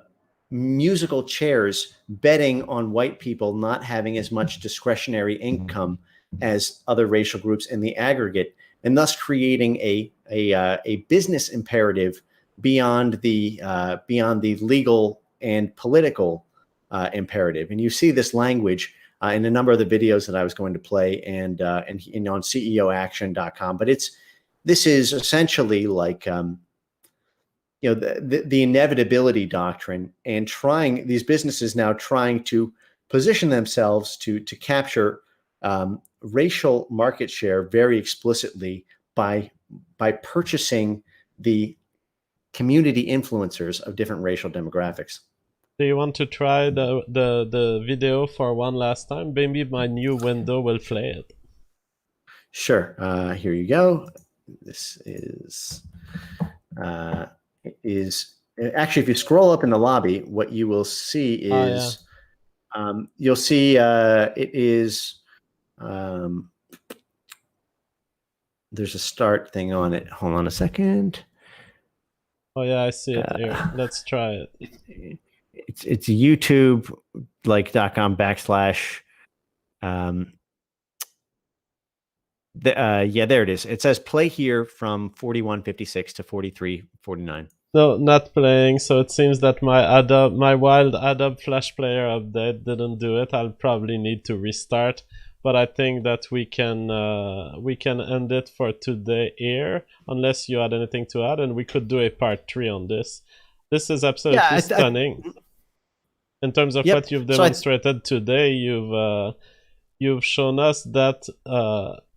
musical chairs betting on white people not having as much discretionary income as other racial groups in the aggregate, and thus creating a business imperative beyond the legal and political imperative. And you see this language in a number of the videos that I was going to play, and on CEOaction.com. But this is essentially like the inevitability doctrine, and trying these businesses now trying to position themselves to capture racial market share very explicitly by purchasing the community influencers of different racial demographics. Do you want to try the video for one last time? Maybe my new window will play it. Sure. Here you go. This uh, is actually, if you scroll up in the lobby, what you will see Oh yeah. is you'll see it is there's a start thing on it. Hold on a second. Oh yeah, I see it here. Let's try it. It's YouTube like .com backslash yeah, there it is. It says play here from 41:56 to 43:49. No, not playing. So it seems that my wild Adobe Flash Player update didn't do it. I'll probably need to restart. But I think that we can end it for today here, unless you had anything to add, and we could do a part 3 on this. This is absolutely stunning. In terms of what you've demonstrated today, you've shown us that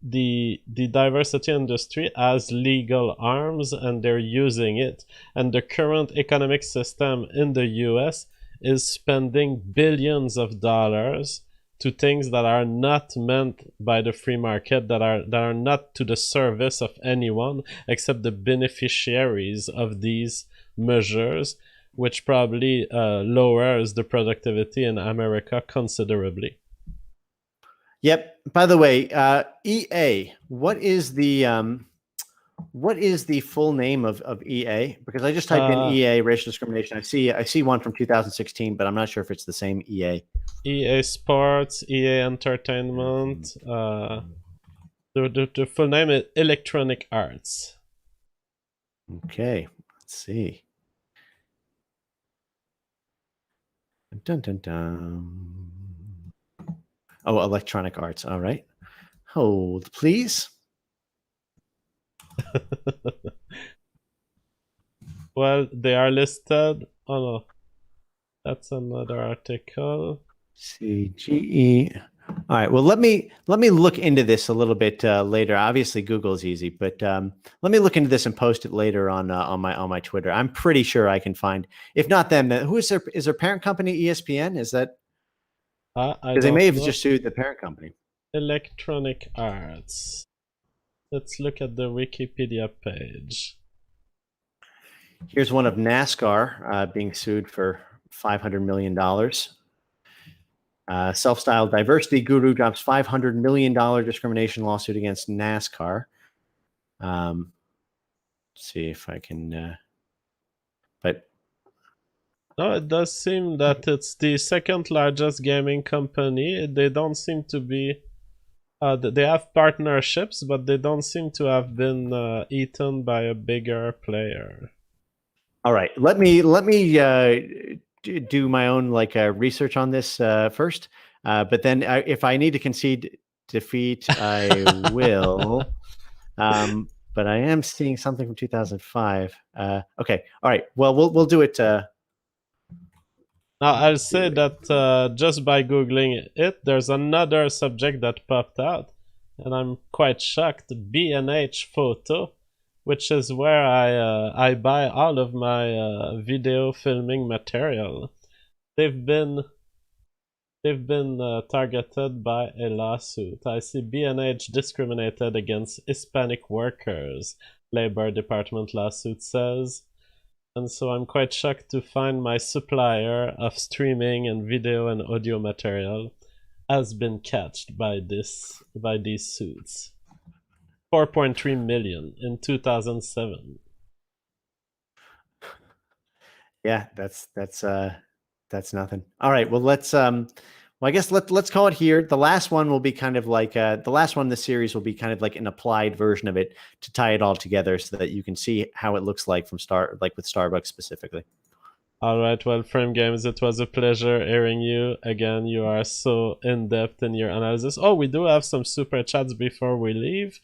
the diversity industry has legal arms and they're using it. And the current economic system in the US is spending billions of dollars to things that are not meant by the free market, that are not to the service of anyone except the beneficiaries of these measures, which probably lowers the productivity in America considerably. Yep. By the way, EA, what is the full name of EA? Because I just typed in EA racial discrimination. I see one from 2016, but I'm not sure if it's the same EA. EA Sports, EA Entertainment. The full name is Electronic Arts. Okay, let's see. Dun dun dun. Oh, Electronic Arts. All right. Hold, please. Well, they are listed. Oh no, that's another article. CGE. All right. Well, let me look into this a little bit later. Obviously, Google is easy, but let me look into this and post it later on my Twitter. I'm pretty sure I can find. If not them, who is their parent company? ESPN? Is that? Because they may have just sued the parent company. Electronic Arts. Let's look at the Wikipedia page. Here's one of NASCAR being sued for $500 million. Self-styled diversity guru drops $500 million discrimination lawsuit against NASCAR. Let's see if I can. But no, it does seem that it's the second largest gaming company. They don't seem to be. They have partnerships, but they don't seem to have been eaten by a bigger player. All right, let me do my own research on this first. But then if I need to concede defeat, I will. But I am seeing something from 2005. Okay, all right. Well, we'll do it. Now, I'll say that just by Googling it, there's another subject that popped out, and I'm quite shocked. B&H Photo, which is where I buy all of my video filming material. They've been targeted by a lawsuit. I see B&H discriminated against Hispanic workers, Labor Department lawsuit says. And so I'm quite shocked to find my supplier of streaming and video and audio material has been catched by these suits. 4.3 million in 2007. Yeah, that's nothing. All right, well I guess let's call it here. The last one will be kind of like the last one in the series will be kind of like an applied version of it to tie it all together so that you can see how it looks like with Starbucks specifically. All right, well, Frame Games, it was a pleasure hearing you again. You are so in depth in your analysis. Oh, we do have some super chats before we leave.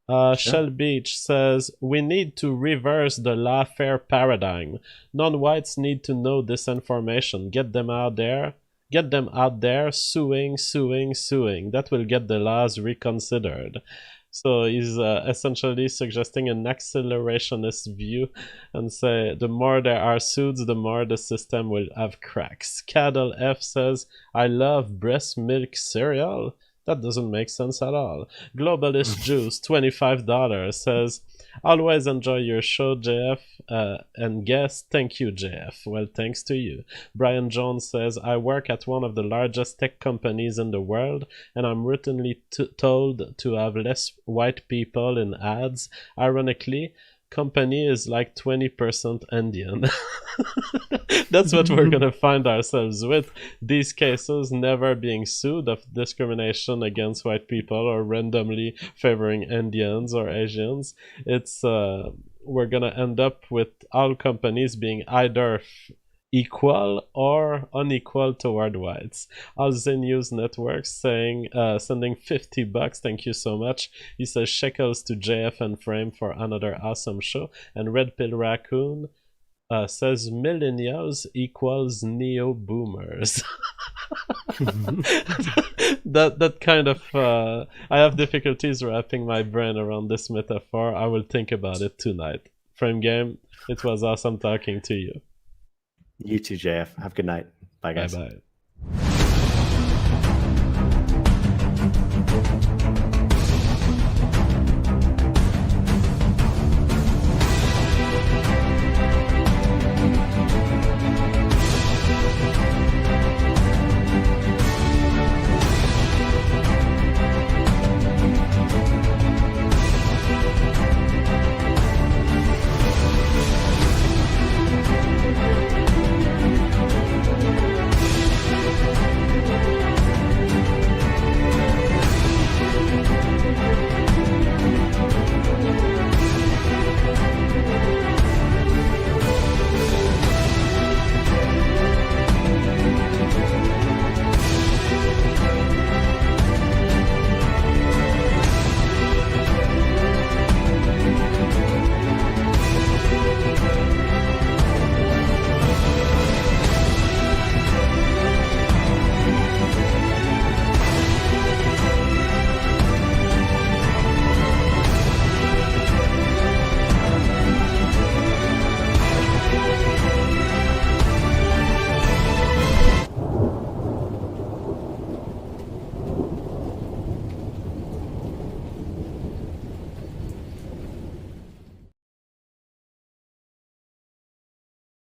Sure. Shell Beach says, we need to reverse the lawfare paradigm. Non-whites need to know this information. Get them out there, suing. That will get the laws reconsidered. So he's essentially suggesting an accelerationist view and say the more there are suits, the more the system will have cracks. Cattle F says, I love breast milk cereal. That doesn't make sense at all. Globalist Juice, $25, says, always enjoy your show, JF, and guest. Thank you, JF. Well, thanks to you. Brian Jones says, I work at one of the largest tech companies in the world, and I'm routinely told to have less white people in ads. Ironically, company is like 20% Indian. That's what we're gonna find ourselves with. These cases never being sued of discrimination against white people or randomly favoring Indians or Asians. It's we're gonna end up with all companies being either equal or unequal toward whites. Alze News Network saying sending $50. Thank you so much. He says shekels to JF and Frame for another awesome show. And Red Pill Raccoon says millennials equals neo boomers. That kind of I have difficulties wrapping my brain around this metaphor. I will think about it tonight. Frame Game, it was awesome talking to you. You too, JF. Have a good night. Bye, Bye guys. bye.